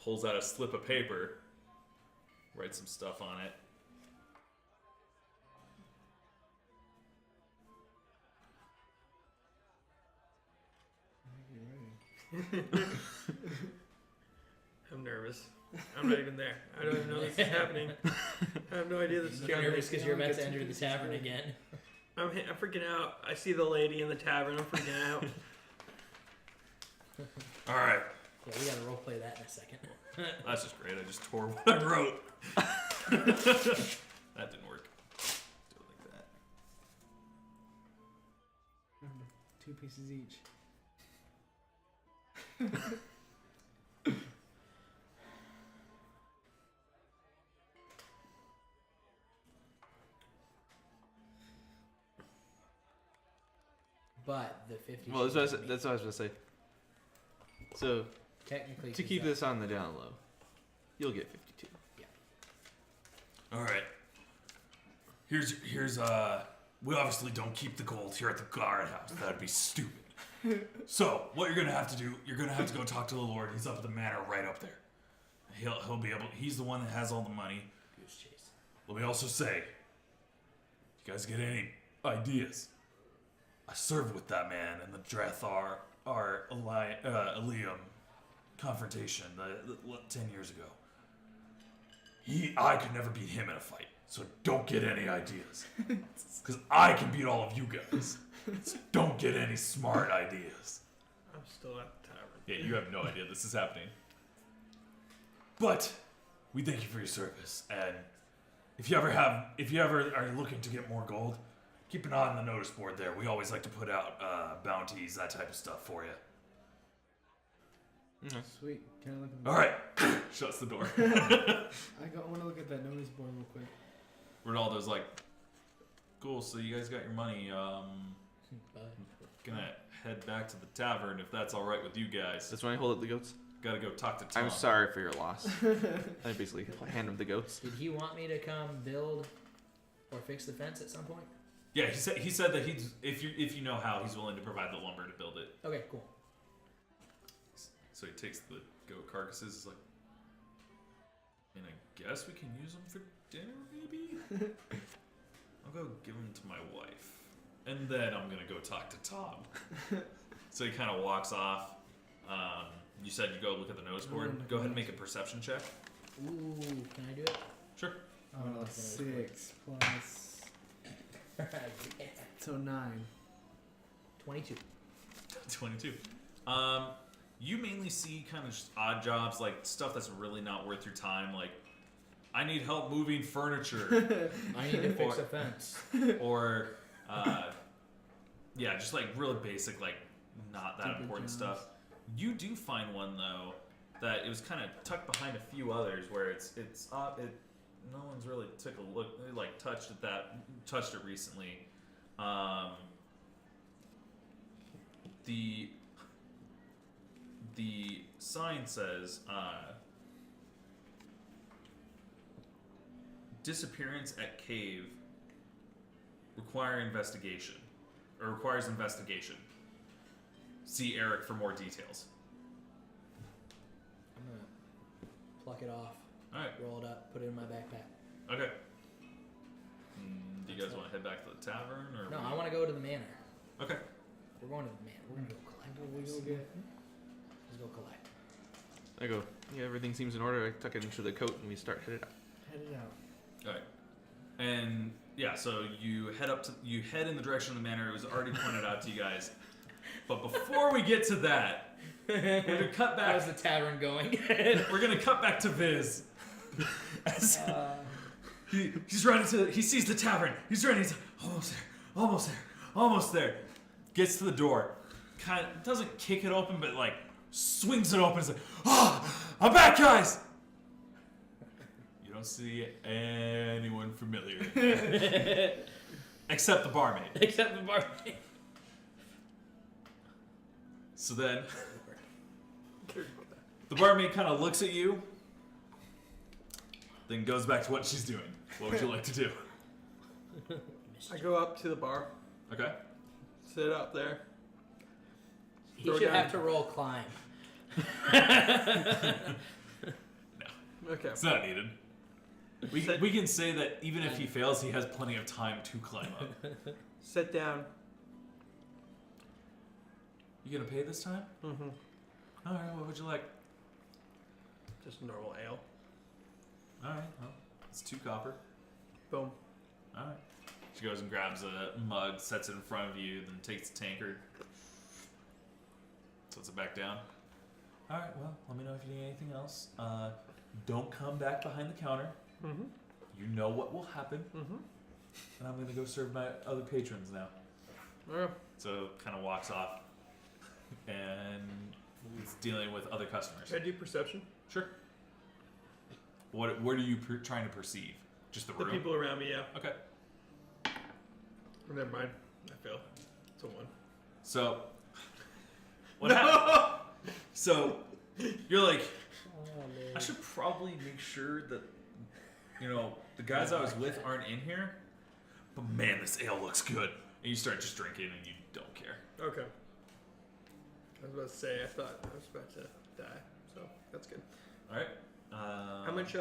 Pulls out a slip of paper. Writes some stuff on it. I'm nervous. I'm not even there. I don't even know this is happening. I have no idea this is You're happening. nervous because you're about to enter the tavern again. I'm freaking out. I see the lady in the tavern. I'm freaking out. All right. Yeah, we gotta roleplay that in a second. That's just great. I just tore what I wrote. That didn't work. Do it like that. Remember, 2 pieces each. But the 50. Well, that's what I was going to say. So, technically to keep this on the down low, you'll get 52. All right. Here's we obviously don't keep the gold here at the guardhouse. That'd be stupid. So, what you're gonna have to do, you're gonna have to go talk to the Lord. He's up at the manor right up there. He'll be able. He's the one that has all the money. Goose chase. Let me also say, you guys get any ideas? I served with that man in the Drathar Eliam confrontation 10 years ago. I could never beat him in a fight, so don't get any ideas. Because I can beat all of you guys. So don't get any smart ideas. I'm still at the tavern. Yeah, you have no idea this is happening. But we thank you for your service, and if you ever are looking to get more gold, keep an eye on the notice board there. We always like to put out bounties, that type of stuff for you. Sweet. Can I look at All right, shuts the door. I want to look at that notice board real quick. Ronaldo's like, cool. So you guys got your money. Gonna head back to the tavern if that's all right with you guys. That's when I hold up the goats. Gotta go talk to Tom. I'm sorry for your loss. I basically hand him the goats. Did he want me to come build or fix the fence at some point? Yeah, he said that if you know how, he's willing to provide the lumber to build it. Okay, cool. So he takes the goat carcasses. He's like, and I guess we can use them for dinner, maybe. I'll go give them to my wife, and then I'm gonna go talk to Tom. So he kind of walks off. You said you go look at the notice board. Go ahead and make a perception check. Ooh, can I do it? Sure. Oh, 6 plus. Yeah. So 9. 22. 22. You mainly see kind of just odd jobs, like stuff that's really not worth your time. Like, I need help moving furniture, I need to fix a fence. or yeah, just like really basic, like not that Stupid important jobs. stuff. You do find one though that it was kind of tucked behind a few others where it no one's really took a look, like touched it recently. The sign says disappearance at cave requires investigation. See Eric for more details. I'm gonna pluck it off, Alright, roll it up, put it in my backpack. okay. Do you guys want to head back to the tavern? Or No, I want to go to the manor. Okay. We're going to the manor. We're gonna go collect. We go get. Let's go collect. I go, yeah, everything seems in order. I tuck it into the coat and we start headed out. Headed out. Alright. And yeah, so you head in the direction of the manor. It was already pointed out to you guys. But before we get to that, we're gonna cut back. How's the tavern going? We're gonna cut back to Viz. As he's running he sees the tavern. He's running. He's almost there. Gets to the door. Kind of doesn't kick it open, but like swings it open. It's like, I'm back, guys. You don't see anyone familiar, except the barmaid. Except the barmaid. So then, the barmaid kind of looks at you, then goes back to what she's doing. What would you like to do? I go up to the bar, Okay. sit up there. He Throw should down. have to roll climb. Okay. It's not needed. We can say that even if he fails, he has plenty of time to climb up. Sit down. You gonna pay this time? Mm-hmm. All right. What would you like? Just normal ale. All right. Well, it's 2 copper. Boom. All right. She goes and grabs a mug, sets it in front of you, then takes the tankard, sets it back down. All right. Well, let me know if you need anything else. Don't come back behind the counter. Mm-hmm. You know what will happen. Mm-hmm. And I'm gonna go serve my other patrons now. Okay. So kind of walks off, and is dealing with other customers. Can I do perception? Sure. What are you trying to perceive? Just the The room? people around me, yeah. Okay. Oh, never mind. I fail. It's a 1. So what happened? So you're like, I should probably make sure that the guys I was with aren't in here. but man, this ale looks good. And you start just drinking and you don't care. Okay. I was about to say, I thought I was about to die, so that's good. All right. How much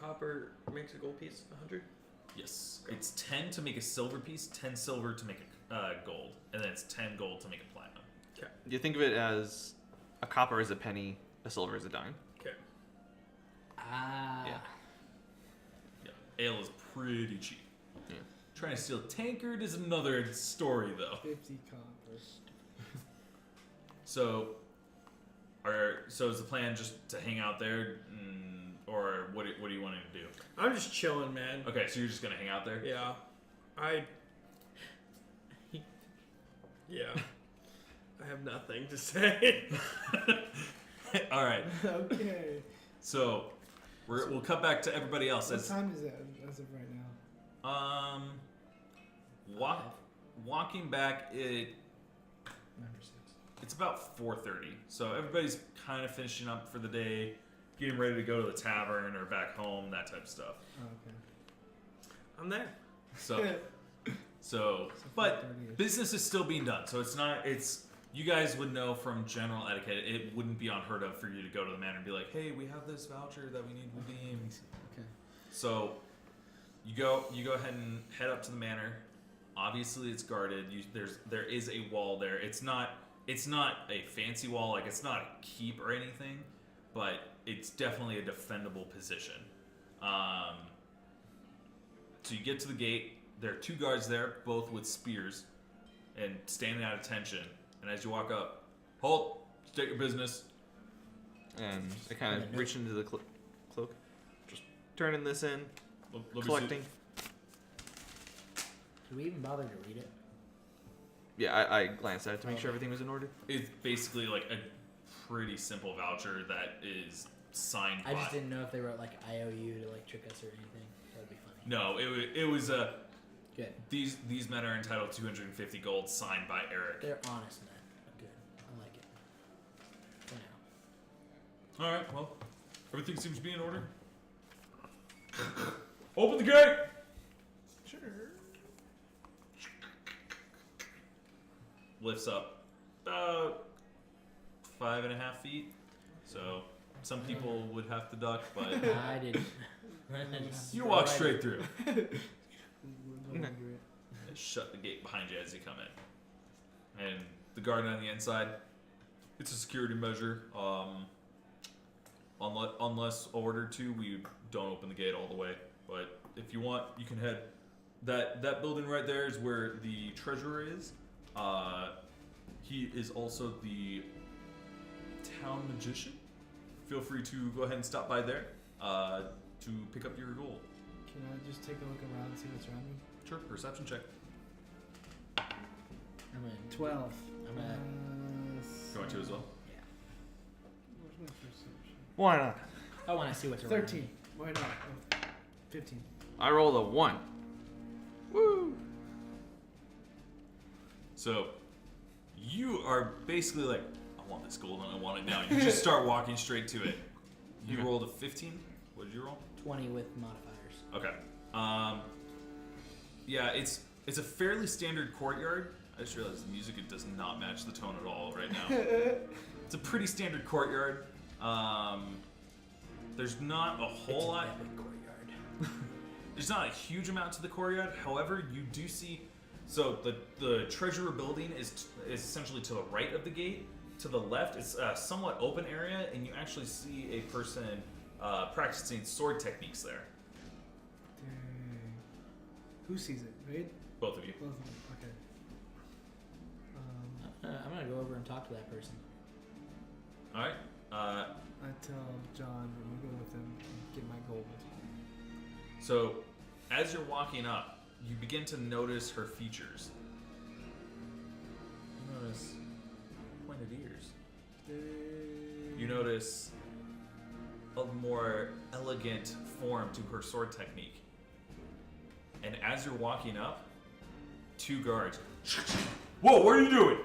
copper makes a gold piece? 100? Yes. It's 10 to make a silver piece, 10 silver to make a gold, and then it's 10 gold to make a platinum. Okay. You think of it as a copper is a penny, a silver is a dime. Okay. Ah. Yeah. Yeah. Ale is pretty cheap. Yeah. Trying to steal a tankard is another story, though. 50 copper. So is the plan just to hang out there, or what are you wanting to do? I'm just chilling, man. Okay, so you're just gonna hang out there? Yeah. Yeah. I have nothing to say. All right. Okay. So we'll cut back to everybody else. What time is it as of right now? Walking back, it's about 4:30. So everybody's kind of finishing up for the day, getting ready to go to the tavern or back home, that type of stuff. Oh, okay. I'm there. But 4:30-ish. business is still being done. So you guys would know from general etiquette, it wouldn't be unheard of for you to go to the manor and be like, hey, we have this voucher that we need redeemed. Okay. So you go ahead and head up to the manor. Obviously, it's guarded. There is a wall there. It's not a fancy wall, like it's not a keep or anything, but it's definitely a defendable position. So you get to the gate. There are 2 guards there, both with spears, and standing at attention. And as you walk up, halt, state your business. And I kind of reach into the cloak, just turning this in, Let me see. collecting. Did we even bother to read it? Yeah, I glanced at it to make sure everything was in order. It's basically like a pretty simple voucher that is signed by. I just didn't know if they wrote like IOU to like trick us or anything. That would be funny. No, it was a. Good. These men are entitled 250 gold, signed by Eric. They're honest men. Good. I like it. For now. All right, well, everything seems to be in order. Open the gate. Sure. Lifts up about 5.5 feet. So some people would have to duck, but I didn't. you walk straight through. Okay. Shut the gate behind you as you come in. And the guard on the inside, it's a security measure. Unless ordered to, we don't open the gate all the way. But if you want, you can head. That building right there is where the treasurer is. He is also the town magician. Feel free to go ahead and stop by there to pick up your gold. Can I just take a look around and see what's around me? Sure, perception check. I'm gonna 12. I'm gonna. You want to as well? Yeah. Where's my perception? Why not? I want to see what's around. 13. Why not? Oh, 15. I rolled a 1. Woo! So, you are basically like, I want this gold and I want it now. You just start walking straight to it. You Okay. rolled a 15. What did you roll? 20 with modifiers. Okay. Yeah, it's a fairly standard courtyard. I just realized the music, it does not match the tone at all right now. It's a pretty standard courtyard. There's not a whole lot. It's an epic courtyard. There's not a huge amount to the courtyard. However, you do see. So the treasurer building is essentially to the right of the gate. To the left, it's a somewhat open area, and you actually see a person practicing sword techniques there. Dang. Who sees it? Right? Both of you. Both of them. Okay. I'm gonna go over and talk to that person. All right. I tell John I'm gonna go with him and get my gold. So, as you're walking up, you begin to notice her features. You notice pointed ears. You notice a more elegant form to her sword technique. And as you're walking up, 2 guards. Whoa, what are you doing?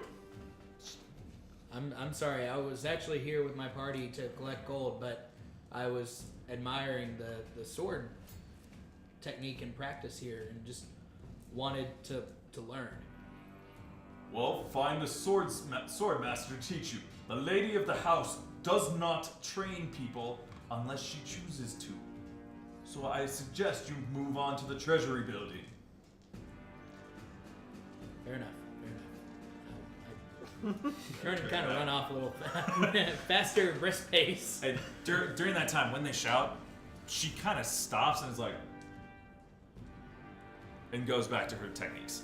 I'm sorry. I was actually here with my party to collect gold, but I was admiring the sword technique and practice here, and just wanted to learn. Well, find a sword master to teach you. The lady of the house does not train people unless she chooses to. So I suggest you move on to the treasury building. Fair enough. Turn and kind of run off a little faster, brisk pace. And during that time, when they shout, she kind of stops and is like, and goes back to her techniques.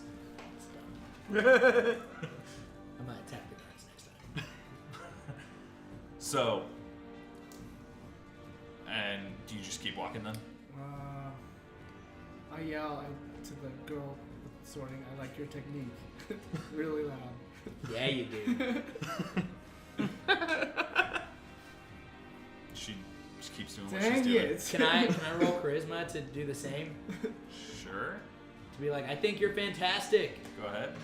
I might attack the guards next time. So, and do you just keep walking then? I yell to the girl sorting, I like your technique. Really loud. Yeah, you do. She just keeps doing what Dang she's doing. it. Can I roll charisma to do the same? Sure. To be like, I think you're fantastic. Go ahead.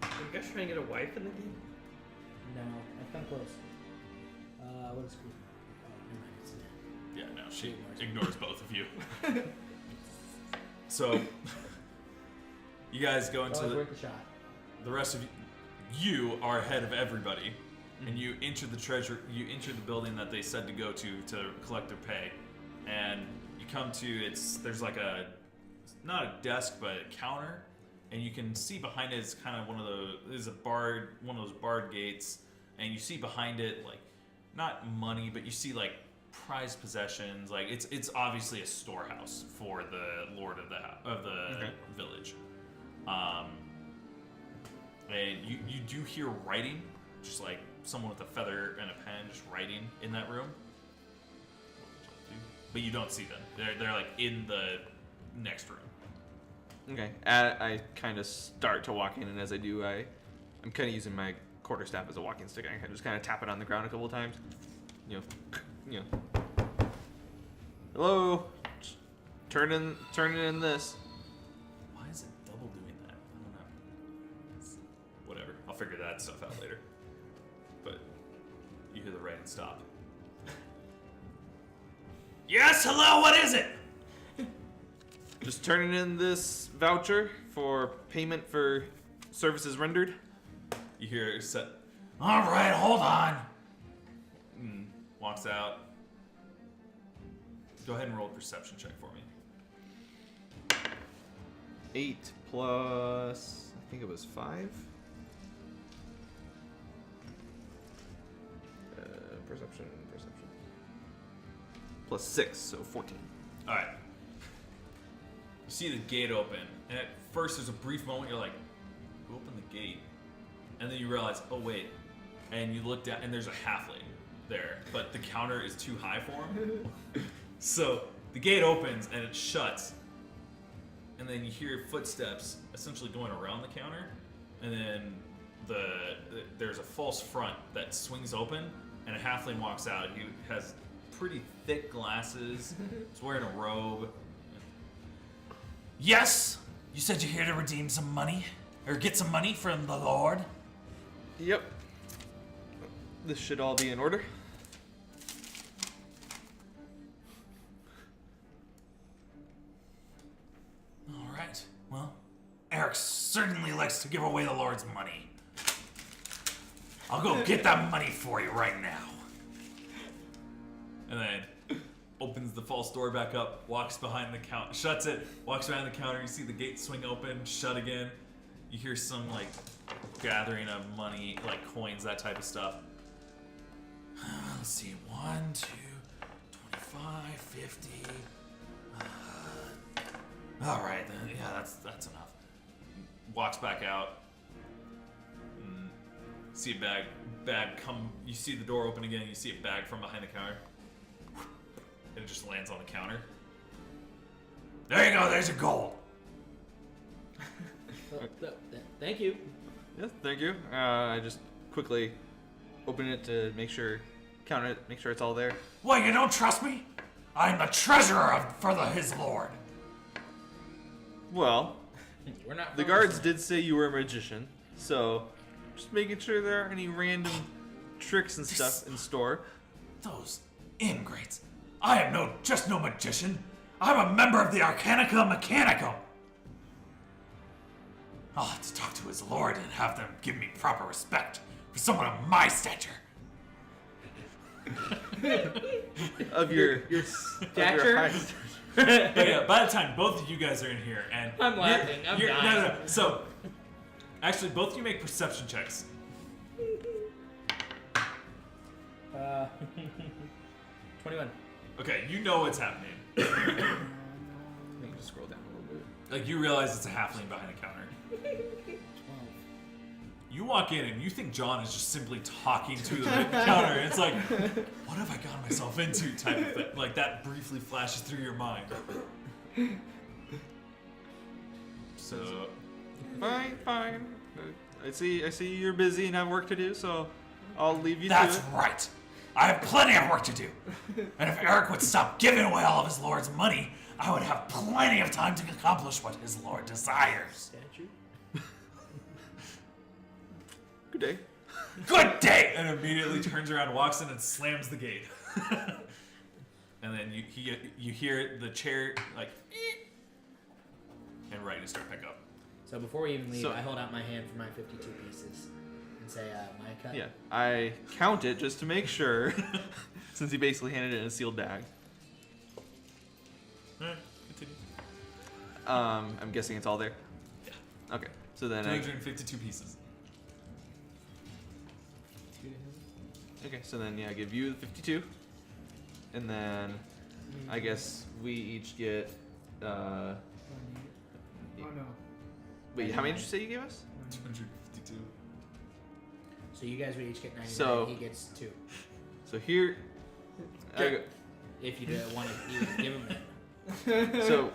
Are you guys trying to get a wife in the game? No, I've come close. What is charisma? Oh, never mind. It's a 10. Yeah, no, she She ignores both of you. So, you guys go into Always worth a shot. the rest of you are ahead of everybody, and you enter the the building that they said to go to collect their pay, and you come to there's like not a desk but a counter, and you can see behind it is kind of one of those barred gates, and you see behind it like not money, but you see like prized possessions. Like it's obviously a storehouse for the lord of the village. And you do hear writing, just like someone with a feather and a pen just writing in that room. But you don't see them. They're like in the next room. Okay. I kind of start to walk in, and as I do, I'm kind of using my quarterstaff as a walking stick. I just kind of tap it on the ground a couple of times. You know. Hello. Just turning in this. Why is it double doing that? I don't know. Whatever. I'll figure that stuff out later. But you hear the writing stop. Yes, hello, what is it? Just turning in this voucher for payment for services rendered. You hear it set. All right, hold on. Walks out. Go ahead and roll a perception check for me. 8 plus, I think it was 5. Perception. Plus 6, so 14. All right. You see the gate open, and at first there's a brief moment you're like, "Who opened the gate?" And then you realize, "Oh wait," and you look down, and there's a halfling there, but the counter is too high for him. So the gate opens and it shuts, and then you hear footsteps essentially going around the counter, and then there's a false front that swings open, and a halfling walks out. He has pretty thick glasses. He's wearing a robe. Yes, you said you're here to redeem some money, or get some money from the Lord. Yep. This should all be in order. All right. Well, Eric certainly likes to give away the Lord's money. I'll go get that money for you right now. And then opens the false door back up, walks behind the counter, shuts it, walks behind the counter. You see the gate swing open, shut again. You hear some like gathering of money, like coins, that type of stuff. Let's see, 1, 2, 25, 50. All right, then. Yeah, that's enough. Walks back out. See a bag come. You see the door open again. You see a bag from behind the counter, and it just lands on the counter. There you go. There's your gold. Thank you. Yes, thank you. I just quickly open it to count it, make sure it's all there. What? You don't trust me? I'm the treasurer for his lord. Well, We're not. the guards did say you were a magician, so just making sure there aren't any random tricks and stuff in store. Those ingrates. I am just no magician. I'm a member of the Arcanica Mechanicum. I'll have to talk to his lord and have them give me proper respect for someone of my stature. Of your Stature? height. But yeah, by the time both of you guys are in here, and I'm laughing. I'm dying. No. So, actually, both of you make perception checks. 21. Okay, you know what's happening. I think just scroll down a little bit. Like you realize it's a halfling behind a counter. 12. You walk in and you think John is just simply talking to the counter. It's like, what have I gotten myself into? Type of thing. Like that briefly flashes through your mind. So, Fine. I see you're busy and have work to do, so I'll leave you that's to it. right. I have plenty of work to do. And if Eric would stop giving away all of his lord's money, I would have plenty of time to accomplish what his lord desires. Statue? Good day. Good day! And immediately turns around, walks in, and slams the gate. And then you hear the chair like, "Eep," and ready to start pick up. So before we even leave, So- I hold out my hand for my 52 pieces and say, my cut. Yeah, I count it just to make sure, since he basically handed it in a sealed bag. Continue. I'm guessing it's all there. Yeah. Okay, so then I 252 pieces. 2 to him. okay, so then yeah, I give you the 52, and then I guess we each get. Oh no. Wait, how many did you say you gave us? 252. So you guys would each get 99. So- he gets 2. So here, I go, If you want to even give him that. so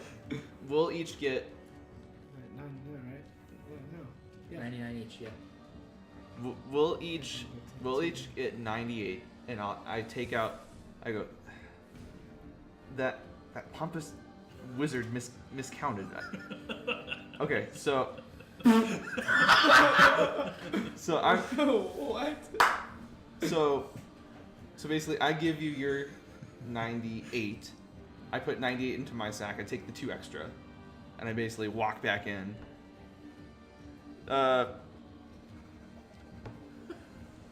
we'll each get. Right, 9, right? Yeah, no. Yeah. 99 each, yeah. We'll each get 98, and I take out. I go. That pompous wizard miscounted. Okay, so I'm What? so basically I give you your 98. I put 98 into my sack. I take the 2 extra, and I basically walk back in.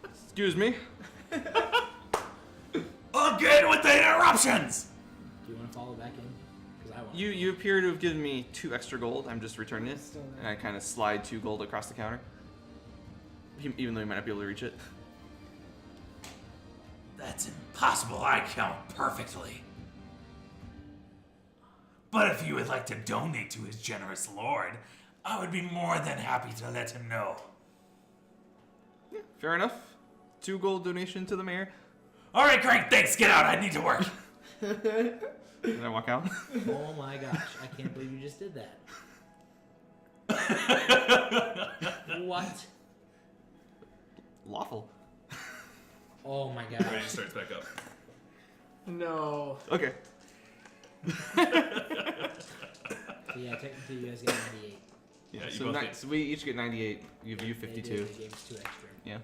Excuse me. Again with the interruptions! Do you want to follow back in? Because I want You appear to have given me 2 extra gold. I'm just returning it, Still there. and I kind of slide 2 gold across the counter, even though you might not be able to reach it. That's impossible. I count perfectly. But if you would like to donate to his generous lord, I would be more than happy to let him know. Yeah, fair enough. 2 gold donation to the mayor. All right, great. Thanks. Get out. I need to work. And I walk out. Oh my gosh, I can't believe you just did that. What? Lawful. Oh my Ready gosh. starts back up. No. Okay. So yeah, technically you guys get 98. Yeah, you So, both get. so we each get 98. You have you They 52. did, they gave us 2 extra. Yeah.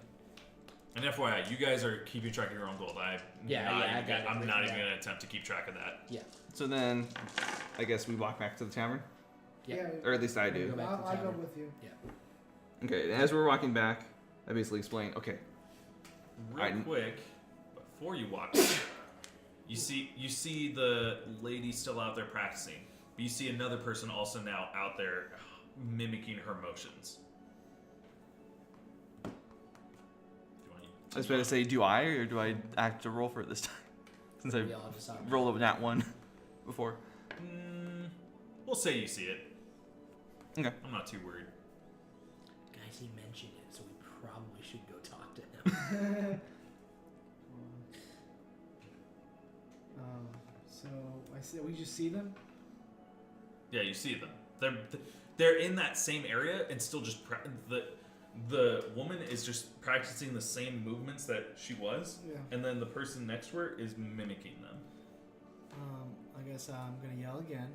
And FYI, you guys are keeping track of your own gold. I'm Yeah, not yeah, I even got gonna, it. I'm We not can even do going to attempt to keep track of that. Yeah. So then, I guess we walk back to the tavern, Yeah. or at least I do. Go back to the I'll go tavern. with you. Okay. And as we're walking back, I basically explain. Okay. Real I- quick, before you walk, you see the lady still out there practicing, but you see another person also now out there mimicking her motions. Do you want I was about to say, do I or do I have to roll for it this time? Since I We all just saw it. rolled a nat 1 before. We'll say you see it. Okay. I'm not too worried. Guys, he mentioned it, so we probably should go talk to him. So I said we just see them. Yeah, you see them. They're in that same area and still just the woman is just practicing the same movements that she was, Yeah. and then the person next to her is mimicking them. I guess I'm gonna yell again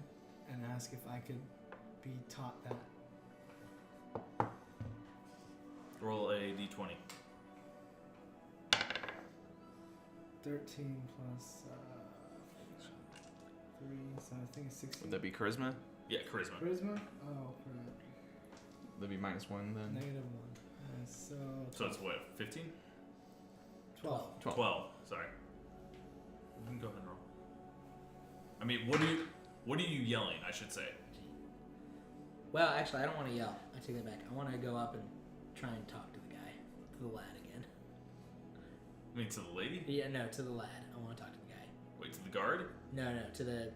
and ask if I could be taught that. Roll a d20. 13 plus 3, so I think it's 16. Would that be charisma? Yeah, charisma. Charisma? Oh, crap. that'd be -1 then. -1. So So it's what, 15? 12. 12. Sorry. You can go ahead and roll. I mean, what are you yelling, I should say? Well, actually, I don't want to yell. I take that back. I want to go up and try and talk to the guy, to the lad again. I mean, to the lady? Yeah, no, to the lad. I want to talk to the guy. Wait, to the guard? No, to the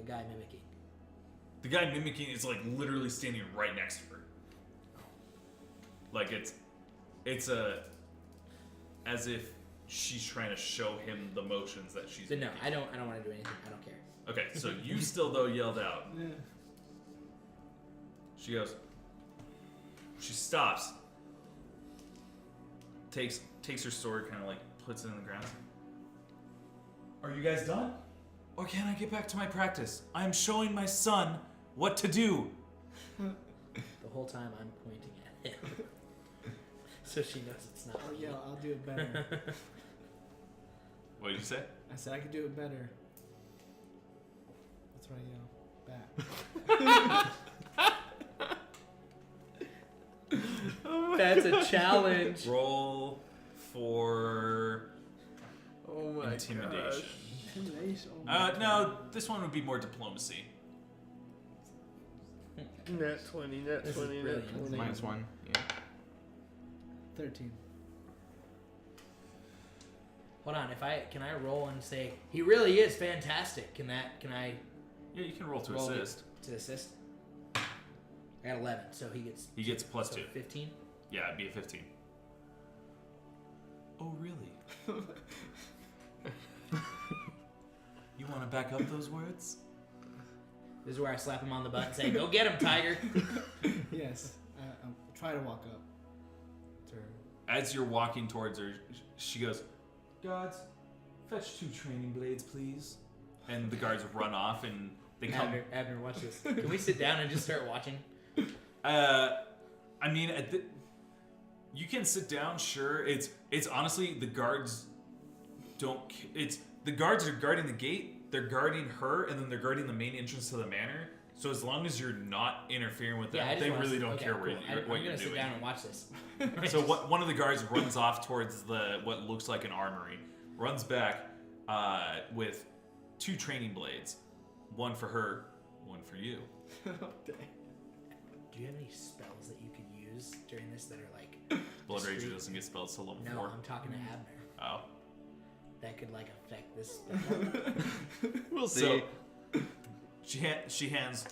guy mimicking. The guy mimicking is like literally standing right next to her. Like it's as if she's trying to show him the motions that she's So no, making. I don't want to do anything. I don't care. Okay, so you still though yelled out. Yeah. She goes. She stops. Takes her sword, kind of like puts it in the ground. Are you guys done? Or can I get back to my practice? I am showing my son what to do. The whole time I'm pointing at him, so she knows it's not. Oh me. yeah, I'll do it better. What did you say? I said I could do it better. That's why I yell back. That's a challenge. Roll for Oh my intimidation. gosh. Intimidation. Oh my No, God. this one would be more diplomacy. Net 20, net This is 20, net brilliant. 20. -1. Yeah. 13. Hold on, can I roll and say he really is fantastic? Can I Yeah, you can roll to roll assist. to assist? I got 11, so he gets. He gets plus so 2. 15. Yeah, it'd be a 15. Oh, really? You want to back up those words? This is where I slap him on the butt and say, "Go get him, Tiger." Yes. I'll try to walk up to her. As you're walking towards her, she goes, "Guards, fetch 2 training blades, please." And the guards run off, and they come. Abner, watch this. Can we sit down and just start watching? I mean, you can sit down, sure. It's honestly the guards don't. It's the guards are guarding the gate. They're guarding her, and then they're guarding the main entrance to the manor. So as long as you're not interfering with them, I just they wanna really s- don't okay, care cool. what I'm you're gonna sit doing. down and watch this. So one of the guards runs off towards what looks like an armory, runs back with 2 training blades, one for her, one for you. Oh, dang. Do you have any spells that you could use during this that are like Blood Rager discreet? doesn't get spelled till level No, 4. I'm talking to Abner. Oh. That could like affect this spell. We'll see. So she hands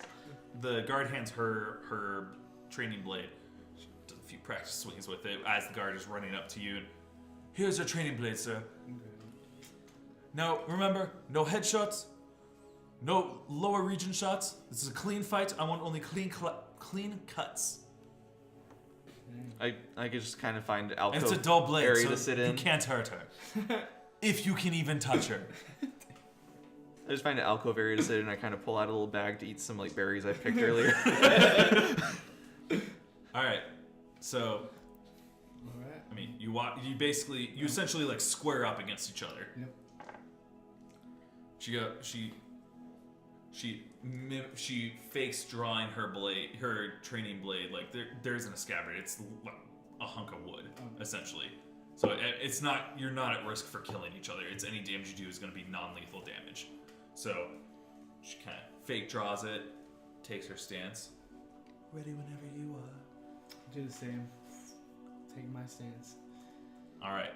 the guard hands her training blade. She does a few practice swings with it as the guard is running up to you. And, here's your training blade, sir. Now remember, no headshots, no lower region shots. This is a clean fight. I want only clean cuts. I could just kind of find And alcove it's a dull blade, area so to sit you in. can't hurt her. If you can even touch her. I just find an alcove area to sit in. And I kind of pull out a little bag to eat some like berries I picked earlier. All right, so Alright. I mean, you essentially like square up against each other. Yep. She fakes drawing her training blade. Like there isn't a scabbard. It's like a hunk of wood, essentially. So it's not, you're not at risk for killing each other. It's any damage you do is going to be non-lethal damage. So she kind of fake draws it, takes her stance. Ready whenever you are. Do the same. Take my stance. All right.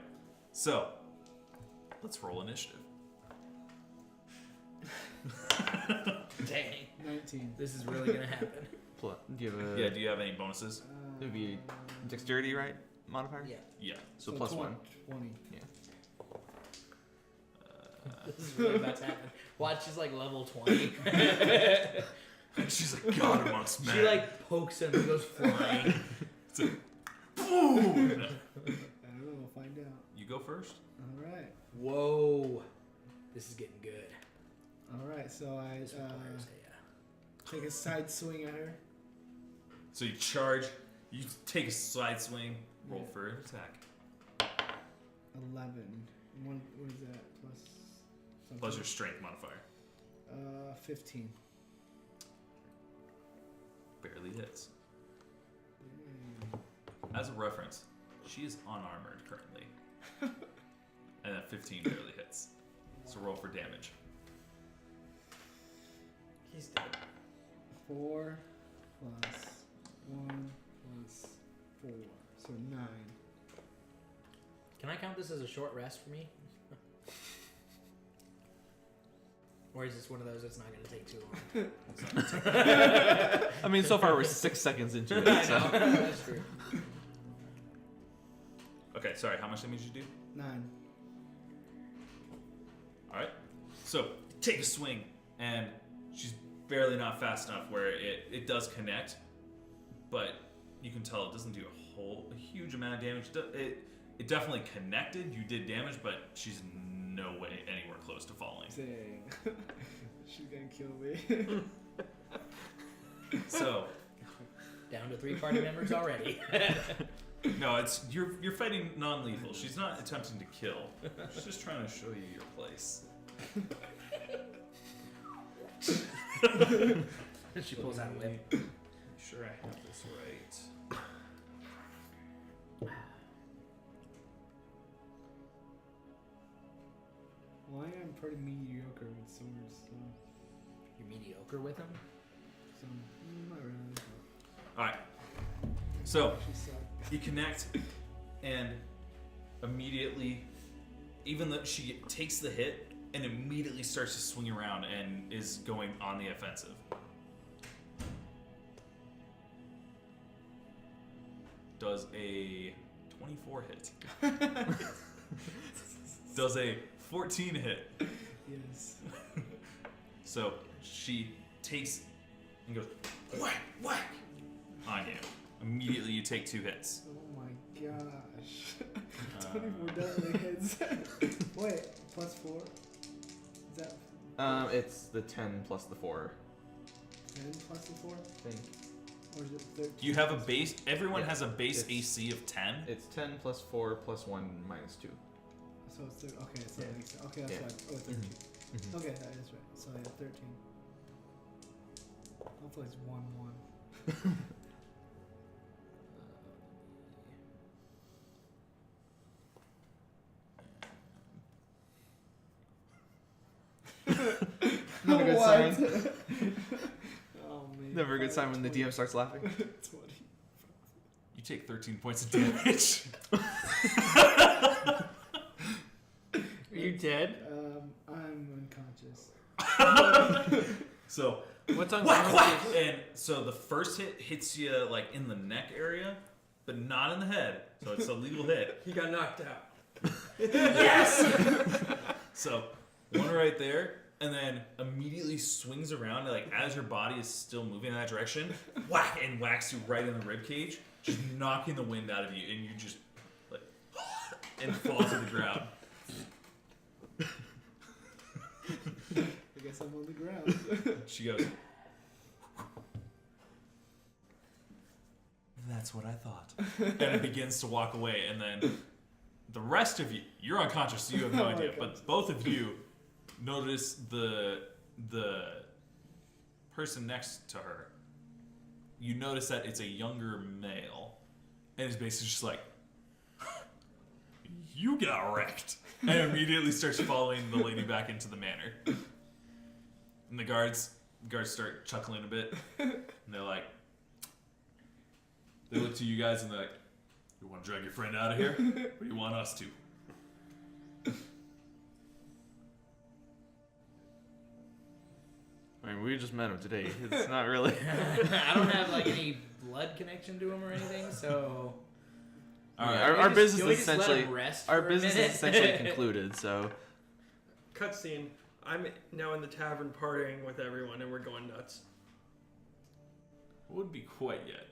So let's roll initiative. Dang, 19. this is really gonna happen. Do you have a? Yeah. Do you have any bonuses? It would be dexterity, right? Modifier. Yeah, Yeah. So plus 1. 20. this is really about to happen. Watch, she's like level 20. She's like God amongst men. She like pokes him and goes flying. It's like, boom. I don't know. We'll find out. You go first. Alright. Whoa, this is getting good. Alright, so I This requires a, take a side swing at her. So you charge. You take a side swing. Roll for an attack. 11. What is that? Plus something? Plus your strength modifier. 15. Barely hits. as a reference, she is unarmored currently. And that 15 barely hits. So roll for damage. He's dead. 4 plus 1 plus 4. So 9. Can I count this as a short rest for me? Or is this one of those that's not going to take too long? I mean, so far we're 6 seconds into it. I So. know. That's true. Okay, sorry, how much damage did you do? 9. Alright. So, take a swing, and she's barely not fast enough where it does connect, but you can tell it doesn't do a huge amount of damage. It definitely connected, you did damage, but she's no way anywhere close to falling. Dang. She's gonna kill me. So, Down to 3 party members already. no, it's you're fighting non-lethal. She's not attempting to kill. She's just trying to show you your place. She pulls out a whip. I'm sure I have this right. Well, I am pretty mediocre with swords, so. You're mediocre with them? Not really. Alright. So, She sucked. you connect, and immediately, even though she takes the hit, and immediately starts to swing around and is going on the offensive. Does a 24 hit? Does a 14 hit? Yes. So she takes and goes whack whack on you. Immediately you take 2 hits. Oh my gosh. 24 deadly hits. Wait, plus 4? Is that It's the 10 plus the 4. 10 plus the 4? I think. Or is it 13? You have a base. Everyone Yeah. has a base It's- AC of 10. It's 10 plus 4 plus 1 minus 2. So it's okay, so Yeah. that makes sense. Okay, that's Yeah. right. Oh, 13. Mm-hmm. Okay, that is right. So yeah, 13. Hopefully it's 1-1. Not a good What? sign. Oh man. Never a good sign when the DM starts laughing. 20. You take 13 points of damage. Are you dead? I'm unconscious. So What's on whack whack, and so the first hit hits you like in the neck area, but not in the head. So it's a legal hit. He got knocked out. Yes. So one right there, and then immediately swings around like as your body is still moving in that direction, whack, and whacks you right in the rib cage, just knocking the wind out of you, and you just like and fall to the ground. I guess I'm on the ground. She goes, "That's what I thought," and it begins to walk away, and then the rest of you, you're unconscious, so you have no I'm idea, unconscious. but both of you notice the person next to her. You notice that it's a younger male, and is basically just like, "You got wrecked," and immediately starts following the lady back into the manor. And the guards start chuckling a bit, and they're like, they look to you guys and they're like, "You want to drag your friend out of here, or do you want us to?" I mean, we just met him today. It's not really. I don't have like any blood connection to him or anything, so. All right. Our Can we business can we is just let essentially him rest our for a business minute? is essentially concluded. So Cutscene. I'm now in the tavern partying with everyone, and we're going nuts. It wouldn't be quite yet.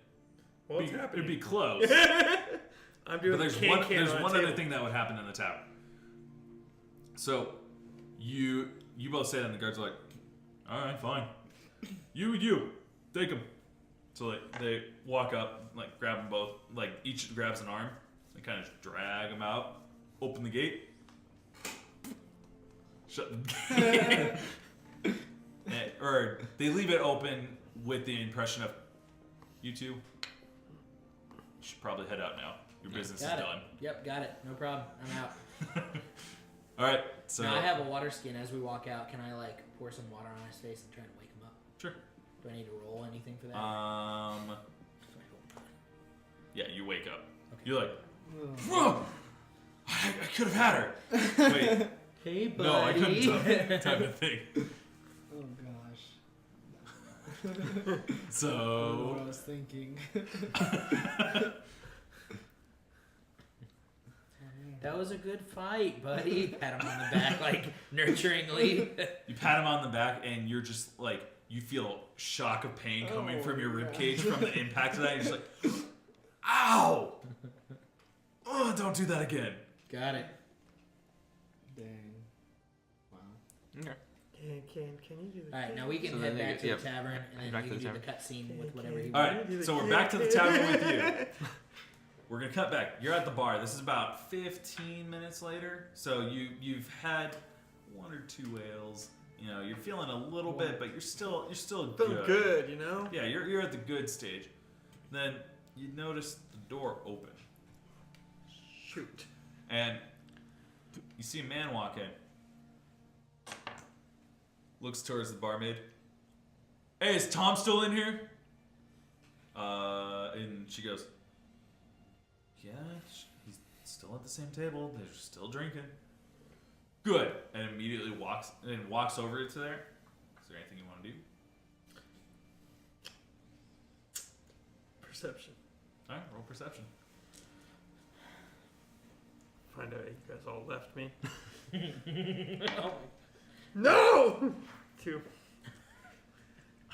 What's It'd happening? be close. I'm But doing there's the one, can there's on one the other table. thing that would happen in the tavern. So, you both say that, and the guards are like, "All right, fine. You, take him." So like they walk up, like grab them both, like each grabs an arm, and kind of drag them out, open the gate, shut the gate, or they leave it open with the impression of, "You two, You should probably head out now. Your business is Got it. done. Yep, got it. No problem. I'm out. All right. So Now I have a water skin. As we walk out, can I like pour some water on his face and try to wake him up? Sure. Do I need to roll anything for that? Yeah, you wake up. Okay. You're like, Oh. whoa! I could have had her. Wait. Hey, buddy. No, I couldn't. Type of thing. Oh gosh. I don't know So. what I was thinking. That was a good fight, buddy. Pat him on the back, like nurturingly. You pat him on the back, and you're just like, you feel shock of pain coming from your rib cage from the impact of that. You're just like, ow! Oh, don't do that again. Got it. Dang. Wow. Okay. Can you do the All right, now we can So head then they back get- to yep. the tavern, and Back then to you the can do the cutscene with whatever you All want. right, so we're back to the tavern with you. We're gonna cut back. You're at the bar. This is about 15 minutes later. So you've had 1 or 2 ales. You know, you're feeling a little bit, but you're still Feeling good. good, you know? Yeah, you're at the good stage. Then you notice the door open, Shoot. and you see a man walk in. Looks towards the barmaid. Hey, is Tom still in here? And she goes, yeah, he's still at the same table. They're still drinking. Good. And immediately walks over to there. Is there anything you want to do? Perception. All right, roll perception. Find out you guys all left me. Oh, No! 2.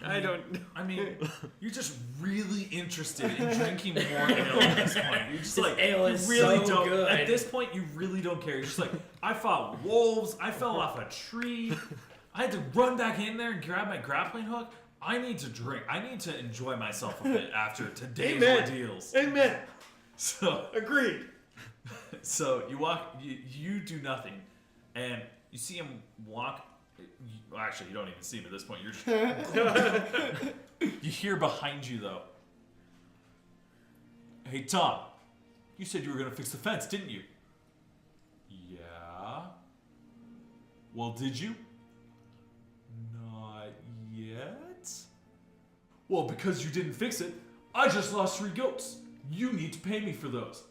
I don't. I mean, you're just really interested in drinking more ale at this point. You're just This like, ale you is really so don't. good. At this point, you really don't care. You're just like, I fought wolves. I fell off a tree. I had to run back in there and grab my grappling hook. I need to drink. I need to enjoy myself a bit after today's Amen. ordeals. Amen. So, Agreed. so you walk. You do nothing, and you see him walk. Well, actually, you don't even see him at this point. You're just. You hear behind you though. Hey Tom, you said you were gonna fix the fence, didn't you? Yeah. Well, did you? Not yet. Well, because you didn't fix it, I just lost 3 goats. You need to pay me for those.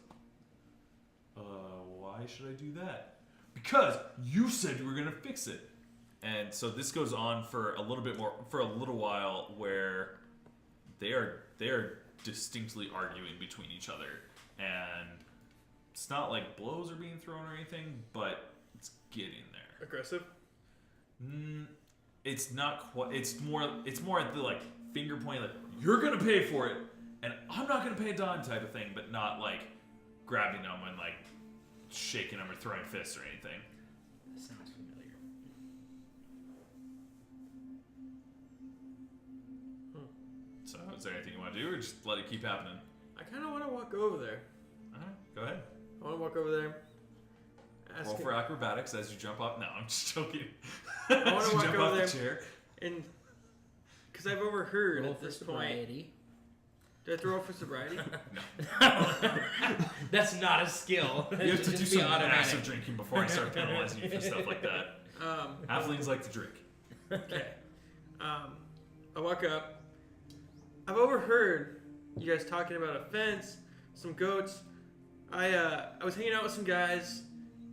Why should I do that? Because you said you were gonna fix it. And so this goes on for a little while, where they are distinctly arguing between each other, and it's not like blows are being thrown or anything, but it's getting there. Aggressive. It's not quite. It's more at the like finger point, like you're gonna pay for it, and I'm not gonna pay a dime type of thing, but not like grabbing them and like shaking them or throwing fists or anything. This sounds familiar. So is there anything you want to do, or just let it keep happening? I kind of want to walk over there. All right, go ahead. I want to walk over there. Ask Roll him- for acrobatics as you jump up. No, I'm just joking. wanna As you walk jump over off there. the chair. And because I've overheard Roll at for this point. sobriety. Did I throw for sobriety? That's not a skill. You have to do Just some be automatic. massive drinking before I start penalizing you for stuff like that. Halflings like to drink. Okay. I walk up. I've overheard you guys talking about a fence, some goats. I was hanging out with some guys,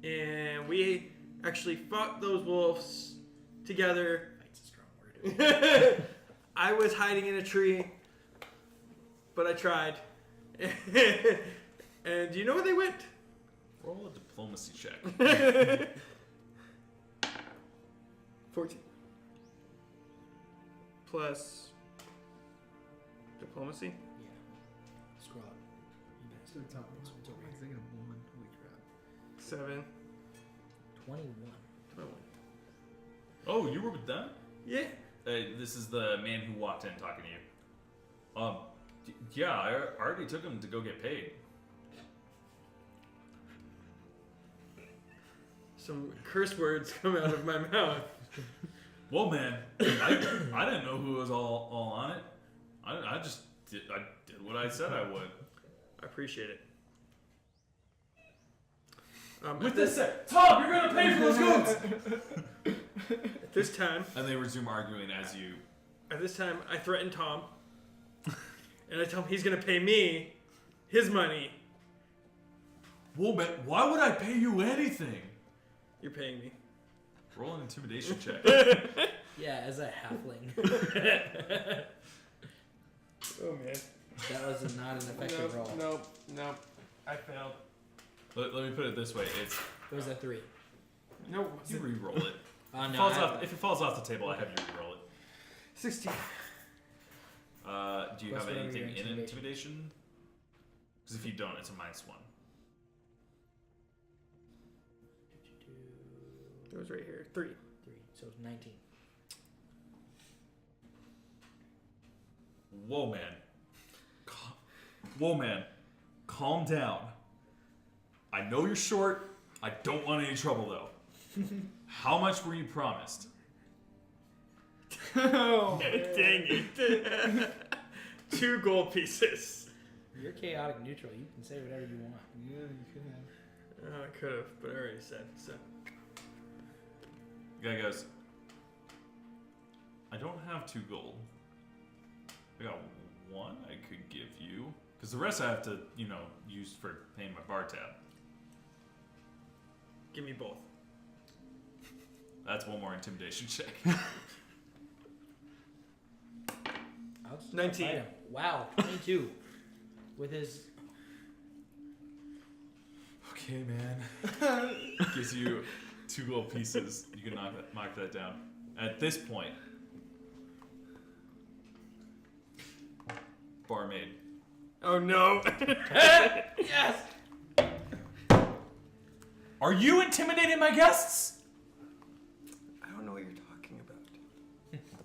and we actually fought those wolves together. Fight's a strong word. I was hiding in a tree, but I tried. And do you know where they went? Roll a diplomacy check. 14. Plus diplomacy. Yeah. Scroll up. You To the top. It's over Why is here. it gonna 1? Holy crap. 7. 21. 21. Oh, you were with them? Yeah. This is the man who walked in talking to you. Yeah, I already took him to go get paid. Some curse words come out of my mouth. Well, man, I didn't know who was all on it. I just did what I said I would. I appreciate it. With this said, Tom, you're gonna pay for those goons. At this time, And they resume arguing as you. I threaten Tom, and I tell him he's gonna pay me his money. Well, man, why would I pay you anything? You're paying me. Roll an intimidation check. Yeah, as a halfling. Oh man. That was not an effective roll. Nope. I failed. Let me put it this way: it's It was a 3. No. you re-roll it. No, If it falls off the table, I have you re-roll it. 16. Do you Plus have whatever anything your in intimidation? Because if you don't, it's a -1. It was right here. 3. 3, so it's 19. Whoa, man. Whoa, man. Calm down. I know you're short. I don't want any trouble, though. How much were you promised? Oh, Dang it. 2 gold pieces. You're chaotic neutral. You can say whatever you want. yeah, you could have. I could have, but I already said so. The guy goes, I don't have 2 gold. I got 1 I could give you. Because the rest I have to, use for paying my bar tab. Give me both. That's one more intimidation check. I'll just 19. fight him. Wow, 22. With his. Okay, man. Gives you 2 gold pieces. You can knock that down. At this point, barmaid. Oh no. Yes! Are you intimidating my guests? I don't know what you're talking about.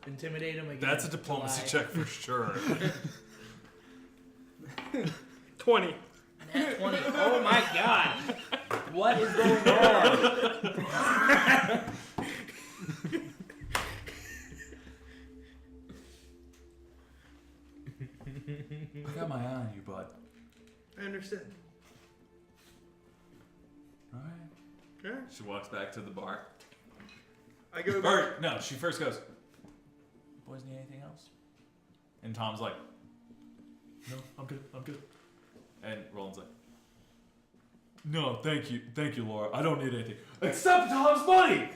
Intimidate him again. That's a diplomacy Lie. check for sure. 20. Nat 20. Oh my god. What is going on? I got my eye on you, bud. I understand. Alright. Okay. She walks back to the bar. I go Or, no, she first goes, boys need anything else? And Tom's like, no, I'm good. And Roland's like, no, thank you, Laura. I don't need anything. Except Tom's money!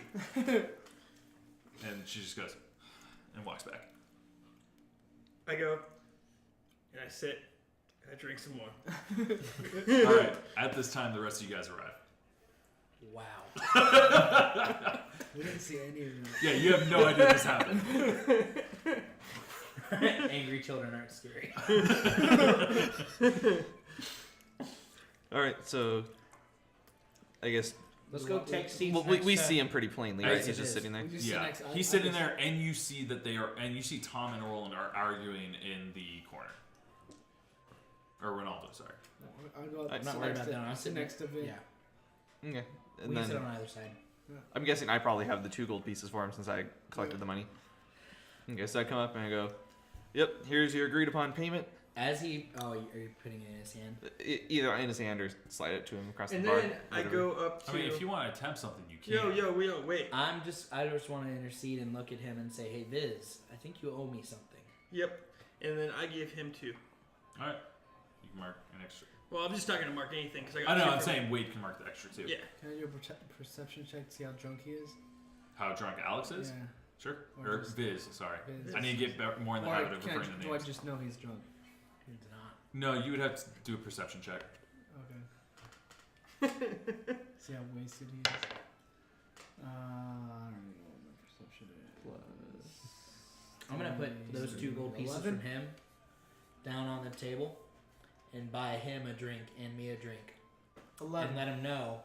And she just goes, and walks back. I go, and I sit, and I drink some more. Alright, at this time, the rest of you guys arrive. Wow. We didn't see any of them. Yeah, you have no idea this happened. Angry children aren't scary. All right, so I guess Let's go take seats. well, next we to- see him pretty plainly, Right, right? He's it just is. sitting there. We just sit Yeah, next- he's I sitting just- there, and you see that and you see Tom and Roland are arguing in the corner. Or Ronaldo, sorry. I'll go I'm not sit worried next about to- that. I'll sit next to Vin. Yeah. Okay, We and can sit then on either side. I'm guessing I probably have the 2 gold pieces for him since I collected the money. Okay, so I come up and I go, "Yep, here's your agreed upon payment." As he. Oh, are you putting it in his hand? Either in his hand or slide it to him across And the bar. then I whatever. go up to. I mean, if you want to attempt something, you can. Yo, wait. I just want to intercede and look at him and say, hey, Viz, I think you owe me something. Yep. And then I give him 2. Alright. You can mark an extra. Well, I'm just not gonna mark anything because I got. I know, 2 I'm for- saying Wade can mark the extra too. Yeah. Can I do a perception check to see how drunk he is? How drunk Alex is? Yeah. Sure. Or Or just- Viz, sorry. Viz. I need to get more in the Or habit of can referring to do I names. just know he's drunk? It's not. No, you would have to do a perception check. Okay. See how wasted he is. I don't even know what my perception is. I'm going to put those 2 gold pieces 11? from him down on the table and buy him a drink and me a drink. 11. And let him know.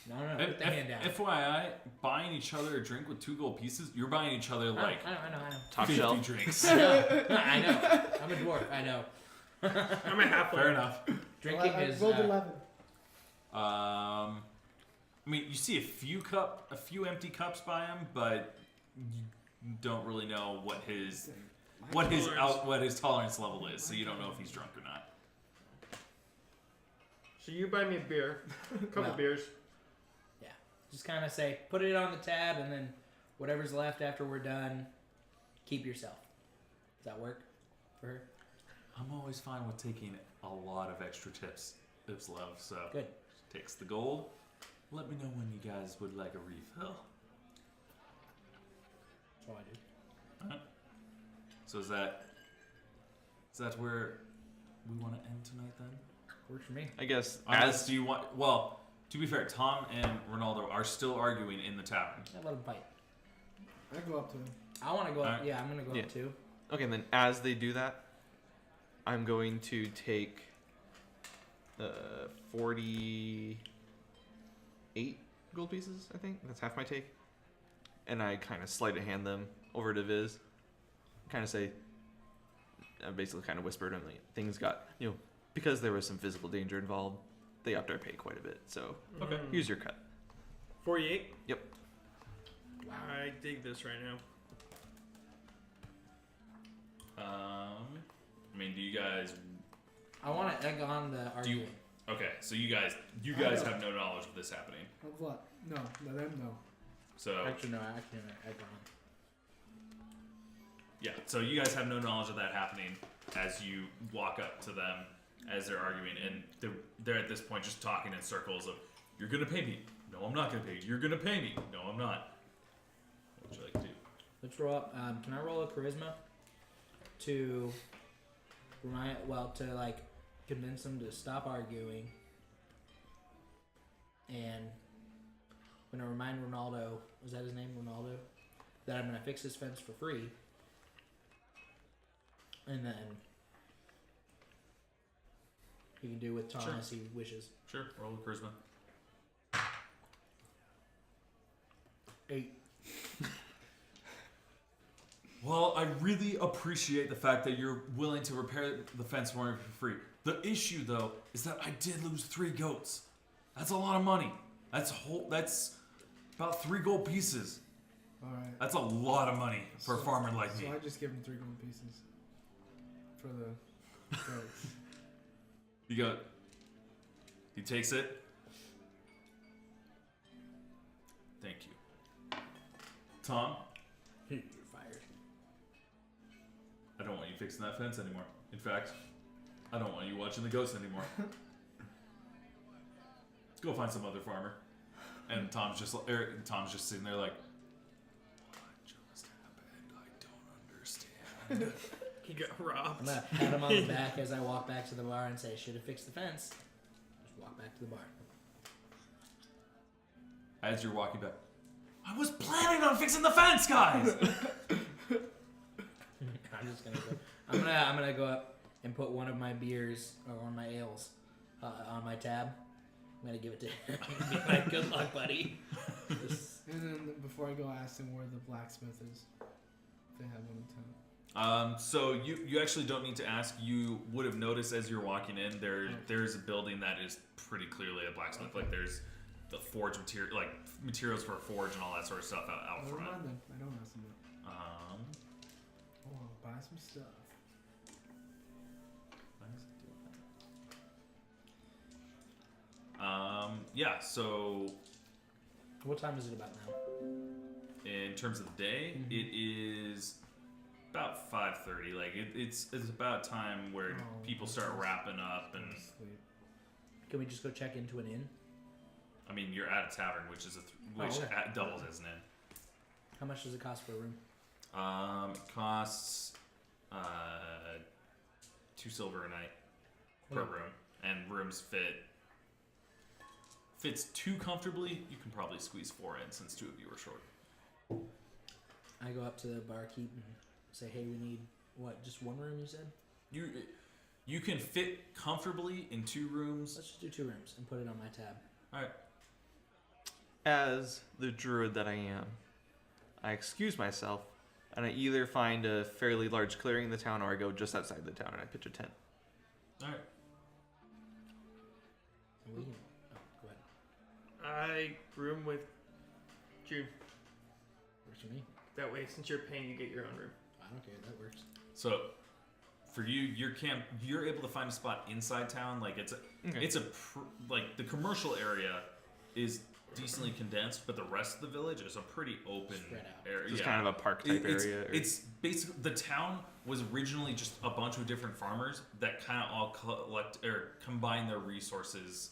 No, put the hand down. FYI, buying each other a drink with 2 gold pieces, you're buying each other like I know. Top 50 shelf. drinks. I know. I'm a dwarf. I know. I'm a halfway. Fair enough. Drinking I is. rolled 11. I mean, you see a few empty cups by him, but you don't really know what his tolerance level is, so you don't know if he's drunk or not. So you buy me a beer, a couple Well, beers. Yeah. Just kind of say, put it on the tab, and then whatever's left after we're done, keep yourself. Does that work for her? I'm always fine with taking a lot of extra tips. Tips, love. So Good. takes the gold. Let me know when you guys would like a refill. That's all I do. Alright. So is that where we want to end tonight then? Works for me. I guess Unless do you want? Well, to be fair, Tom and Ronaldo are still arguing in the tavern. I let him fight. I go up to him. I want to go up. Alright. Yeah, I'm going to go Yeah. up too. Okay, and then as they do that, I'm going to take 48 gold pieces, I think. That's half my take. And I kind of sleight of hand them over to Viz. Kind of say, I basically kind of whisper to him, like, things got, because there was some physical danger involved, they upped our pay quite a bit. So Okay. here's your cut. 48. Yep. Wow. I dig this right now. I mean, do you guys? I want to egg on the Do you? argument. Okay, so you guys have no knowledge of this happening. Of what? No, let them know. So Actually, no, I can't egg on. yeah, so you guys have no knowledge of that happening as you walk up to them as they're arguing, and they're at this point just talking in circles of, "You're gonna pay me? No, I'm not gonna pay you. You're gonna pay me? No, I'm not." What would you like to do? Let's roll up. Can I roll a charisma to convince them to stop arguing, and I'm gonna remind Ronaldo. Was that his name, Ronaldo? That I'm gonna fix his fence for free, and then he can do with Tom Sure. as he wishes. Sure, roll a charisma. 8. Well, I really appreciate the fact that you're willing to repair the fence for me for free. The issue, though, is that I did lose 3 goats. That's a lot of money. That's about 3 gold pieces. Alright. That's a lot of money for a farmer like me. So I just give him 3 gold pieces. For the goats. He takes it. Thank you. Tom, You're fired. I don't want you fixing that fence anymore. In fact, I don't want you watching the ghosts anymore. Go find some other farmer. And Tom's just sitting there like, what just happened? I don't understand. He got I'm robbed. gonna pat him on the back as I walk back to the bar and say, "Should have fixed the fence." Just walk back to the bar. As you're walking back, I was planning on fixing the fence, guys. I'm just gonna go. I'm gonna go up and put one of my beers or one of my ales on my tab. I'm gonna give it to him. Be like, "Good luck, buddy." Just- And then before I go, I ask them where the blacksmith is. If they have one in town. So you actually don't need to ask. You would have noticed as you're walking in there's a building that is pretty clearly a blacksmith. Okay. Like there's the forge material, like materials for a forge and all that sort of stuff out Never front. mind then. I don't ask them that. Oh, I'll buy some stuff. Yeah. So What time is it about now? in terms of the day, Mhm. it is about 5:30. Like it's about time where Oh, people start wrapping up, and Sleep. Can we just go check into an inn? I mean you're at a tavern, which is okay. doubles as an inn. How much does it cost for a room? It costs 2 silver a night per room, and rooms fits 2 comfortably. You can probably squeeze 4 in since 2 of you are short. I go up to the barkeep and say, "Hey, we need just one room?" You said. You can fit comfortably in 2 rooms. Let's just do 2 rooms and put it on my tab. All right. As the druid that I am, I excuse myself, and I either find a fairly large clearing in the town, or I go just outside the town and I pitch a tent. All right. And we can, go ahead. I room with June. Works for me. That way, since you're paying, you get your own room. I don't care. That works. So for you, you're able to find a spot inside town. Like like the commercial area is decently condensed, but the rest of the village is a pretty open Spread out. area. Just kind of a park type area. Or... It's basically the town was originally just a bunch of different farmers that kind of all collect or combine their resources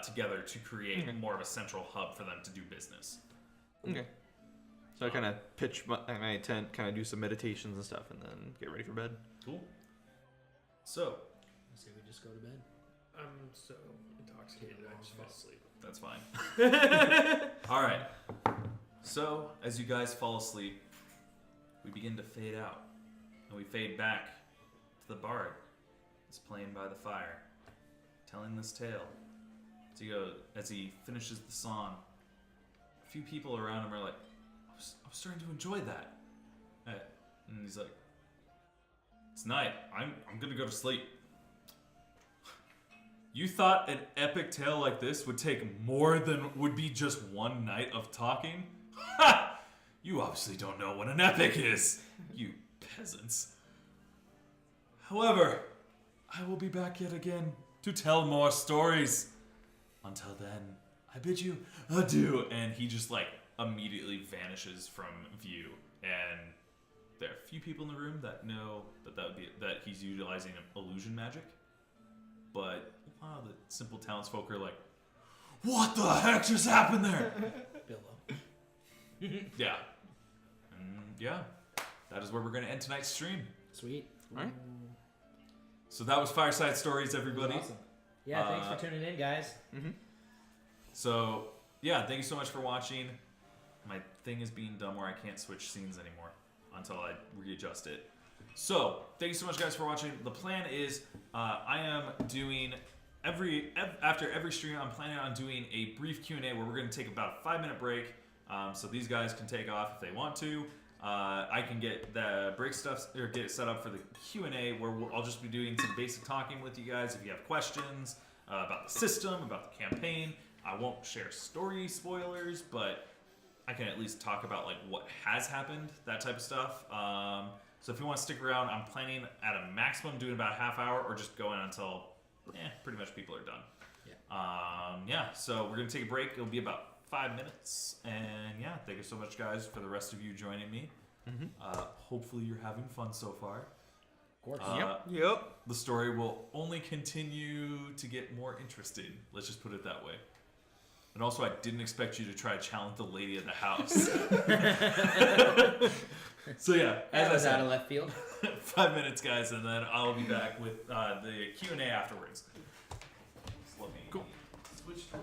together to create more of a central hub for them to do business. Okay. So I kind of pitch my tent, kind of do some meditations and stuff, and then get ready for bed. Cool. So, I say we just go to bed. I'm so intoxicated, I just fall asleep. that's fine. All right. So, as you guys fall asleep, we begin to fade out. And we fade back to the bard that's playing by the fire, telling this tale. As he finishes the song, a few people around him are like, I was starting to enjoy that. And he's like, it's night. I'm going to go to sleep. You thought an epic tale like this would take more than would be just one night of talking? Ha! You obviously don't know what an epic is, you peasants. However, I will be back yet again to tell more stories. Until then, I bid you adieu. And he just like immediately vanishes from view. And there are a few people in the room that know that he's utilizing illusion magic. But a lot of the simple townsfolk are like, what the heck just happened there? Bilbo. Yeah. Yeah. That is where we're going to end tonight's stream. Sweet. All right. So that was Fireside Stories, everybody. Awesome. Yeah, thanks for tuning in, guys. Mm-hmm. So, yeah, thank you so much for watching. My thing is being dumb where I can't switch scenes anymore until I readjust it. So, thank you so much, guys, for watching. The plan is I am doing after every stream, I'm planning on doing a brief Q&A where we're going to take about a 5-minute break so these guys can take off if they want to. I can get the break stuff or get it set up for the Q&A where I'll just be doing some basic talking with you guys if you have questions about the system, about the campaign. I won't share story spoilers, but I can at least talk about like what has happened, that type of stuff. So if you want to stick around, I'm planning at a maximum doing about a half hour or just going until pretty much people are done. Yeah. So we're going to take a break. It'll be about 5 minutes. And yeah, thank you so much, guys, for the rest of you joining me. Mm-hmm. Hopefully you're having fun so far. Of course. Yep. The story will only continue to get more interesting. Let's just put it that way. And also, I didn't expect you to try to challenge the lady of the house. So yeah, as That I was out said, of left field. 5 minutes, guys, and then I'll be back with the Q&A afterwards. So let me switch to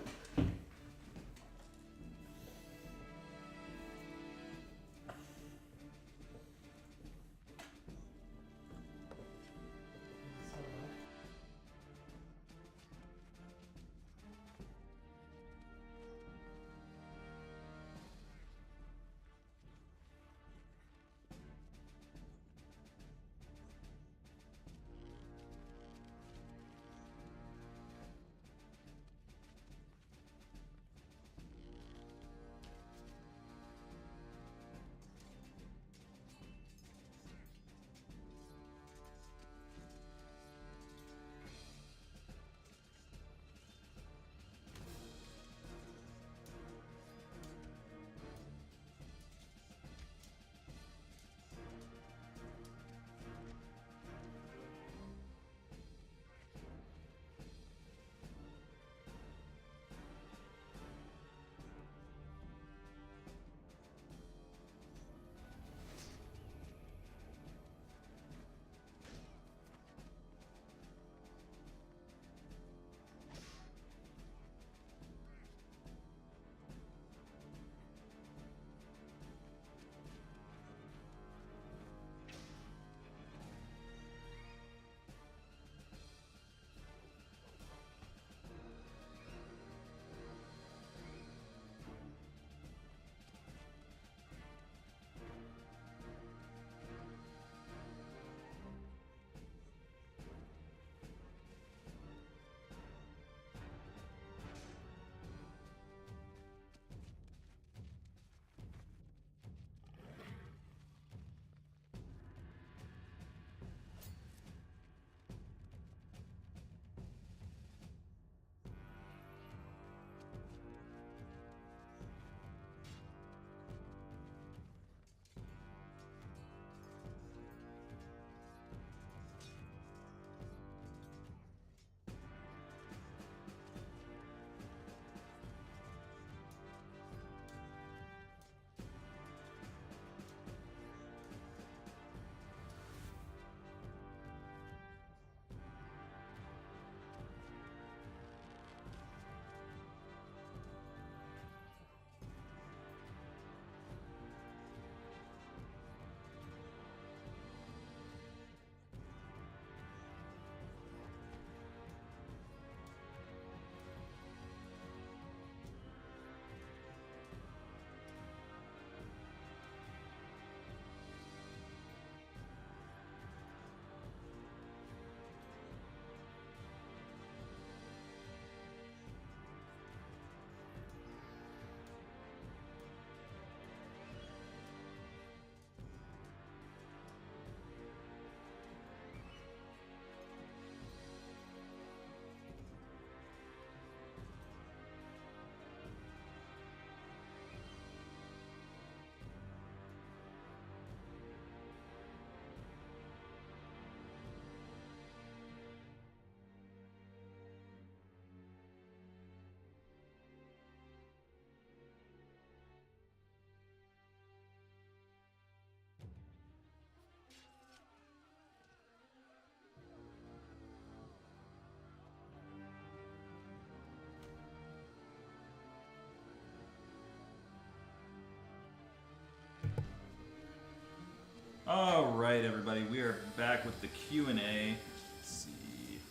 All right, everybody, we are back with the Q&A. Let's see,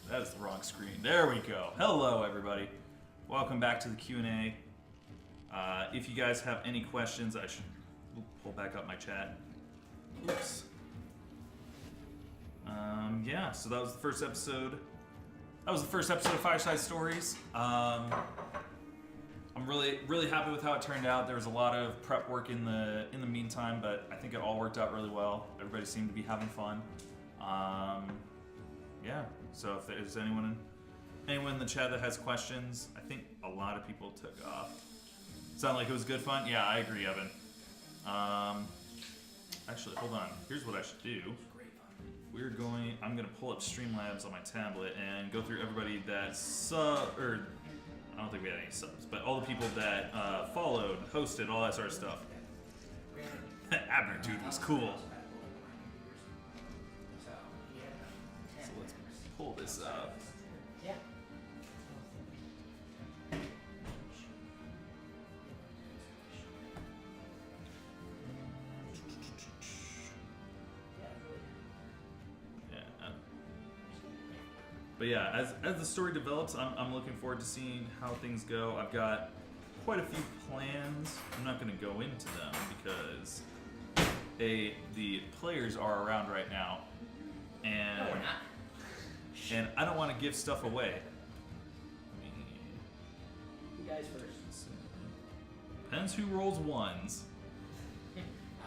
that is the wrong screen. There we go. Hello, everybody. Welcome back to the Q&A. If you guys have any questions, I should pull back up my chat. Oops. Yeah, so that was the first episode. That was the first episode of Fireside Stories. I'm really happy with how it turned out. There was a lot of prep work in the meantime, but I think it all worked out really well. Everybody seemed to be having fun. Yeah. So if there's anyone in the chat that has questions, I think a lot of people took off. Sound like it was good fun? Yeah, I agree, Evan. Actually, hold on. Here's what I should do. I'm gonna pull up Streamlabs on my tablet and go through everybody that's I don't think we had any subs, but all the people that followed, hosted, all that sort of stuff. Abner dude was cool. So let's pull this up. But yeah, as the story develops, I'm looking forward to seeing how things go. I've got quite a few plans. I'm not going to go into them because the players are around right now, and I don't want to give stuff away. You guys first. Depends who rolls ones.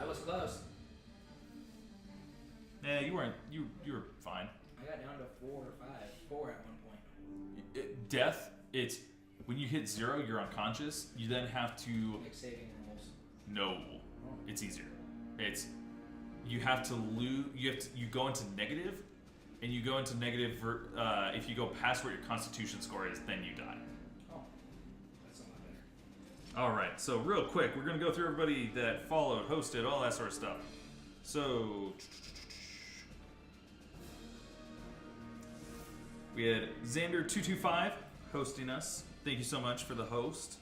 I was close. Yeah, you weren't. You were fine. I got down to 4 or 5. 4 at one point. Death. It's when you hit 0, you're unconscious. You then have to. Like saving rolls. No, it's easier. It's you have to lose. You go into negative, and you go into negative if you go past what your Constitution score is, then you die. Oh, that's a lot better. All right. So real quick, we're gonna go through everybody that followed, hosted, all that sort of stuff. So. We had Xander225 hosting us. Thank you so much for the host.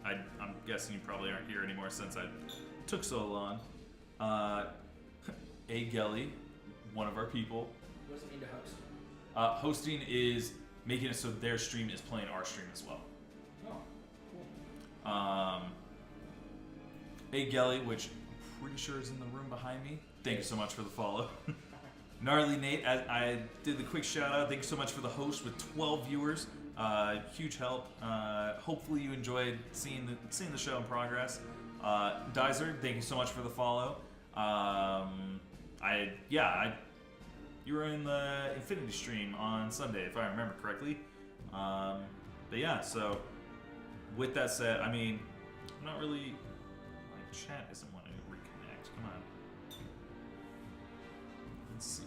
I'm guessing you probably aren't here anymore since I took so long. A Gelly, one of our people. What does it mean to host? Hosting is making it so their stream is playing our stream as well. Oh, cool. A Gelly, which I'm pretty sure is in the room behind me. Thank you so much for the follow. Gnarly Nate, I did the quick shout out. Thank you so much for the host with 12 viewers. Huge help. Hopefully you enjoyed seeing the show in progress. Dizer, thank you so much for the follow. You were in the Infinity stream on Sunday, if I remember correctly. But yeah, so with that said, I mean, I'm not really. My chat isn't wanting to reconnect. Come on. Let's see.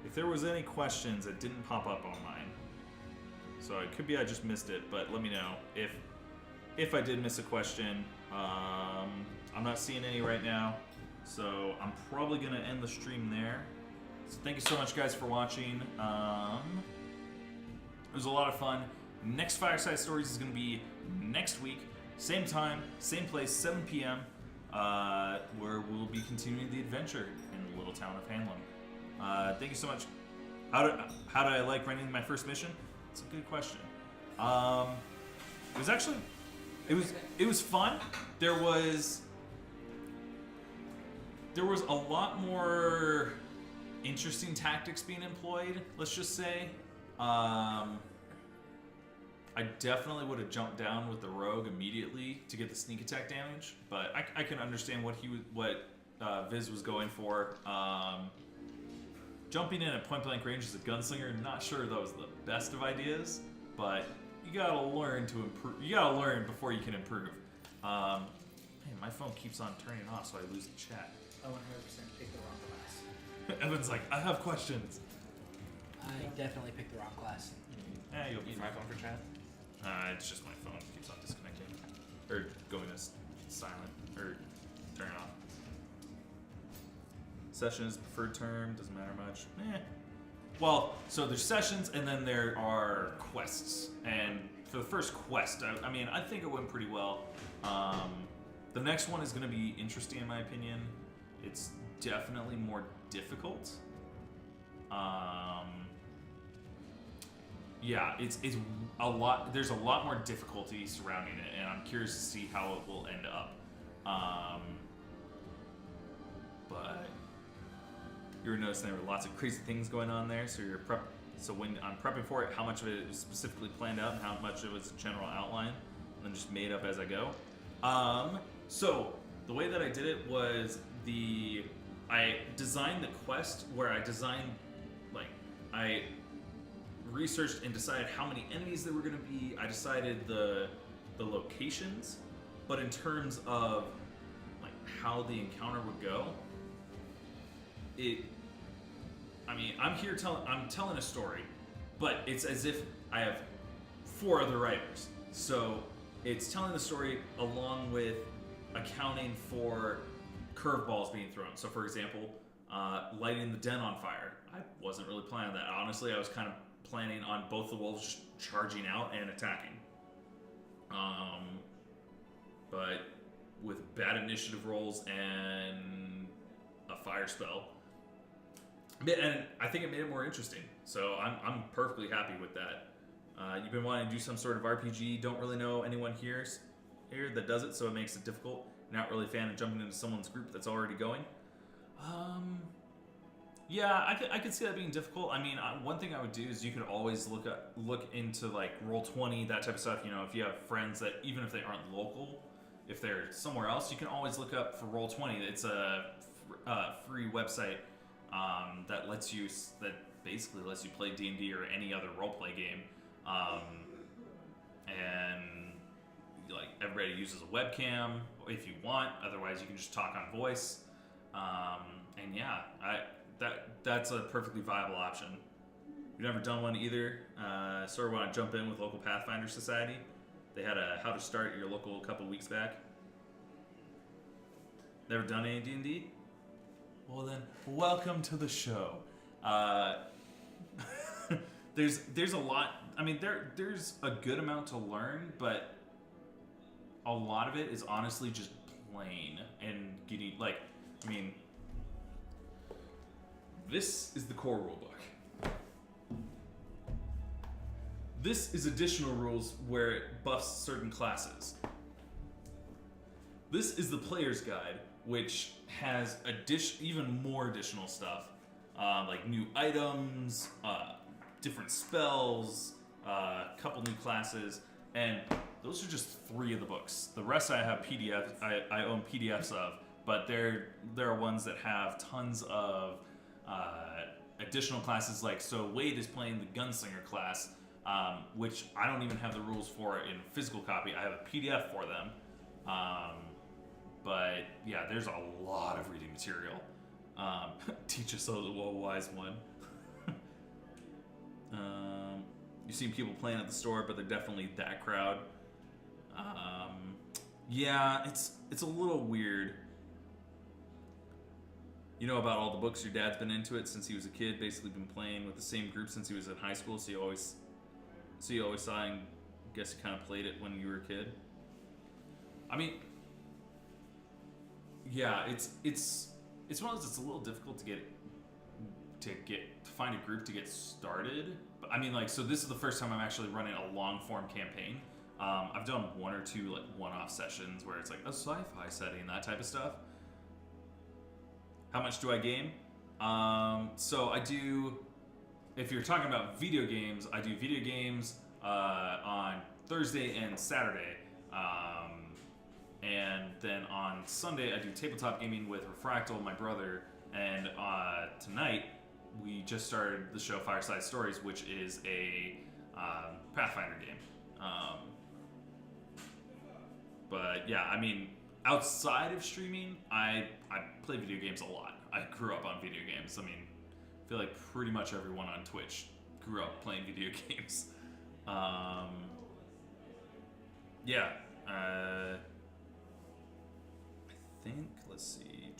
If there was any questions that didn't pop up on mine, so it could be I just missed it, but let me know if I did miss a question. I'm not seeing any right now, so I'm probably gonna end the stream there. So thank you so much, guys, for watching. It was a lot of fun. Next Fireside Stories is gonna be next week, same time, same place, 7 p.m. Where we'll be continuing the adventure in the little town of Hanlon. Thank you so much. How did I like running my first mission? It's a good question. It was actually, it was fun. There was a lot more interesting tactics being employed. Let's just say. I definitely would have jumped down with the rogue immediately to get the sneak attack damage, but I can understand what Viz was going for. Jumping in at point blank range as a gunslinger, not sure that was the best of ideas, but you gotta learn to improve. You gotta learn before you can improve. Man, my phone keeps on turning off, so I lose the chat. I 100% picked the wrong class. Evan's like, I have questions. I definitely picked the wrong class. Yeah, you'll be Use my phone for chat. It's just my phone keeps on disconnecting or going to silent or turning off. Session is preferred term, doesn't matter much. Well, so there's sessions and then there are quests. And for the first quest, I mean, I think it went pretty well. The next one is going to be interesting in my opinion. It's definitely more difficult. Yeah, it's a lot. There's a lot more difficulty surrounding it, and I'm curious to see how it will end up. But you were noticing there were lots of crazy things going on there. So So when I'm prepping for it, how much of it was specifically planned out, and how much of it was a general outline, and then just made up as I go. So the way that I did it was I designed the quest where I researched and decided how many enemies there were going to be. I decided the locations, but in terms of like how the encounter would go, I'm telling a story, but it's as if I have 4 other writers. So it's telling the story along with accounting for curveballs being thrown. So for example, lighting the den on fire. I wasn't really planning on that. Honestly, I was kind of planning on both the wolves charging out and attacking. But with bad initiative rolls and a fire spell, and I think it made it more interesting. So I'm perfectly happy with that. You've been wanting to do some sort of RPG. Don't really know anyone here that does it, so it makes it difficult. Not really a fan of jumping into someone's group that's already going. Yeah, I could see that being difficult. I mean, one thing I would do is you could always look into like Roll20, that type of stuff. You know, if you have friends that even if they aren't local, if they're somewhere else, you can always look up for Roll20. It's a free website that basically lets you play D&D or any other roleplay game, and like everybody uses a webcam if you want. Otherwise, you can just talk on voice. And yeah, that's a perfectly viable option. You've never done one either. Sort of want to jump in with local Pathfinder Society. They had a how to start your local a couple weeks back. Never done any D&D? Well then, welcome to the show. There's a lot. I mean, there's a good amount to learn, but a lot of it is honestly just playing and getting like. I mean, this is the core rulebook. This is additional rules where it buffs certain classes. This is the player's guide, which has even more additional stuff, like new items, different spells, a couple new classes, and those are just 3 of the books. The rest I have PDFs. I own PDFs of, but there are ones that have tons of additional classes. Like so, Wade is playing the Gunslinger class, which I don't even have the rules for in physical copy. I have a PDF for them. But yeah, there's a lot of reading material. Teach us a wise one. You've seen people playing at the store, but they're definitely that crowd. Yeah, it's a little weird. You know about all the books. Your dad's been into it since he was a kid. Basically, been playing with the same group since he was in high school. So you always saw and guess you kind of played it when you were a kid. I mean, yeah, it's one of those that's a little difficult to find a group to get started. But I mean, like, so this is the first time I'm actually running a long form campaign. I've done 1 or 2 like one-off sessions where it's like a sci-fi setting, that type of stuff. How much do I game? So I do. If you're talking about video games, I do video games on Thursday and Saturday. And then on Sunday, I do tabletop gaming with Refractal, my brother. And tonight, we just started the show Fireside Stories, which is a Pathfinder game. But yeah, I mean, outside of streaming, I play video games a lot. I grew up on video games. I mean, I feel like pretty much everyone on Twitch grew up playing video games. Yeah. I think, let's see.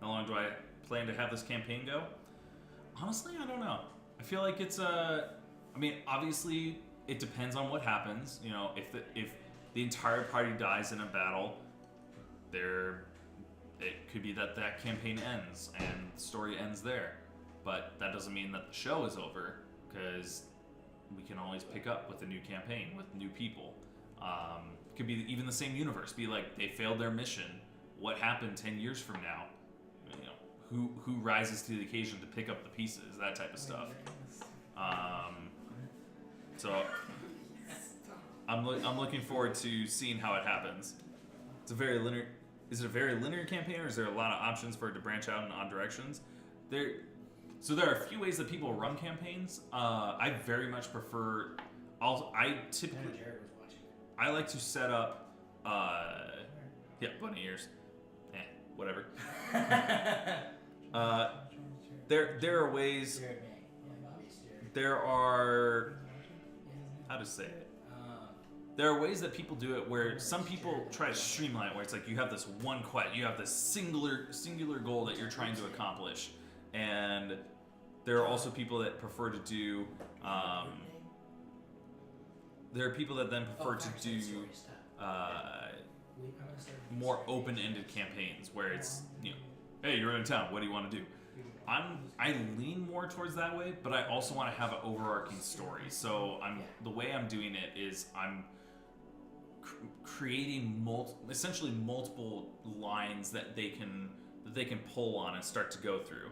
How long do I plan to have this campaign go? Honestly, I don't know. I feel like it's I mean, obviously, it depends on what happens. You know, if the entire party dies in a battle, it could be that campaign ends and the story ends there. But that doesn't mean that the show is over, because we can always pick up with a new campaign with new people. Could be even the same universe. Be like, they failed their mission. What happened 10 years from now? You know, who rises to the occasion to pick up the pieces? That type of stuff. So I'm looking forward to seeing how it happens. It's a very linear. Is it a very linear campaign, or is there a lot of options for it to branch out in odd directions? So there are a few ways that people run campaigns. I very much prefer. I typically. I like to set up. Yeah, bunny ears. Whatever. There are ways. There are. How to say it? There are ways that people do it where some people try to streamline it, where it's like you have this one quest, you have this singular goal that you're trying to accomplish, and there are also people that prefer to do. There are people that then prefer to do more open-ended campaigns where it's, you know, hey, you're in town, what do you want to do? I lean more towards that way, but I also want to have an overarching story. So the way I'm doing it is I'm creating essentially multiple lines that they can pull on and start to go through.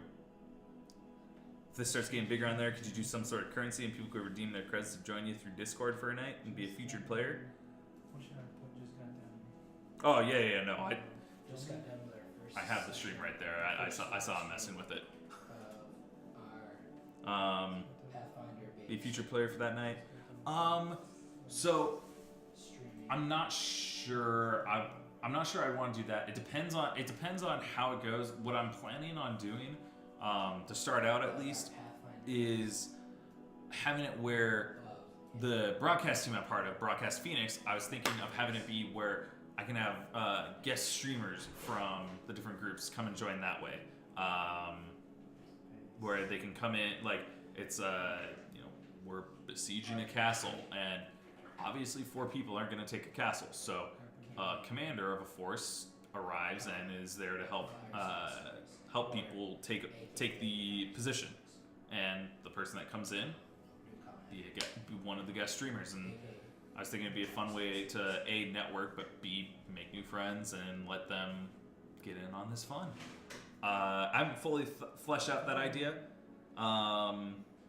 If this starts getting bigger on there, could you do some sort of currency and people could redeem their credits to join you through Discord for a night and be a featured player? Oh yeah, no, I have the stream right there. I saw him messing with it. Be a featured player for that night. So I'm not sure. I'm not sure I want to do that. It depends on how it goes. What I'm planning on doing, to start out at least, is having it where the broadcast team I'm part of, Broadcast Phoenix, I was thinking of having it be where I can have guest streamers from the different groups come and join that way, where they can come in. Like, it's we're besieging a castle, and obviously 4 people aren't going to take a castle, so a commander of a force arrives and is there to help people take the position, and the person that comes in be one of the guest streamers. And I was thinking it'd be a fun way to A, network, but B, make new friends and let them get in on this fun. I haven't fully fleshed out that idea.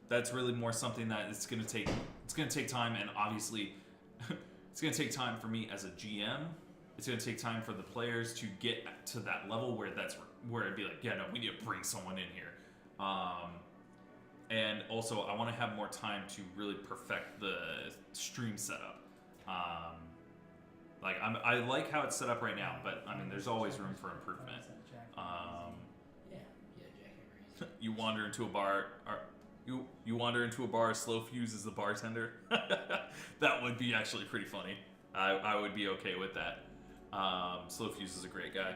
That's really more something that it's gonna take time, and obviously it's gonna take time for me as a GM. It's gonna take time for the players to get to that level where it'd be like, yeah, no, we need to bring someone in here. And also, I want to have more time to really perfect the stream setup. I like how it's set up right now, but I mean, there's always room for improvement. You wander into a bar. You wander into a bar. Slow Fuse is the bartender. That would be actually pretty funny. I would be okay with that. Slow Fuse is a great guy.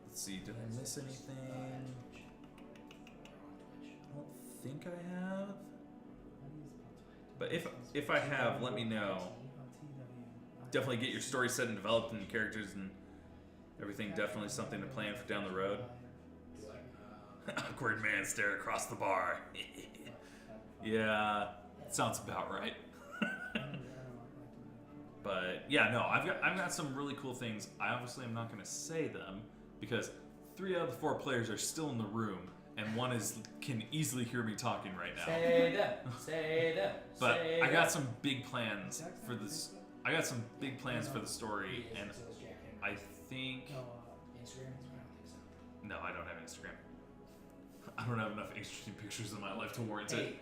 Let's see. Did I miss anything? I don't think I have. But if I have, let me know. Definitely get your story set and developed, and characters and everything. Definitely something to plan for down the road. Awkward man stare across the bar. Yeah, sounds about right. But yeah, no, I've got some really cool things. I obviously am not going to say them because 3 out of the 4 players are still in the room, and one can easily hear me talking right now. Say them. But I got some big plans for this. I got some big plans for the story, and I think. No, I don't have Instagram. I don't have enough interesting pictures in my life to warrant it.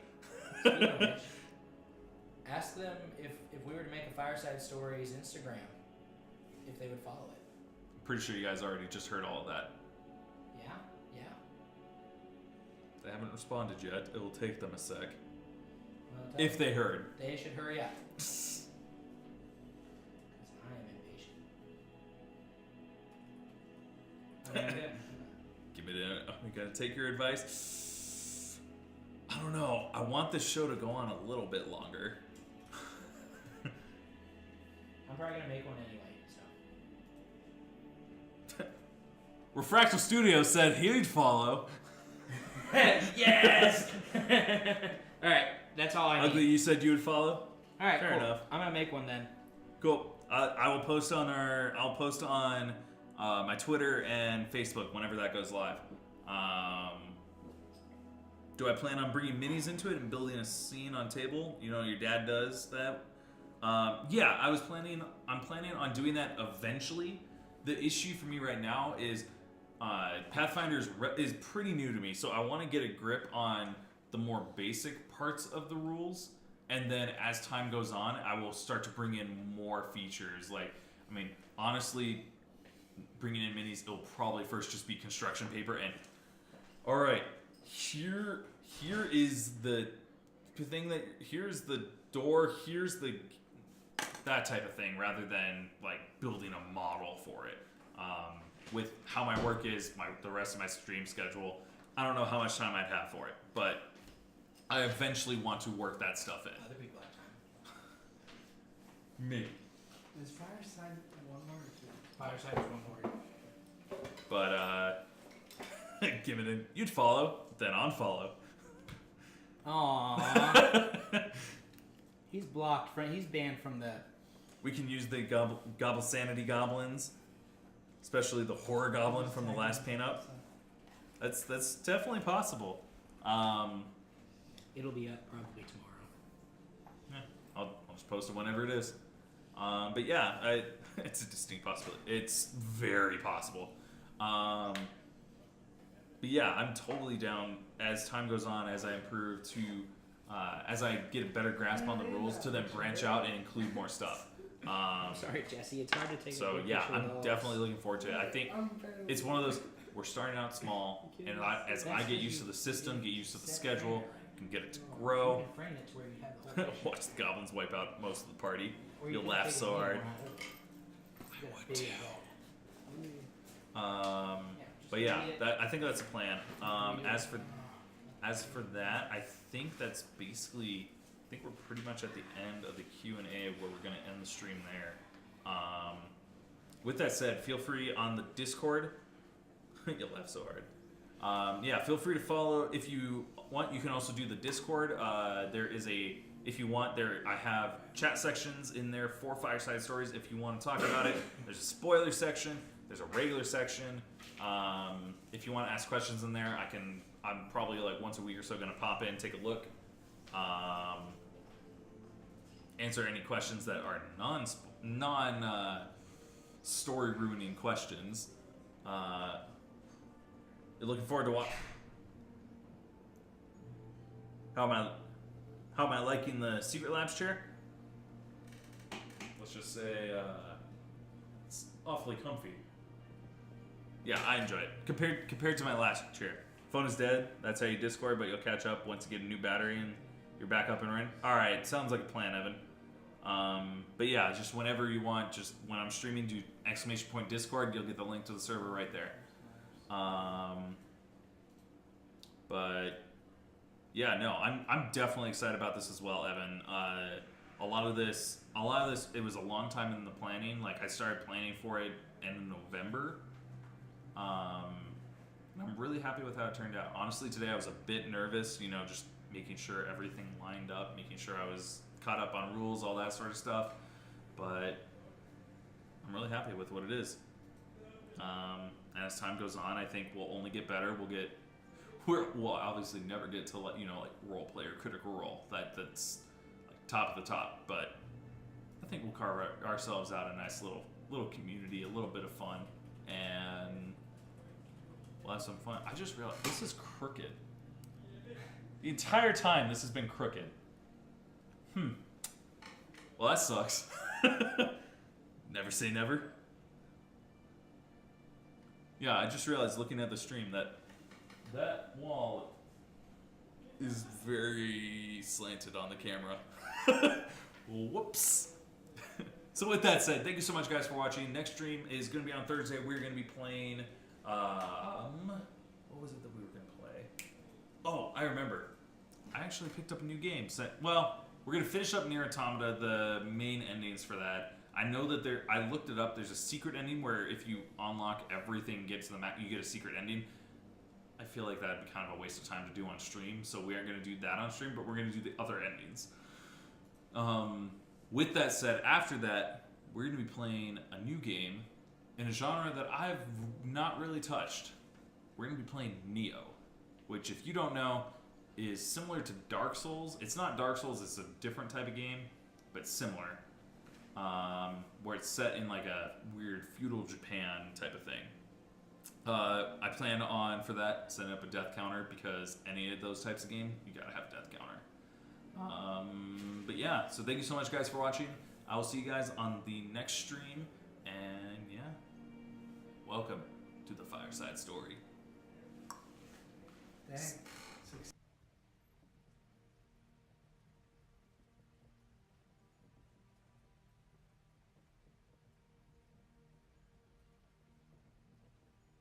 Speaking of which, ask them if we were to make a Fireside Stories Instagram, if they would follow it. I'm pretty sure you guys already just heard all of that. Yeah. They haven't responded yet. It will take them a sec. Well, If they heard. They should hurry up. Because I am impatient. Give it in. We gotta take your advice. I don't don't know. I want this show to go on a little bit longer. I'm probably gonna make one anyway. So. Refractal Studios said he'd follow. Yes. All right, that's all I need. Ugly, you said you would follow. All right, Fair cool. enough. I'm gonna make one then. Cool. I will post on my Twitter and Facebook whenever that goes live. Do I plan on bringing minis into it and building a scene on table? You know, your dad does that. Yeah, I'm planning on doing that eventually. The issue for me right now is Pathfinder is pretty new to me, so I want to get a grip on the more basic parts of the rules, and then as time goes on, I will start to bring in more features. Like, I mean, honestly, bringing in minis, it'll probably first just be construction paper and. All right, here is the thing here's the door, here's that type of thing, rather than like building a model for it. With how my work is, the rest of my stream schedule, I don't know how much time I'd have for it, but I eventually want to work that stuff in. Other people have time. Me. Is Fireside one word or two? Fireside is one word. But give it in. You'd follow, then unfollow. Aww. He's blocked. He's banned from the. We can use the Gobble Sanity goblins, especially the horror goblin from the last paint up. That's definitely possible. It'll be up probably tomorrow. Yeah, I'll just post it whenever it is. But yeah, it's a distinct possibility. It's very possible. But yeah, I'm totally down as time goes on, as I improve to, as I get a better grasp on the rules, to then branch out and include more stuff. I'm sorry, Jesse. It's hard to take. So yeah, I'm definitely looking forward to it. I think it's one of those. We're starting out small, and as I get used to the system, get used to the schedule, can get it to grow. You can frame it to where you have the whole picture. Watch the goblins wipe out most of the party. Or you You'll can laugh take so a hard. I would too. But yeah, I think that's a plan. As for that, I think that's basically. I think we're pretty much at the end of the Q&A where we're going to end the stream there. With that said, feel free on the Discord. You laugh so hard. Yeah, feel free to follow if you want. You can also do the Discord. There is if you want, I have chat sections in there for Fireside Stories if you want to talk about it. There's a spoiler section. There's a regular section. If you want to ask questions in there, I'm probably like once a week or so going to pop in, take a look. Answer any questions that are non story ruining questions. You're looking forward to what? How am I liking the Secret Labs chair? Let's just say it's awfully comfy. Yeah, I enjoy it compared to my last chair. Phone is dead. That's how you Discord, but you'll catch up once you get a new battery and you're back up and running. All right, sounds like a plan, Evan. But yeah, just whenever you want, just when I'm streaming, do !Discord. You'll get the link to the server right there. But yeah, no, I'm definitely excited about this as well, Evan. A lot of this, it was a long time in the planning. Like I started planning for it in November. And I'm really happy with how it turned out. Honestly, today I was a bit nervous, just making sure everything lined up, making sure I was caught up on rules, all that sort of stuff. But I'm really happy with what it is. And as time goes on, I think we'll only get better. We'll obviously never get to like role play or critical role. That's like top of the top. But I think we'll carve ourselves out a nice little community, a little bit of fun, and we'll have some fun. I just realized this is crooked. The entire time this has been crooked. Well, that sucks. Never say never. Yeah, I just realized looking at the stream that wall is very slanted on the camera. Whoops. So with that said, thank you so much guys for watching. Next stream is going to be on Thursday. We're going to be playing, what was it that we were going to play? Oh, I remember. I actually picked up a new game. Well, we're gonna finish up Nier Automata, the main endings for that. I know that I looked it up. There's a secret ending where if you unlock everything, get to the map, you get a secret ending. I feel like that'd be kind of a waste of time to do on stream, so we aren't gonna do that on stream, but we're gonna do the other endings. With that said, after that, we're gonna be playing a new game in a genre that I've not really touched. We're gonna be playing Neo, which, if you don't know, is similar to Dark Souls. It's not Dark Souls, it's a different type of game, but similar. Where it's set in like a weird feudal Japan type of thing. I plan on, for that, setting up a death counter, because any of those types of game, you gotta have a death counter. But yeah, so thank you so much, guys, for watching. I will see you guys on the next stream, and yeah, welcome to the Fireside Story. Dang.